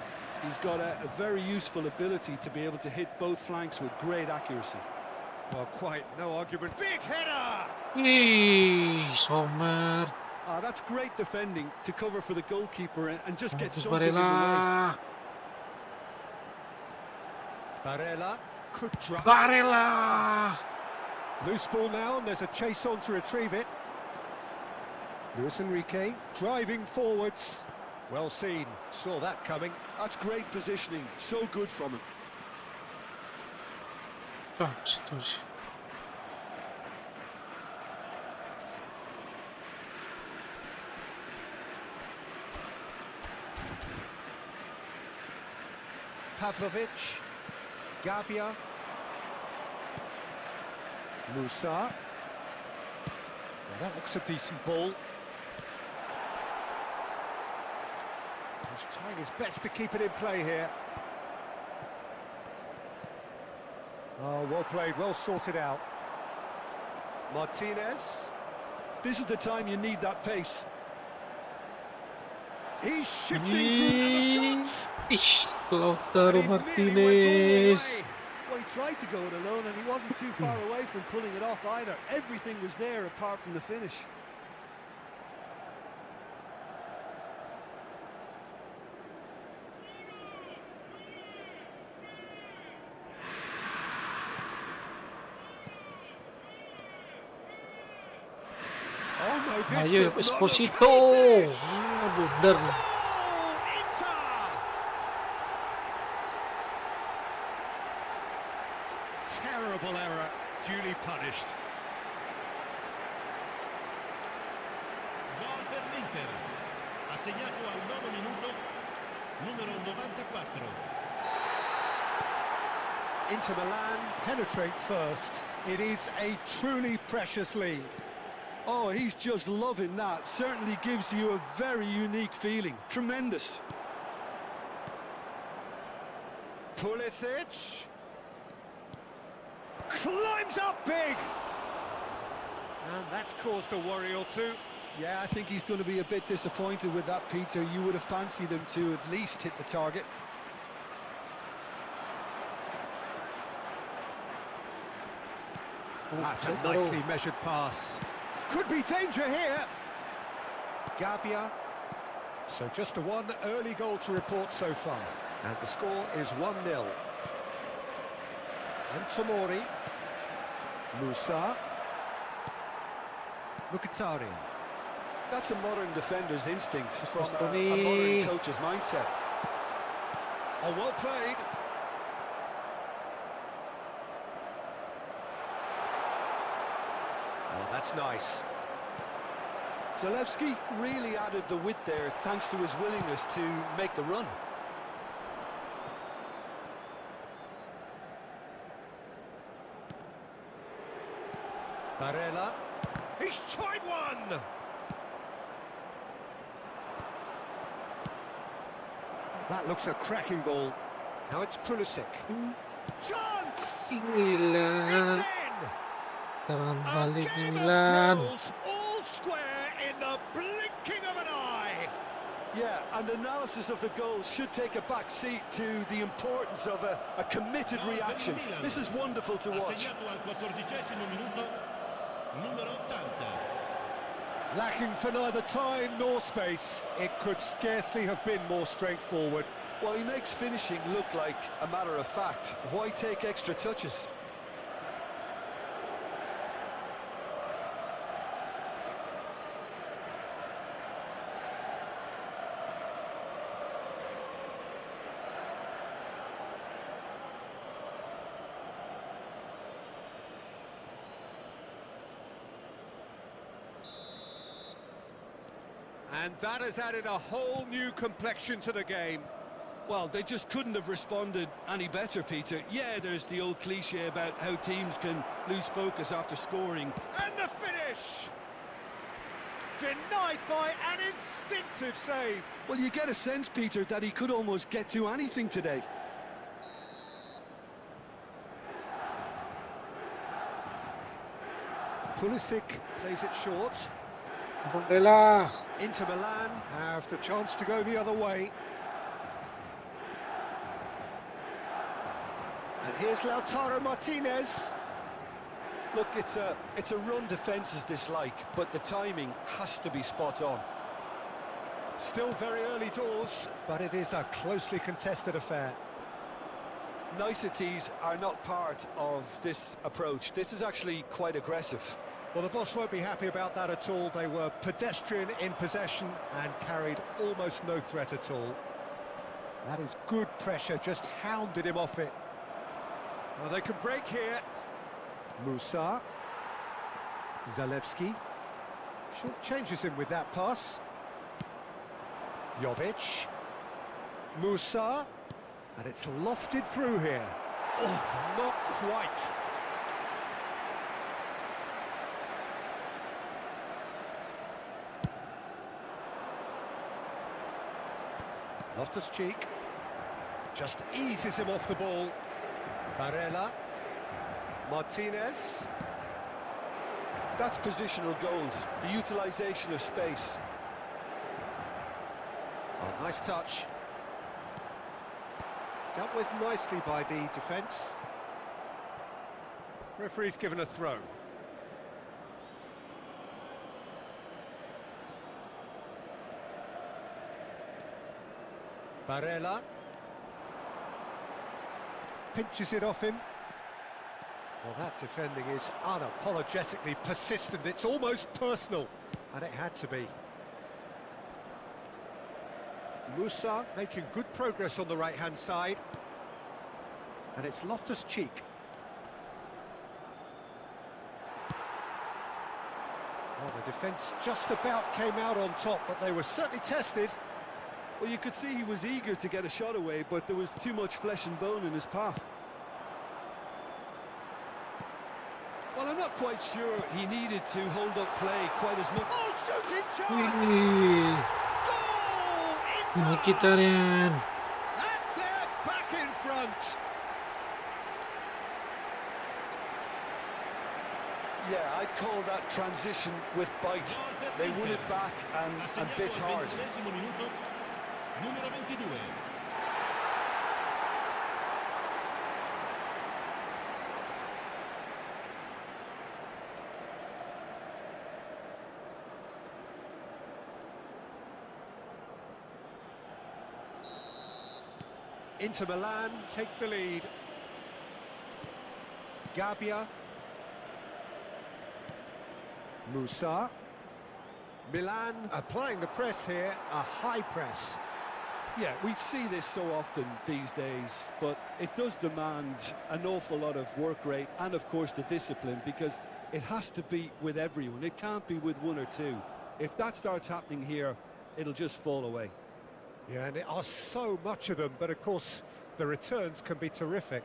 He's got a very useful ability to be able to hit both flanks with great accuracy.
Well, quite no argument. Big header!
Sommer.
That's great defending to cover for the goalkeeper and just get
Marcus
something in the way.
Barella.
Barella could drive.
Barella.
Loose ball now, and there's a chase on to retrieve it. Luis Enrique driving forwards. Well seen, saw that coming.
That's great positioning, so good from him.
Thanks,
Pavlovic, Gabia, Musa. Well, that looks a decent ball. He's trying his best to keep it in play here. Oh, well played, well sorted out. Martinez.
This is the time you need that pace.
He's shifting through and the shot.
Lautaro
And he nearly went all the
Martinez.
way.
Well, he tried to go it alone and he wasn't too far away from pulling it off either. Everything was there apart from the finish.
No, this
Ayo,
does not look
Esposito.
how he finished.
Blunder.
Goal, Inter! Terrible error, duly punished.
Gol per l'Inter. Ha segnato al 9° minuto, numero 94.
Inter Milan penetrate first. It is a truly precious lead.
Oh, he's just loving that. Certainly gives you a very unique feeling. Tremendous.
Pulisic climbs up big, and that's caused a worry or two.
Yeah, I think he's going to be a bit disappointed with that, Peter. You would have fancied him to at least hit the target.
That's a nicely measured pass. Could be danger here. Gabbia. So just a one early goal to report so far. And the score is 1-0. And Tomori. Musa. Mkhitaryan.
That's a modern defender's instinct from a
Bastoni.
modern coach's mindset.
Oh, well played. Oh, that's nice.
Zalewski really added the width there thanks to his willingness to make the run.
Barella. He's tried one! That looks a cracking ball. Now it's Pulisic. Chance!
Milan.
It's in!
Serangan
A
balik ni
game of
Milan.
goals, all square in the blinking of an eye.
Yeah, and analysis of the goal should take a back seat to the importance of a committed
Gol per il
reaction.
Milan.
This is wonderful to
Ha
watch.
segnato al 14° minuto, numero 80.
Lacking for neither time nor space, it could scarcely have been more straightforward.
Well, he makes finishing look like a matter of fact. Why take extra touches?
And that has added a whole new complexion to the game.
Well, they just couldn't have responded any better, Peter. Yeah, there's the old cliche about how teams can lose focus after scoring.
And the finish! Denied by an instinctive save.
Well, you get a sense, Peter, that he could almost get to anything today.
Pulisic plays it short.
Barella.
Inter Milan have the chance to go the other way. And here's Lautaro Martinez.
Look, it's a run defence's dislike, but the timing has to be spot on.
Still very early doors, but it is a closely contested affair.
Niceties are not part of this approach. This is actually quite aggressive.
Well, the boss won't be happy about that at all. They were pedestrian in possession and carried almost no threat at all. That is good pressure, just hounded him off it. Well, they can break here. Musa. Zalewski. Short changes him with that pass. Jovic. Musa. And it's lofted through here. Oh, not quite. Loftus-Cheek just eases him off the ball. Barella. Martinez.
That's positional gold, the utilisation of space.
Oh, nice touch. Dealt with nicely by the defence. Referee's given a throw. Barella. Pinches it off him. Well, that defending is unapologetically persistent. It's almost personal. And it had to be. Musa making good progress on the right-hand side. And it's Loftus-Cheek. Well, the defence just about came out on top, but they were certainly tested.
Well, you could see he was eager to get a shot away, but there was too much flesh and bone in his path. Well, I'm not quite sure he needed to hold up play quite as much.
Oh, shooting chance!
Wih,
Goal!
Mkhitaryan.
And they're back in front.
Yeah, I'd call that transition with bite. They won it back and bit hard.
Minuto, numero 22.
Inter Milan take the lead. Gabbia. Musa. Milan applying the press here, a high press.
Yeah, we see this so often these days, but it does demand an awful lot of work rate and, of course, the discipline, because it has to be with everyone. It can't be with one or two. If that starts happening here, it'll just fall away.
Yeah, and there are so much of them, but of course the returns can be terrific.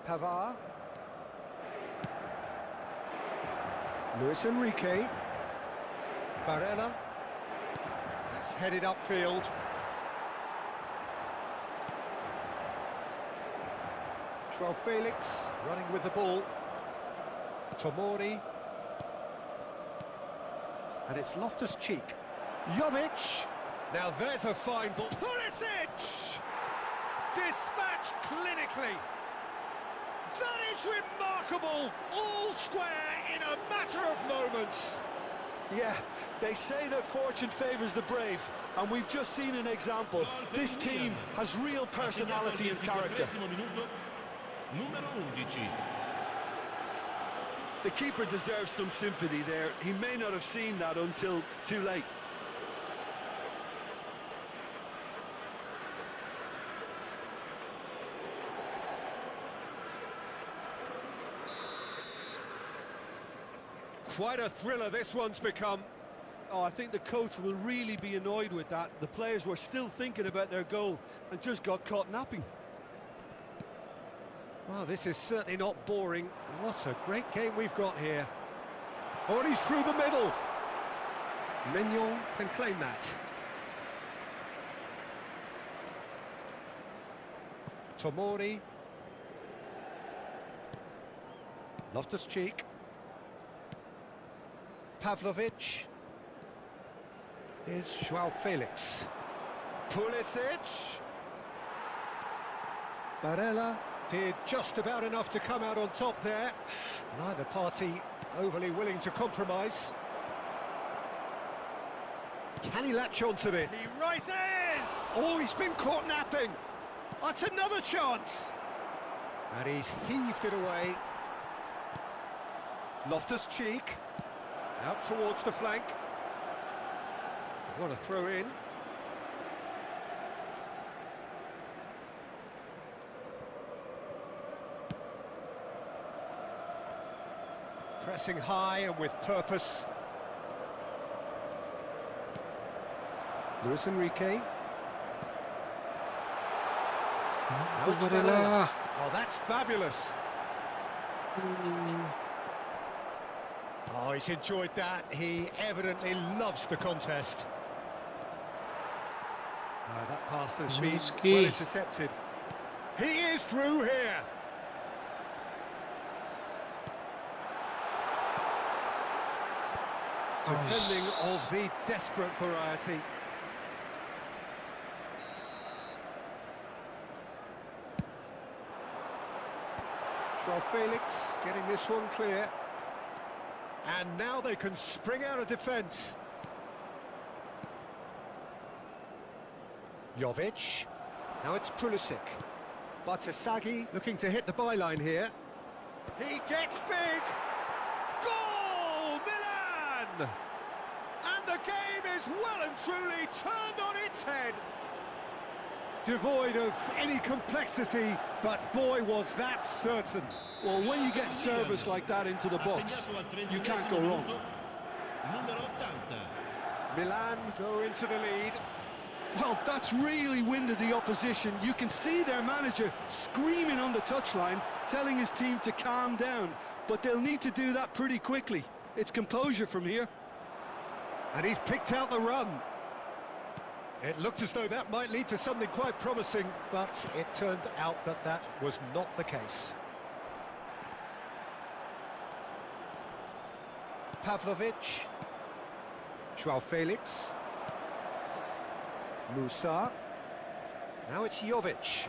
Pavard. Luis Enrique. Barella. That's headed upfield. Joao Felix running with the ball. Tomori. And it's Loftus-Cheek. Jovic. Now there's a fine ball. Pulisic! Dispatched clinically. That is remarkable! All square in a matter of moments.
Yeah, they say that fortune favours the brave, and we've just seen an example. This team has real personality and character.
Minuto, numero 11.
The keeper deserves some sympathy there. He may not have seen that until too late.
Quite a thriller this one's become.
Oh, I think the coach will really be annoyed with that. The players were still thinking about their goal and just got caught napping.
Well, this is certainly not boring. What a great game we've got here. Oh, and he's through the middle. Mignon can claim that. Tomori. Loftus-Cheek. Pavlovic. Here's Joao Felix. Pulisic. Barella did just about enough to come out on top there. Neither party overly willing to compromise. Can he latch on to this? He rises! Oh, he's been caught napping. That's another chance. And he's heaved it away. Loftus-Cheek. Out towards the flank. What a throw in. Pressing high and with purpose. Luis Enrique. Now it's Barella. Oh, that's fabulous. Oh, he's enjoyed that. He evidently loves the contest. That pass has been well intercepted. He is through here. Defending of the desperate variety. Joao Felix getting this one clear. And now they can spring out of defence. Jovic. Now it's Pulisic. Bartesaghi looking to hit the byline here. He gets big. Goal! Milan! And the game is well and truly turned on its head. Devoid of any complexity, but boy was that certain.
Well, when you get service like that into the box, you can't go wrong.
Numero 80.
Milan go into the lead.
Well, that's really winded the opposition. You can see their manager screaming on the touchline, telling his team to calm down. But they'll need to do that pretty quickly. It's composure from here.
And he's picked out the run. It looked as though that might lead to something quite promising, but it turned out that that was not the case. Pavlovic. Joao Felix. Musa. Now it's Jovic.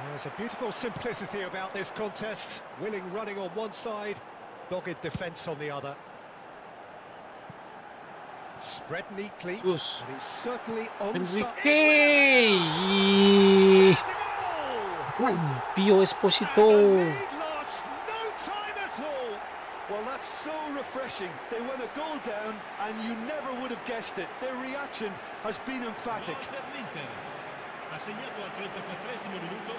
There's a beautiful simplicity about this contest. Willing running on one side, dogged defence on the other. Spread neatly,
Terus.
and he's certainly on
Enrique. Pio Esposito.
Lost no time at all.
Well, that's so refreshing. They went a goal down, and you never would have guessed it. Their reaction has been emphatic.
Gol per l'Inter. Ha segnato al 34esimo minuto.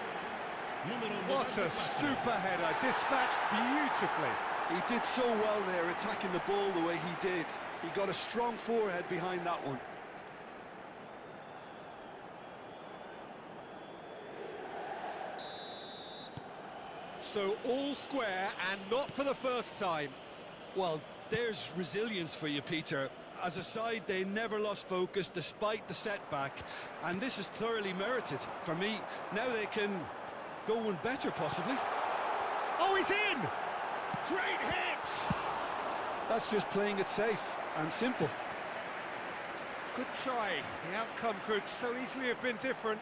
Numero
What a
94.
super header, dispatched beautifully.
He did so well there, attacking the ball the way he did. He got a strong forehead behind that one.
So all square, and not for the first time.
Well, there's resilience for you, Peter. As a side, they never lost focus despite the setback, and this is thoroughly merited. For me, now they can go one better, possibly.
Oh, he's in! Great hit!
That's just playing it safe and simple.
Good try. The outcome could so easily have been different.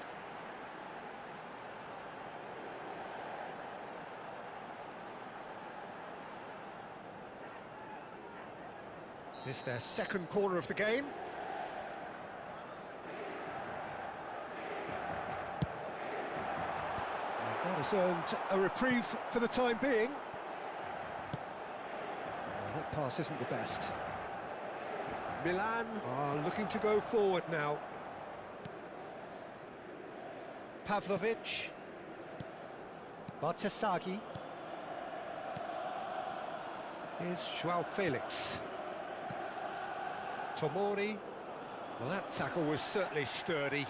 This is their second corner of the game. And that has earned a reprieve for the time being. Well, that pass isn't the best. Milan are looking to go forward now. Pavlovic. Bartesaghi. Here's Joao Felix. Tomori. Well, that tackle was certainly sturdy.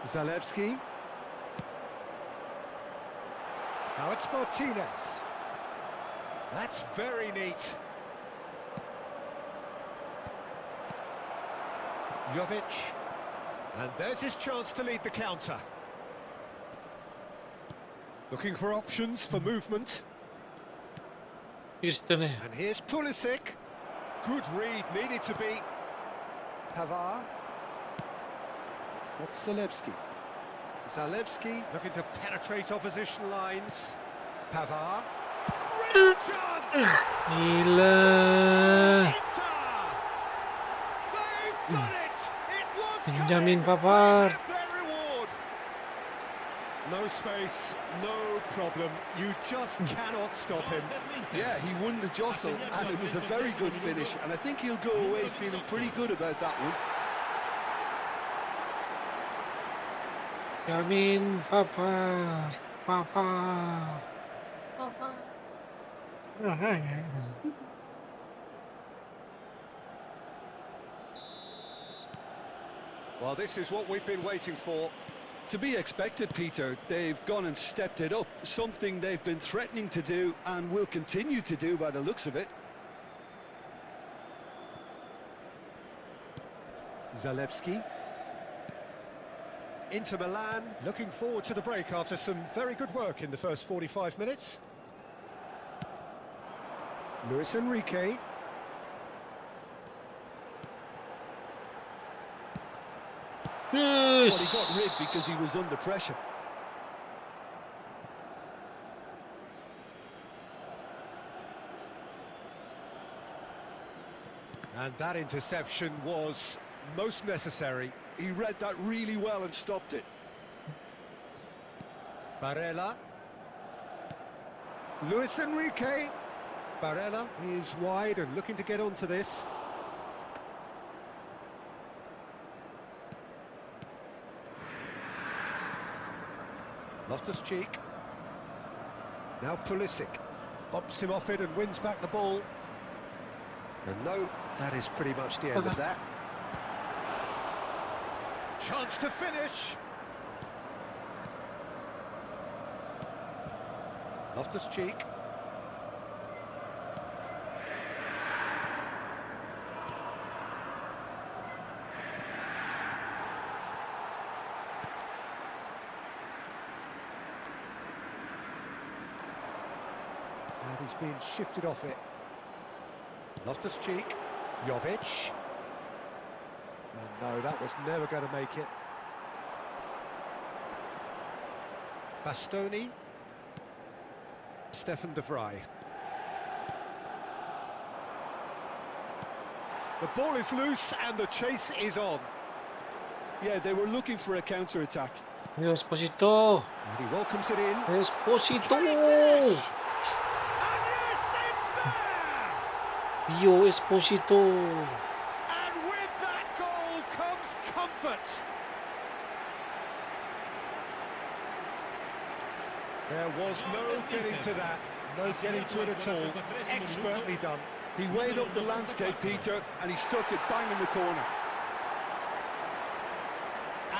Zalewski. Now it's Martinez. That's very neat. Jovic. And there's his chance to lead the counter. Looking for options for movement.
Kristen.
And here's Pulisic. Good read, needed to be. Pavard. What's Zalewski? Zalewski looking to penetrate opposition lines. Pavard. Real chance!
Gila.
Inter! They've done it! It was
Benjamin
coming.
Pavard.
They have their reward. No space, no problem. You just cannot stop him.
Yeah, he won the jostle, and it was a very good finish, and I think he'll go away feeling pretty good about that one.
Benjamin Pavard. Pavard.
Well, this is what we've been waiting for.
To be expected, Peter. They've gone and stepped it up, something they've been threatening to do and will continue to do by the looks of it.
Zalewski. Inter Milan looking forward to the break after some very good work in the first 45 minutes. Luis Enrique.
Well, he got
Yes.
rid because he was under pressure.
And that interception was most necessary.
He read that really well and stopped it.
Barella. Luis Enrique. Barella is wide and looking to get onto this. Loftus-Cheek. Now Pulisic. Bumps him off it and wins back the ball. And no, that is pretty much the end of that. Chance to finish. Loftus-Cheek. And he's being shifted off it. Loftus-Cheek. Jovic. And no, that was never going to make it. Bastoni. Stefan de Vrij. The ball is loose and the chase is on.
Yeah, they were looking for a counter-attack.
Yo, Esposito.
And he welcomes it in.
Esposito.
And yes, it's there!
Yo, Esposito.
And with that goal comes comfort. There was no getting to that, no getting to it at all. Expertly done.
He weighed up the landscape, Peter, and he stuck it bang in the corner.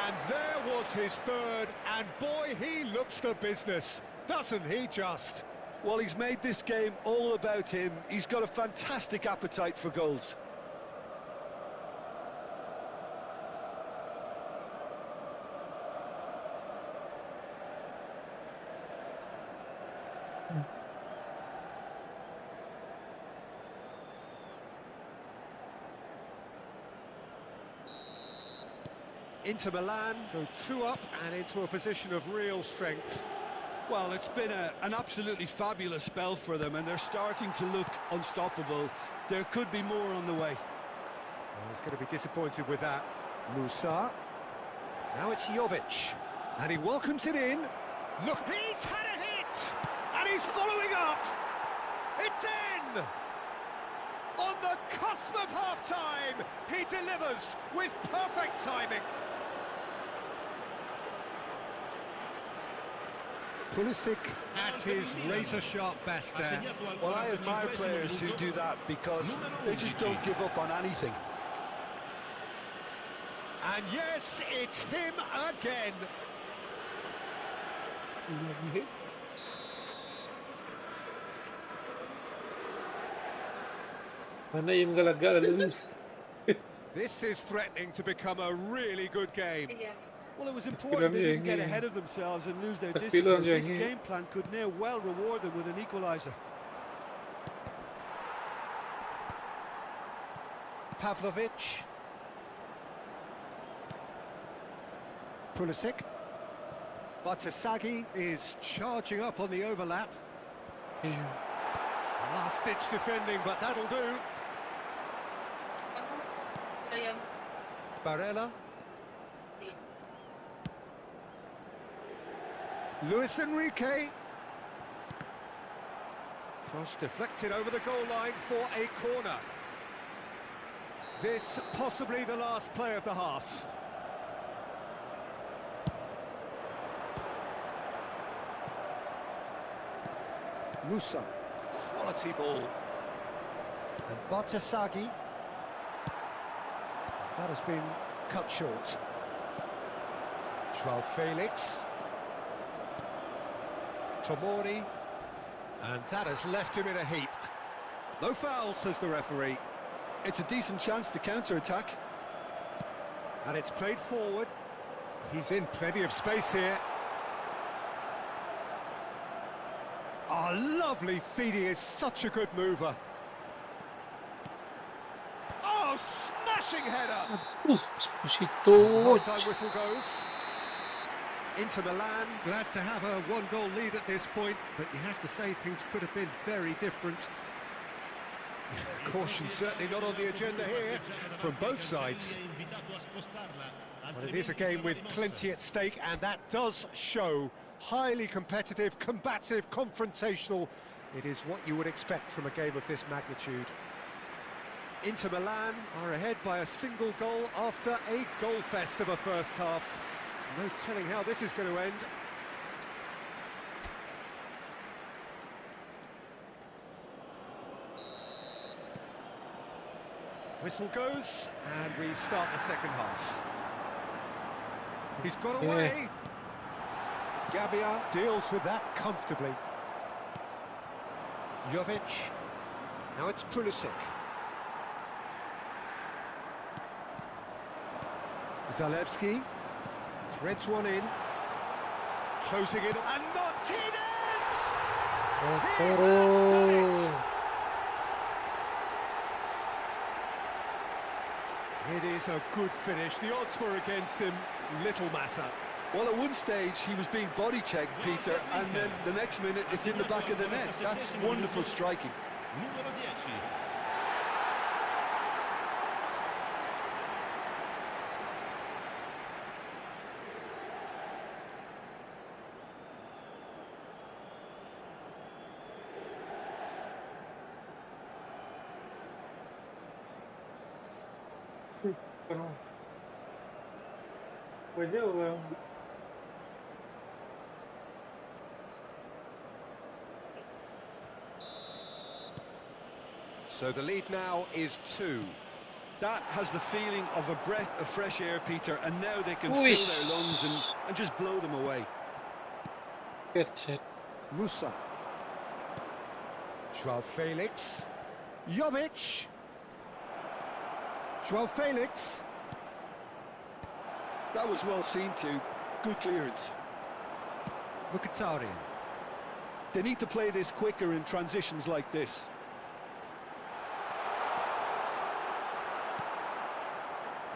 And there was his third, and boy, he looks the business, doesn't he just?
Well, he's made this game all about him. He's got a fantastic appetite for goals.
Inter Milan go 2 up and into a position of real strength.
Well, it's been an absolutely fabulous spell for them, and they're starting to look unstoppable. There could be more on the way.
Well, he's going to be disappointed with that. Musa. Now it's Jovic. And he welcomes it in. Look, he's had a hit! And he's following up! It's in! On the cusp of half-time, he delivers with perfect timing. Pulisic at his razor-sharp best there.
Well, I admire players who do that because they just don't give up on anything.
And yes, it's him again.
Mana yang galak-galak Luis?
This is threatening to become a really good game.
Well, it was important they didn't get ahead of themselves and lose their discipline. This game plan could near well reward them with an equaliser.
Pavlovic. Pulisic. Bartasaghi is charging up on the overlap. Last-ditch defending, but that'll do. Barella. Luis Enrique. Cross deflected over the goal line for a corner. This possibly the last play of the half. Musa. Quality ball. And Bartasaghi. That has been cut short. Joao Felix. Tomori. And that has left him in a heap. No foul, says the referee.
It's a decent chance to counter-attack.
And it's played forward. He's in plenty of space here. Oh, lovely feed. He is such a good mover. Smashing header.
Esposito.
Half-time whistle goes. Inter Milan, glad to have a one-goal lead at this point, but you have to say things could have been very different. Caution certainly not on the agenda here from both sides. But it is a game with plenty at stake, and that does show. Highly competitive, combative, confrontational. It is what you would expect from a game of this magnitude. Inter Milan are ahead by a single goal after a goal fest of a first half. No telling how this is going to end. Whistle goes, and we start the second half. He's got away. Gabbia deals with that comfortably. Jovic. Now it's Pulisic. Zalewski threads one in. Closing it, and Martinez! He has done it! It is a good finish. The odds were against him. Little matter.
Well, at one stage he was being body checked, Peter, and then the next minute it's in the back of the net. That's wonderful striking.
Numero 10.
So the lead now is 2.
That has the feeling of a breath of fresh air, Peter, and now they can fill their
Uish.
lungs and just blow them away.
That's it.
Musa. Joao Felix. Jovic. Joao Felix.
That was well seen too. Good clearance.
Mkhitaryan.
They need to play this quicker in transitions like this.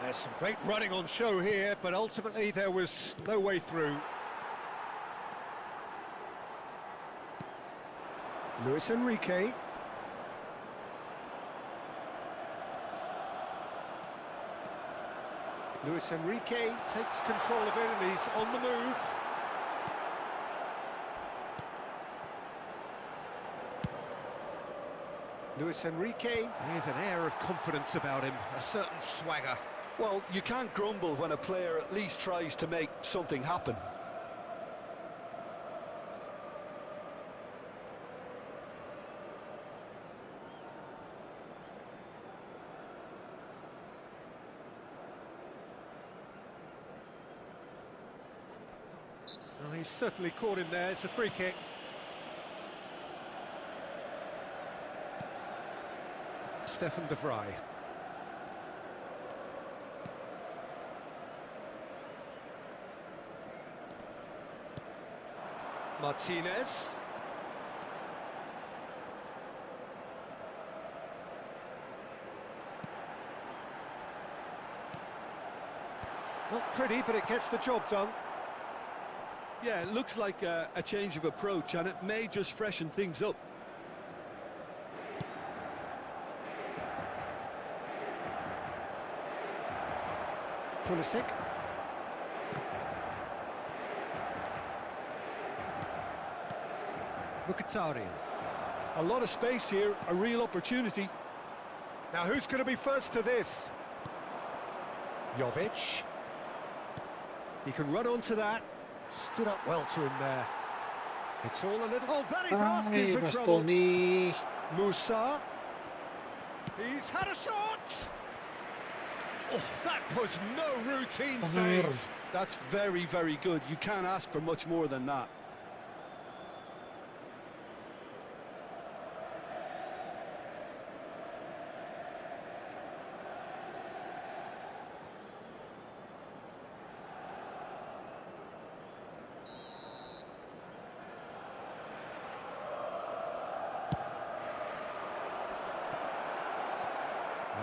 There's some great running on show here, but ultimately there was no way through. Luis Enrique. Luis Enrique takes control of it and he's on the move. Luis Enrique with an air of confidence about him, a certain swagger.
Well, you can't grumble when a player at least tries to make something happen.
Oh, he's certainly caught him there. It's a free kick. Stefan de Vrij. Martinez. Not pretty, but it gets the job done.
Yeah, it looks like a change of approach, and it may just freshen things up.
Pulisic. Mkhitaryan.
A lot of space here, a real opportunity.
Now who's going to be first to this? Jovic. He can run onto that. Stood up well to him there. It's all a little... Oh, that is asking
Ay,
for trouble.
Bastoni.
Musa. He's had a shot. Oh, that was no routine save.
That's very, very good. You can't ask for much more than that.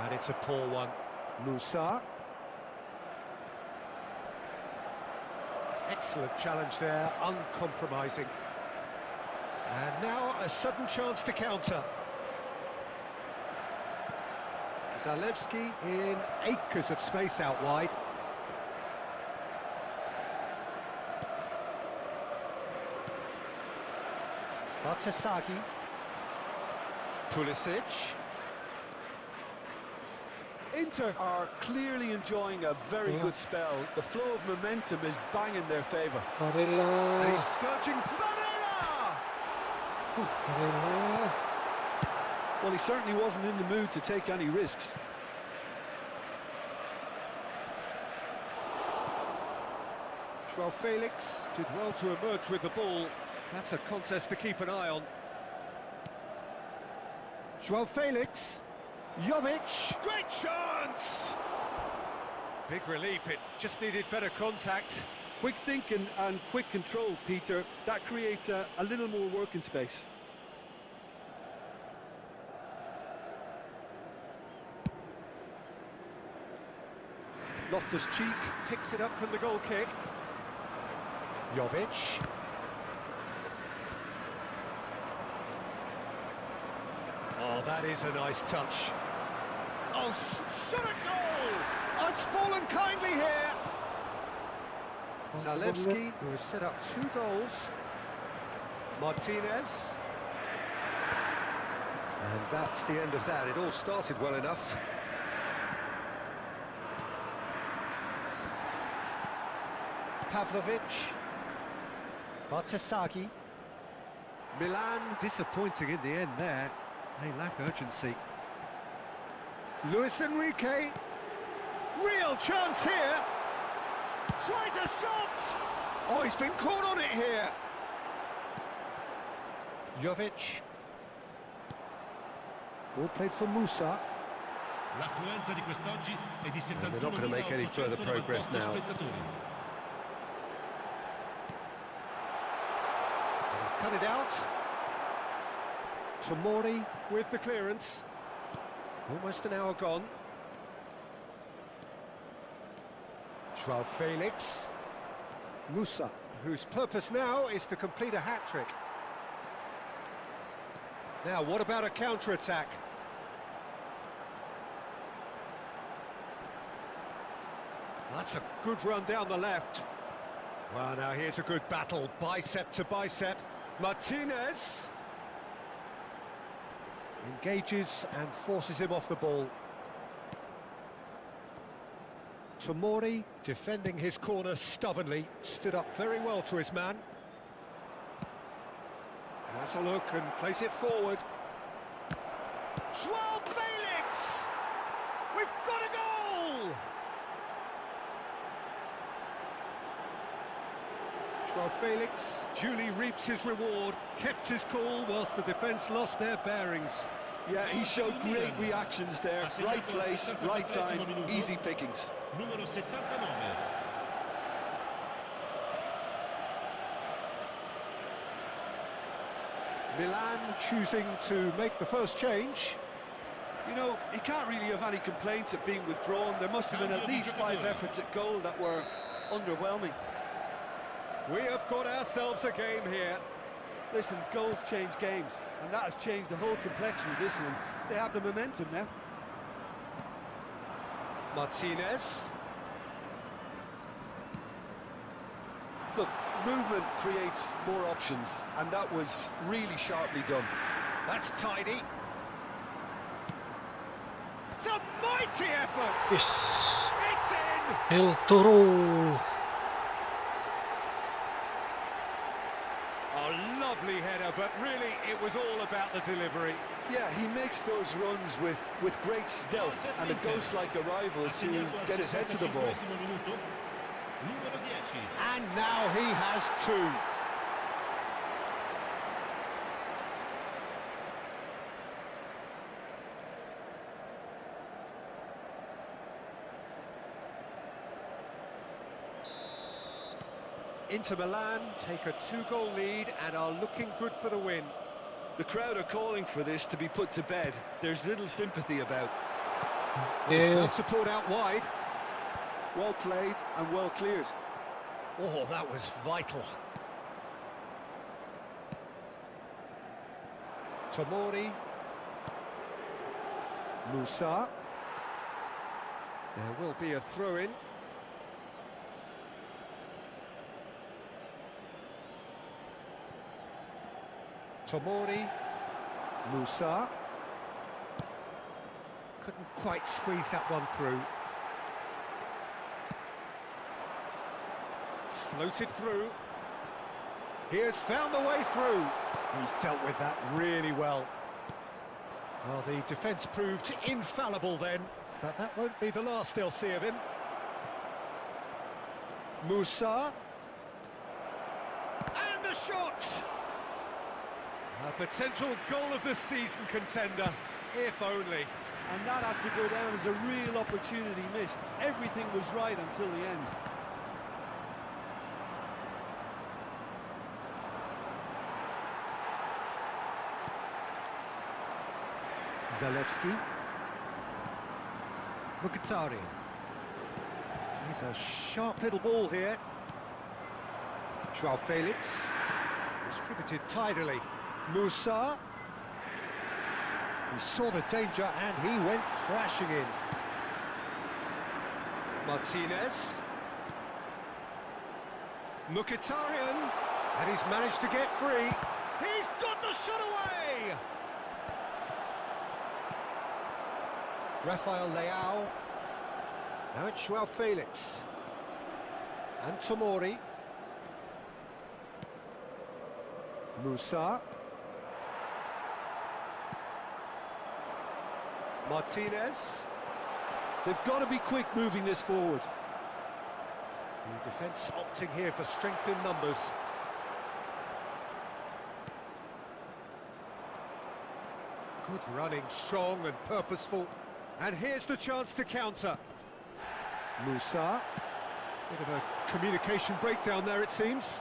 And it's a poor one. Musa. Excellent challenge there, uncompromising. And now a sudden chance to counter. Zalewski in acres of space out wide. Bartasagi. Pulisic.
Inter are clearly enjoying a very good spell. The flow of momentum is banging their favour.
Barella.
He's searching for Barella!
Barella.
Well, he certainly wasn't in the mood to take any risks.
Joao Felix did well to emerge with the ball. That's a contest to keep an eye on. Joao Felix. Jovic. Great chance! Big relief, it just needed better contact.
Quick thinking and quick control, Peter. That creates a little more working space.
Loftus-Cheek picks it up from the goal kick. Jovic. Oh, that is a nice touch. Oh, shot a goal! Oh, it's fallen kindly here. Zalewski, who has set up 2 goals. Martinez. And that's the end of that. It all started well enough. Pavlovic. Bartasagi. Milan disappointing in the end there. They lack urgency. Luis Enrique. Real chance here. Tries a shot. Oh, he's been caught on it here. Jovic. Ball played for Musa.
L'affluenza di quest'oggi è di
And they're not going to make any further progress now. He's cut it out. Tomori with the clearance. Almost an hour gone. Joao Felix. Musa, whose purpose now is to complete a hat-trick. Now, what about a counter-attack? That's a good run down the left. Well, now here's a good battle, bicep to bicep. Martinez engages and forces him off the ball. Tomori, defending his corner stubbornly, stood up very well to his man. Has a look and plays it forward. Joao Felix! We've got a goal! Joao Felix duly reaps his reward, kept his cool whilst the defence lost their bearings.
Yeah, he showed great reactions there. Right place, right time, easy pickings.
Numero 79.
Milan choosing to make the first change.
You know, he can't really have any complaints at being withdrawn. There must have been at least 5 efforts at goal that were underwhelming.
We have got ourselves a game here.
Listen, goals change games, and that has changed the whole complexion of this one. They have the momentum now.
Martinez.
Look, movement creates more options, and that was really sharply done.
That's tidy. It's a mighty effort!
Yes.
It's in!
El Toro.
A lovely header, but really it was all about the delivery.
Yeah, he makes those runs with great stealth and a ghost-like arrival to get his head to the ball.
Numero 10.
And now he has 2. Inter Milan take a 2-goal lead and are looking good for the win.
The crowd are calling for this to be put to bed. There's little sympathy about.
Oke.
Found support out wide.
Well played and well cleared.
Oh, that was vital. Tomori. Musa. There will be a throw-in. Tomori. Musa. Couldn't quite squeeze that one through. Floated through. He has found the way through. He's dealt with that really well. Well, the defence proved infallible then, but that won't be the last they'll see of him. Musa. And the shot! A potential goal of the season contender, if only.
And that has to go down as a real opportunity missed. Everything was right until the end.
Zalewski. Mkhitaryan. He's a sharp little ball here. Joao Felix. Distributed tidily. Musa. He saw the danger and he went crashing in. Martinez. Mkhitaryan. And he's managed to get free. He's got the shot away! Rafael Leao. Now it's Joao Felix. And Tomori. Musa. Martinez.
They've got to be quick moving this forward.
The defence opting here for strength in numbers. Good running, strong and purposeful. And here's the chance to counter. Musa. Bit of a communication breakdown there, it seems.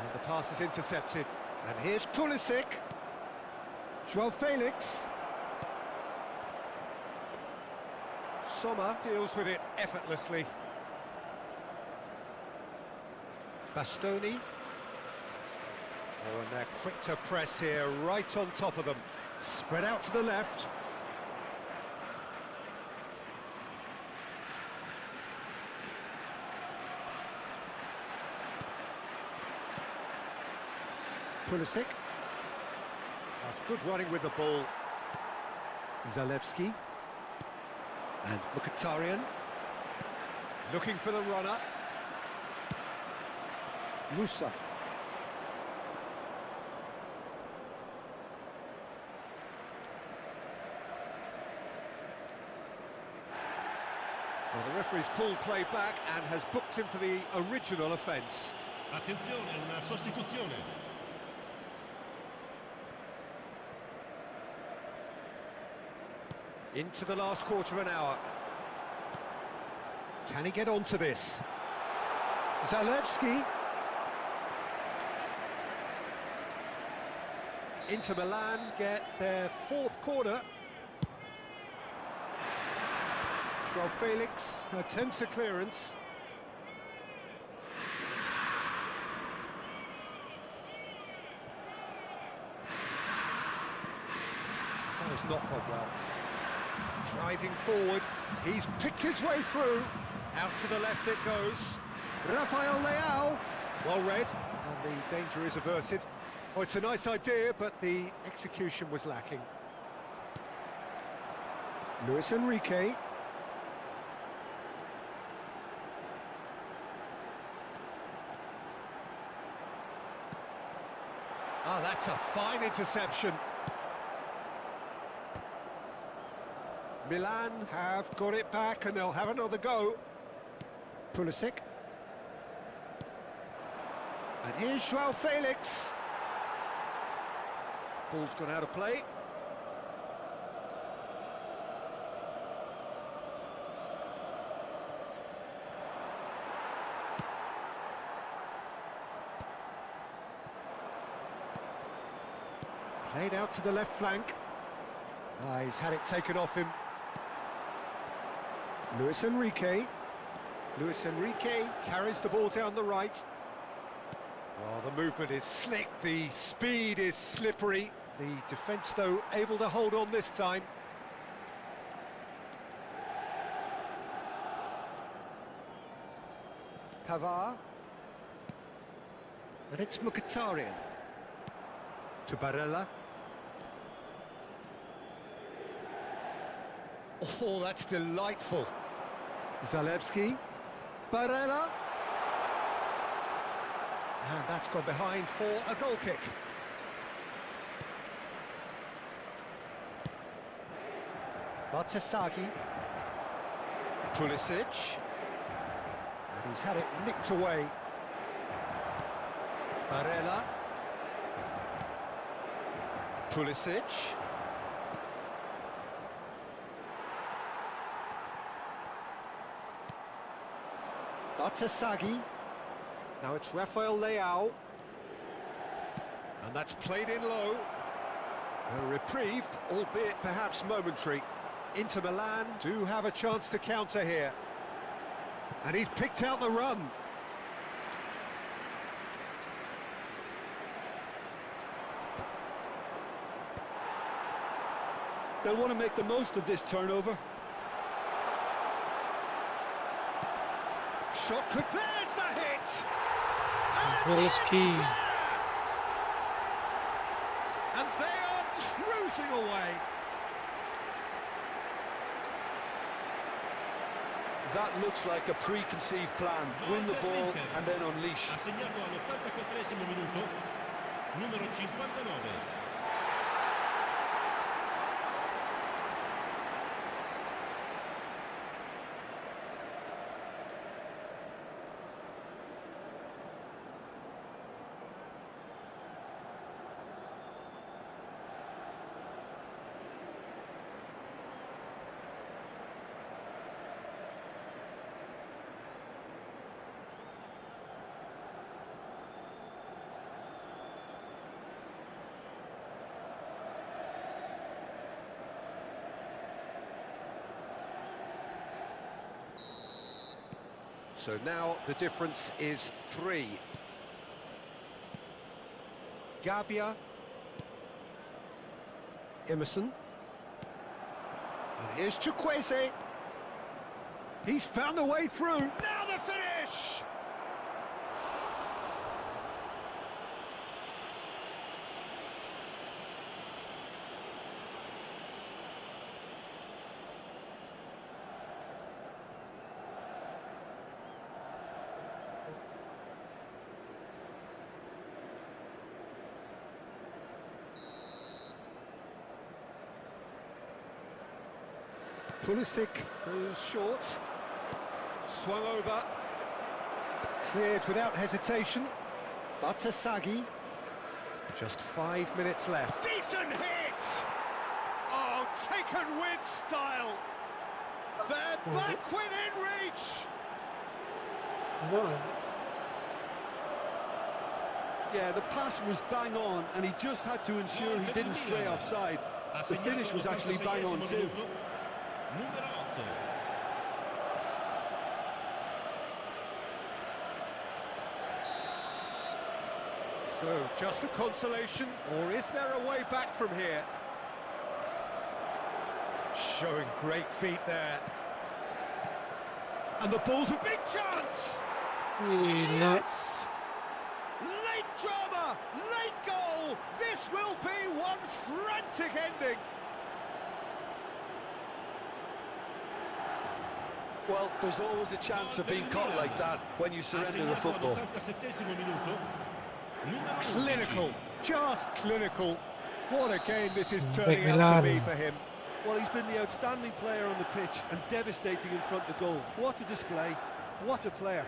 And the pass is intercepted. And here's Pulisic. Joao Felix. Sommer deals with it effortlessly. Bastoni. Oh, and they're quick to press here, right on top of them. Spread out to the left. Pulisic. That's good running with the ball. Zalewski. And Mkhitaryan. Looking for the runner. Musa. Well, the referee's pulled play back and has booked him for the original offence.
Attenzione, una sostituzione.
Into the last quarter of an hour. Can he get onto this? Zalewski. Inter Milan get their fourth corner. Joao Felix attempts a clearance. That has not gone well. Driving forward, he's picked his way through. Out to the left it goes. Rafael Leao. Well read, and the danger is averted. Oh, it's a nice idea, but the execution was lacking. Luis Enrique. Ah, that's a fine interception. Milan have got it back and they'll have another go. Pulisic. And here's Joao Felix. Ball's gone out of play. Played out to the left flank. He's had it taken off him. Luis Enrique. Luis Enrique carries the ball down the right. Oh, the movement is slick, the speed is slippery. The defence, though, able to hold on this time. Pavard. And it's Mkhitaryan. To Barella. Oh, that's delightful. Zalewski. Barella. And that's gone behind for a goal kick. Bartesaghi. Pulisic. And he's had it nicked away. Barella. Pulisic. Bartesaghi. Now it's Rafael Leao. And that's played in low. A reprieve, albeit perhaps momentary. Inter Milan do have a chance to counter here. And he's picked out the run.
They'll want to make the most of this turnover.
Shot could, there's the hit!
Zalewski.
And they are cruising away.
That looks like a preconceived plan. Win the ball and then unleash.
Ha segnato all'84esimo minuto, numero 59.
So now the difference is 3. Gabia. Emerson. And here's Chukwueze. He's found a way through. Now the finish! Pulisic goes short, swung over, cleared without hesitation. Bartesaghi, just 5 minutes left. Decent hit! Oh, taken with style. They're back within reach.
No.
Yeah, the pass was bang on, and he just had to ensure he didn't stray offside. The finish was actually bang on too.
Numero 8.
So, just a consolation, or is there a way back from here? Showing great feet there. And the ball's a big chance!
Gila.
Yes! Late drama, late goal! This will be one frantic ending!
Well, there's always a chance of being caught like that when you surrender the football.
all'87esimo minuto, numero 11.
Clinical, just clinical. What a game this is turning
Big
out to
Milan.
be for him.
Well, he's been the outstanding player on the pitch and devastating in front of goal. What a display, what a player.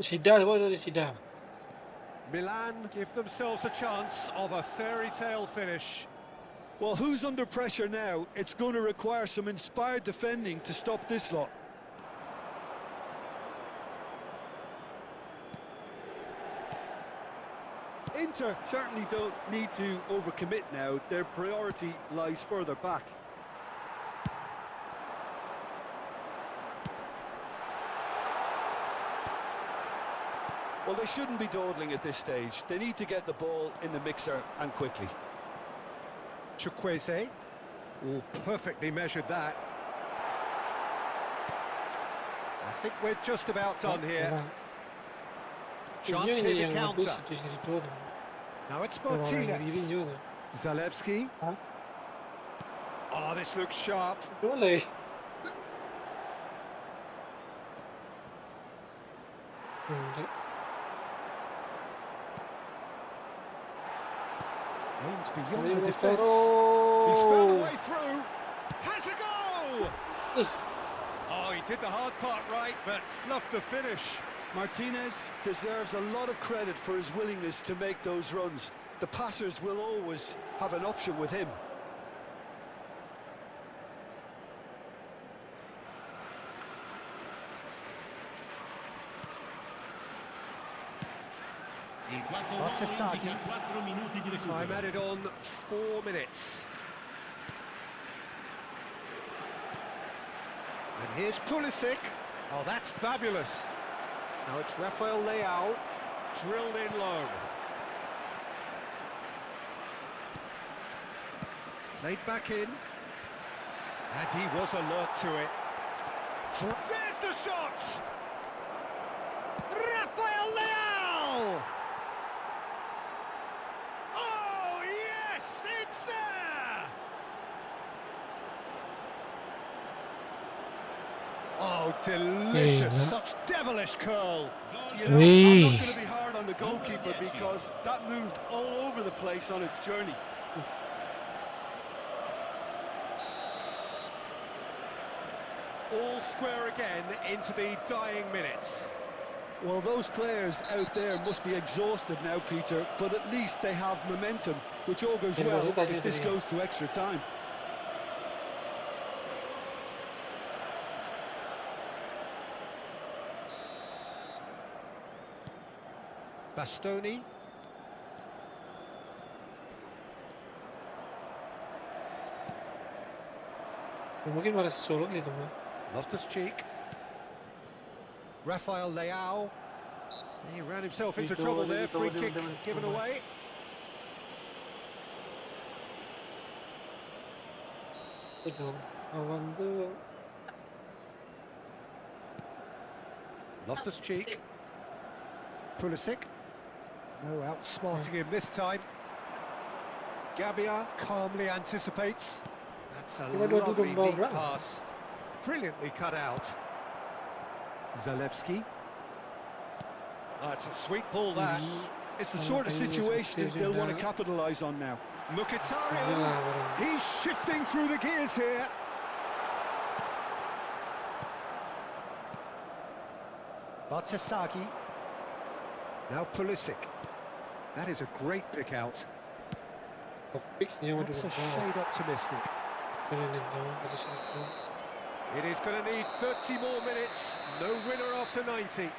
Sidar, boy dari Sidar.
Milan give themselves a chance of a fairy tale finish.
Well, who's under pressure now? It's going to require some inspired defending to stop this lot. Inter certainly don't need to overcommit now. Their priority lies further back. Well, they shouldn't be dawdling at this stage. They need to get the ball in the mixer and quickly.
Chukwueze. Oh, perfectly measured that. I think we're just about done here. Chance
Ini
here to
yang
counter.
bagus itu dari todo.
Now it's
Orang yang
Martinez.
bimbing juga.
Zalewski.
Hah?
Oh, this looks sharp.
Boleh. Enggak.
Aims beyond
Ayo,
the defence. He's found a way through. Has a go! Oh, he did the hard part right, but fluffed the finish.
Martinez deserves a lot of credit for his willingness to make those runs. The passers will always have an option with him.
Il quarto uomo
Saki.
indica 4 minuti di
Time
recupero.
added on 4 minutes. And here's Pulisic. Oh, that's fabulous. Now it's Rafael Leao, drilled in low. Played back in. And he was alert to it. There's the shot! Rafael Leao! Oh, yes, it's there! Oh, delicious,
Yeah.
such devilish curl.
You know, I'm
Wee.
not going to be hard on the goalkeeper because that moved all over the place on its journey.
All square again into the dying minutes.
Well, those players out there must be exhausted now, Peter, but at least they have momentum, which augurs well if this goes to extra time.
Bastoni.
Mungkin malah solo gitu, Bang.
Loftus-Cheek. Rafael Leao. He ran himself into
Itu,
trouble there.
itu,
Free
itu,
kick
itu,
given
itu.
away.
Itu awan tuh
Loftus-Cheek. Pulisic. No outsmarting him this time. Gabia calmly anticipates. That's a
Cuma dua
lovely
ball
neat
berapa?
pass. Brilliantly cut out. Zalewski. Oh, it's a sweet ball that.
It's the sort of situation they'll want to capitalise on now.
Mkhitaryan.
lah, barang.
He's shifting through the gears here. Bartasagi. Now Pulisic. That is a great pick out.
Fix dia mau
That's
dulu.
a shade optimistic. It is going to need 30 more minutes. No winner after 90.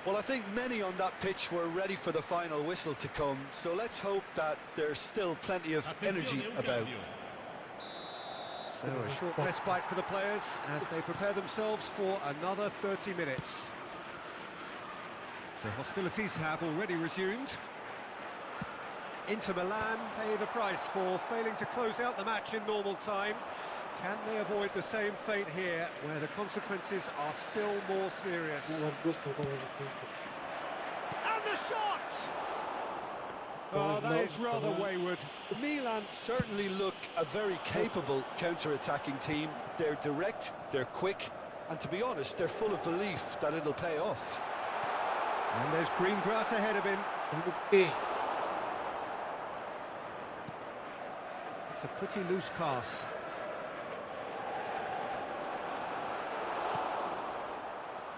Well, I think many on that pitch were ready for the final whistle to come, so let's hope that there's still plenty of energy
Attenzione, un
about.
cambio.
So a short respite for the players as they prepare themselves for another 30 minutes. The hostilities have already resumed. Inter Milan pay the price for failing to close out the match in normal time. Can they avoid the same fate here, where the consequences are still more serious?
Bagus tuh kalau gitu.
And the shot! Oh, that is rather wayward.
Milan certainly look a very capable counter-attacking team. They're direct, they're quick, and to be honest, they're full of belief that it'll pay off.
And there's green grass ahead of him.
Oke.
It's a pretty loose pass.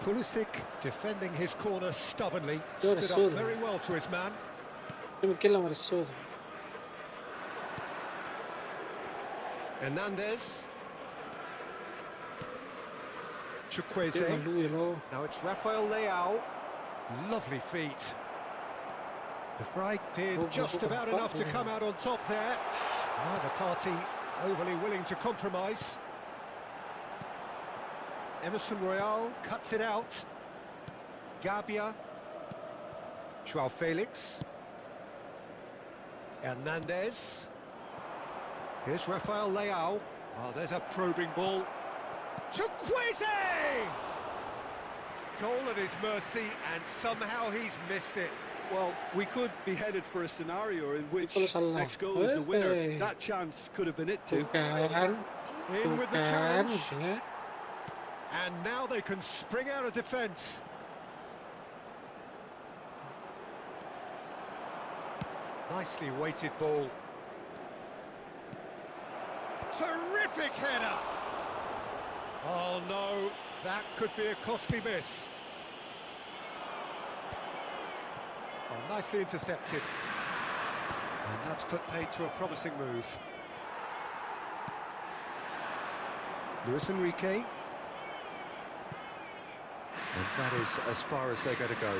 Pulisic defending his corner stubbornly,
Ora
stood
solo.
up very well to his man.
بنتكلم عن الصوت.
Hernandez.
كلمة
Chukwueze.
lui lo.
Now it's Rafael Leao. Lovely feet. De Vrij did just about enough to come out on top there. Neither party overly willing to compromise. Emerson Royal cuts it out. Gabia. Joao Felix. Hernandez. Here's Rafael Leao. Oh, there's a probing ball. Chukwueze! Goal at his mercy, and somehow he's missed it.
Well, we could be headed for a scenario in which
Nicolas Allah.
next goal is the winner.
Hey.
That chance could have been it too.
Bukan.
In with the
Bukan.
challenge.
Ya.
And now they can spring out of defence. Nicely weighted ball. Terrific header! Oh no, that could be a costly miss. Oh, nicely intercepted. And that's put paid to a promising move. Luis Enrique. And that is as far as they're going to go.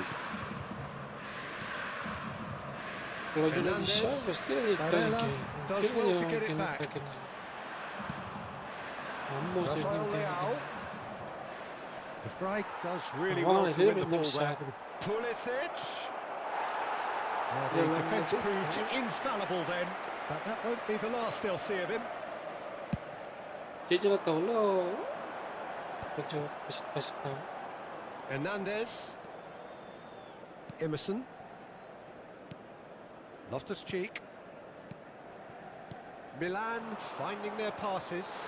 Kalau dia nak bisa,
Hernandez.
pasti dia
Barella
tank.
does
Mungkin
well
dia
to get it
akan
back.
kena. Vamos,
Rafael
dia
Leao. De Vrij does really
Oh,
well
dia
to win the
nak
ball
bisa.
there. Pulisic. Well,
Yeah,
the defence
yeah.
proved infallible then, but that won't be the last they'll see of him.
Dia je nak tahu lah. Baca kasih tahu.
Hernandez. Emerson. Loftus-Cheek. Milan finding their passes.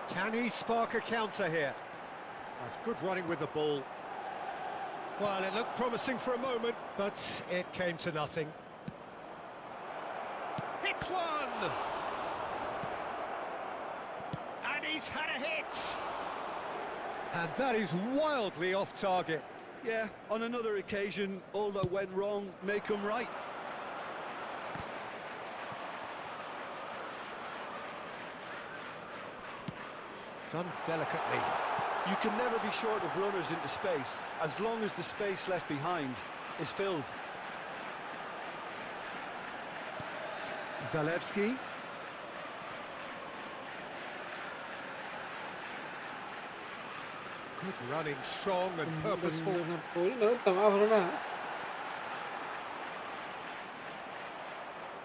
Can he spark a counter here? That's good running with the ball. Well, it looked promising for a moment, but it came to nothing. Hits one! And he's had a hit! And that is wildly off target.
Yeah, on another occasion, all that went wrong may come right.
Done delicately.
You can never be short of runners into space, as long as the space left behind is filled.
Zalewski. Good running, strong and purposeful.
Ini dah tak maaf dah.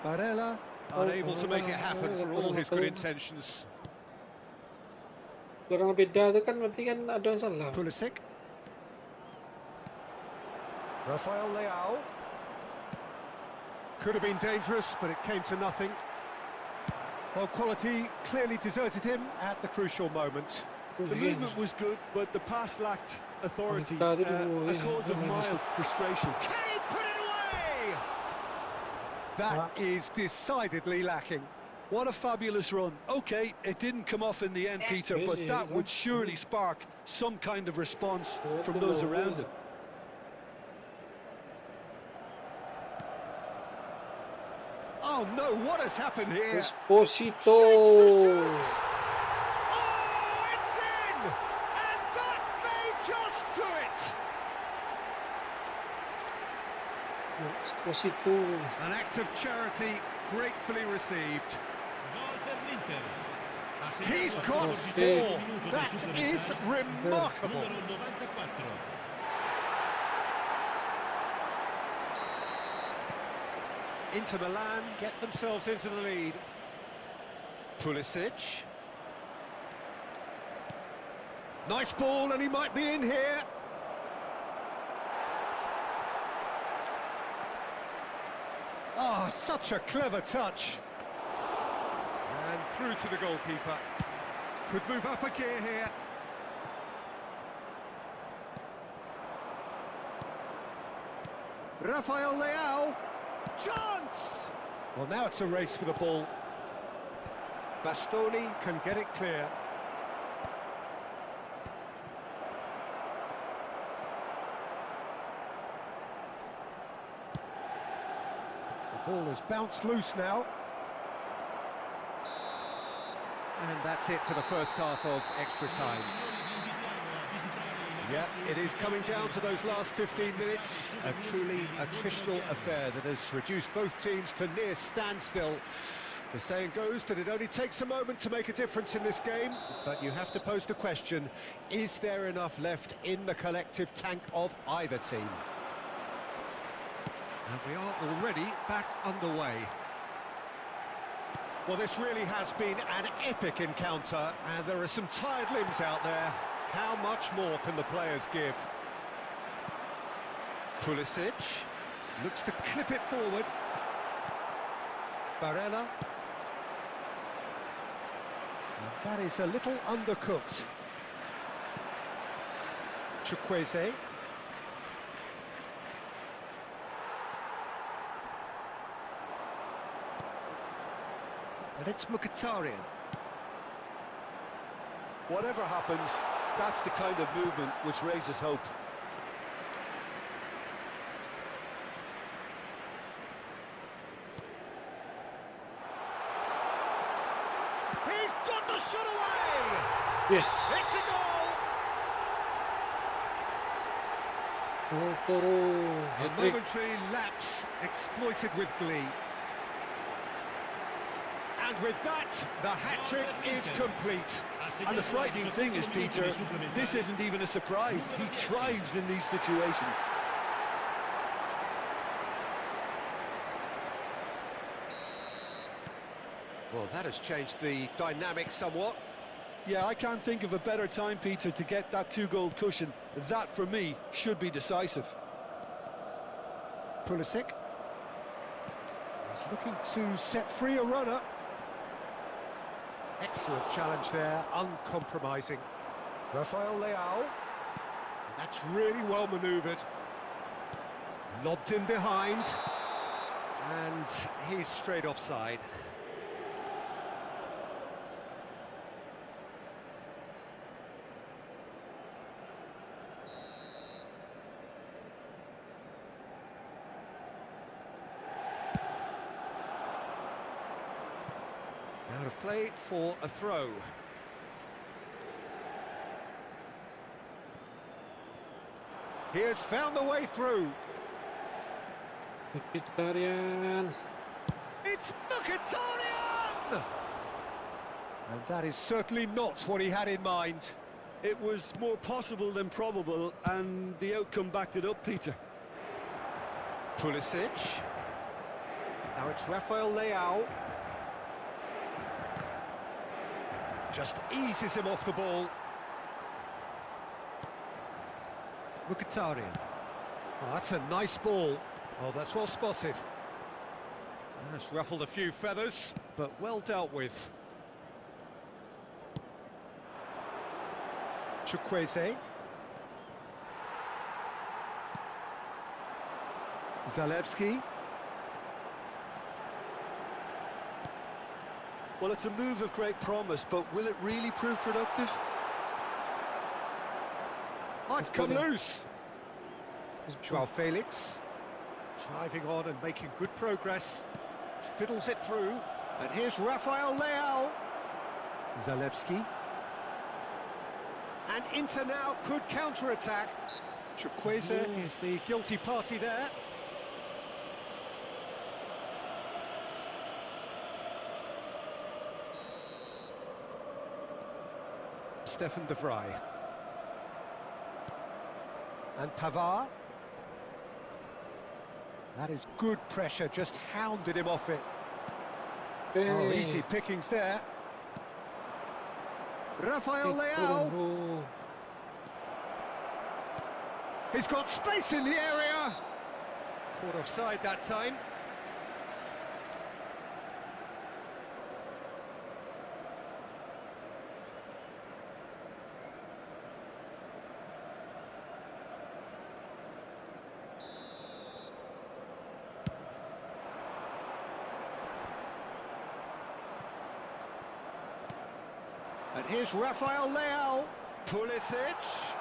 Barella unable to make it happen for all his good intentions.
Orang beda tu kan berarti kan ada yang salah.
Pulisic. Rafael Leao. Could have been dangerous, but it came to nothing. Well, quality clearly deserted him at the crucial moment.
The movement was good, but the pass lacked authority,
Tadi tu,
a
ya,
cause of
memang
mild frustration.
Can he put it away? That is decidedly lacking.
What a fabulous run. Okay, it didn't come off in the end, Peter, but that would surely spark some kind of response from those around him.
Oh no, what has happened here?
Esposito.
Shoots the shot! Oh, it's in! And that may just do it!
Esposito.
An act of charity gratefully received.
Gol per l'Inter. Ha segnato
He's
al
got
minuto
four.
18 del
That is
supplementare,
remarkable.
numero 94.
Inter Milan get themselves into the lead. Pulisic. Nice ball, and he might be in here. Oh, such a clever touch. And through to the goalkeeper. Could move up a gear here. Rafael Leao. Chance! Well, now it's a race for the ball. Bastoni can get it clear. The ball has bounced loose now. And that's it for the first half of extra time. Yeah, it is coming down to those last 15 minutes. A truly attritional affair that has reduced both teams to near standstill. The saying goes that it only takes a moment to make a difference in this game, but you have to pose the question, is there enough left in the collective tank of either team? And we are already back underway. Well, this really has been an epic encounter, and there are some tired limbs out there. How much more can the players give? Pulisic looks to clip it forward. Barella. And that is a little undercooked. Chukwueze. And it's Mkhitaryan.
Whatever happens, that's the kind of movement which raises hope.
He's got the shot away!
Yes.
It's a goal!
Toro.
A
Hat-trick.
momentary lapse exploited with glee. And with that, the hat-trick is complete.
And the frightening thing is, Peter, this isn't even a surprise. He thrives in these situations.
Well, that has changed the dynamic somewhat.
Yeah, I can't think of a better time, Peter, to get that two-goal cushion. That, for me, should be decisive.
Pulisic is looking to set free a runner. Excellent challenge there, uncompromising. Rafael Leao. And that's really well manoeuvred. Lobbed in behind. And he's straight offside. Out of play for a throw. He has found the way through.
Mkhitaryan.
It's Mkhitaryan! And that is certainly not what he had in mind.
It was more possible than probable, and the outcome backed it up, Peter.
Pulisic. Now it's Rafael Leao. Just eases him off the ball. Mkhitaryan. Oh, that's a nice ball. Oh, that's well spotted. That's ruffled a few feathers, but well dealt with. Chukwueze. Zalewski.
Well, it's a move of great promise, but will it really prove productive?
Oh, it's come loose. Joao Felix driving on and making good progress. Fiddles it through. And here's Rafael Leao. Zalewski. And Inter now could counter-attack. Chukwueze is the guilty party there. Stefan de Vrij. And Pavard. That is good pressure, just hounded him off it. Oh, easy pickings there. Rafael Leao.
Toro.
He's got space in the area. Caught offside that time. And here's Rafael Leao. Pulisic.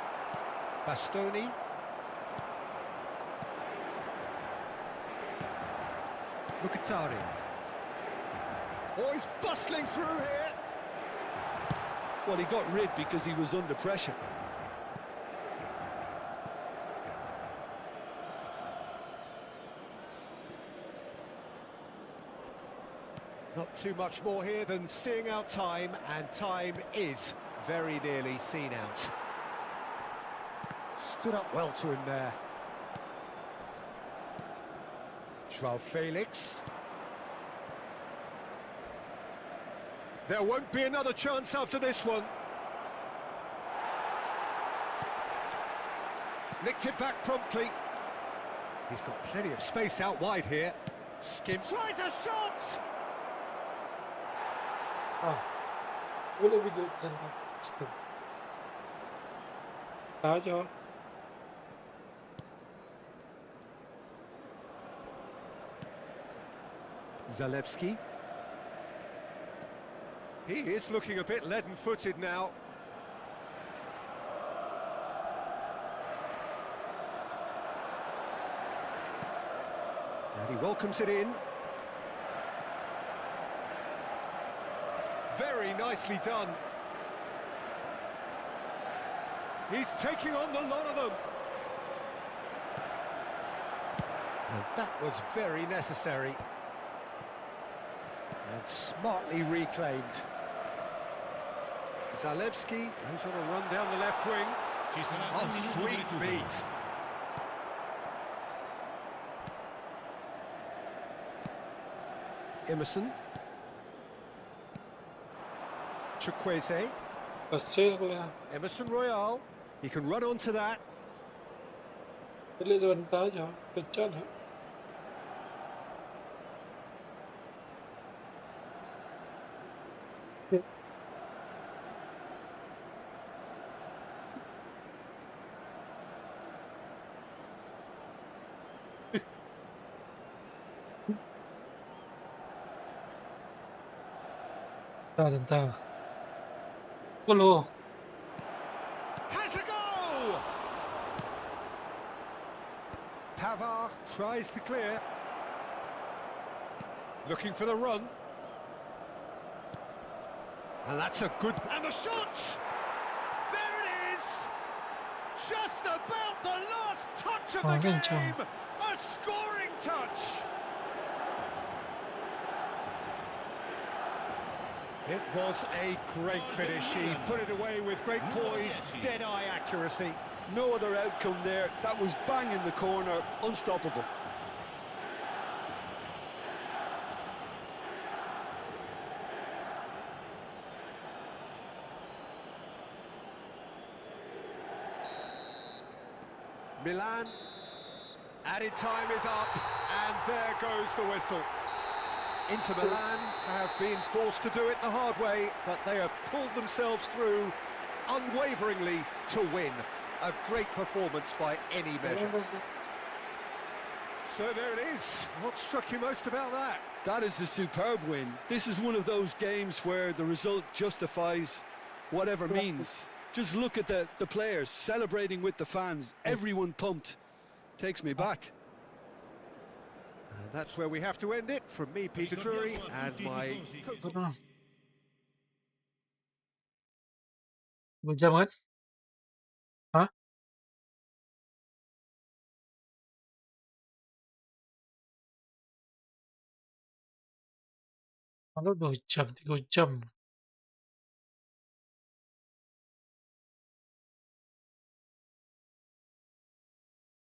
Bastoni. Mkhitaryan. Oh, he's bustling through here.
Well, he got rid because he was under pressure.
Not too much more here than seeing out time, and time is very nearly seen out. Stood up well to him there. Joao Felix. There won't be another chance after this one. Nicked it back promptly. He's got plenty of space out wide here. Skim tries a shot!
Boleh video tentang skill. Tajam.
Zalewski. He is looking a bit leaden-footed now. And he welcomes it in. Very nicely done. He's taking on the lot of them. And that was very necessary. And smartly reclaimed. Zalewski goes on a run down the left wing.
Ci sarà un
Oh,
minuto di
sweet
recupero.
feet. Emerson. Chukwueze.
Pasal aku lah.
Emerson Royale. He can run onto that.
Boleh sebentar je. Pecah lah. Tentang. Puluh.
Has a go! Pavard tries to clear. Looking for the run. And that's a good... And the shot! There it is! Just about the last touch of the
kencang.
game! A scoring touch! It was a great finish. He put it away with great poise, dead-eye accuracy.
No other outcome there. That was bang in the corner, unstoppable.
Milan, added time is up, and there goes the whistle. Inter Milan have been forced to do it the hard way, but they have pulled themselves through unwaveringly to win. A great performance by any measure. So there it is. What struck you most about that?
That is a superb win. This is one of those games where the result justifies whatever means. Just look at the players celebrating with the fans. Everyone pumped. Takes me back.
And that's where we have to end it. From me, Peter Drury, and my...
Jam kan? Hah? Kalau 2 jam, 3 jam.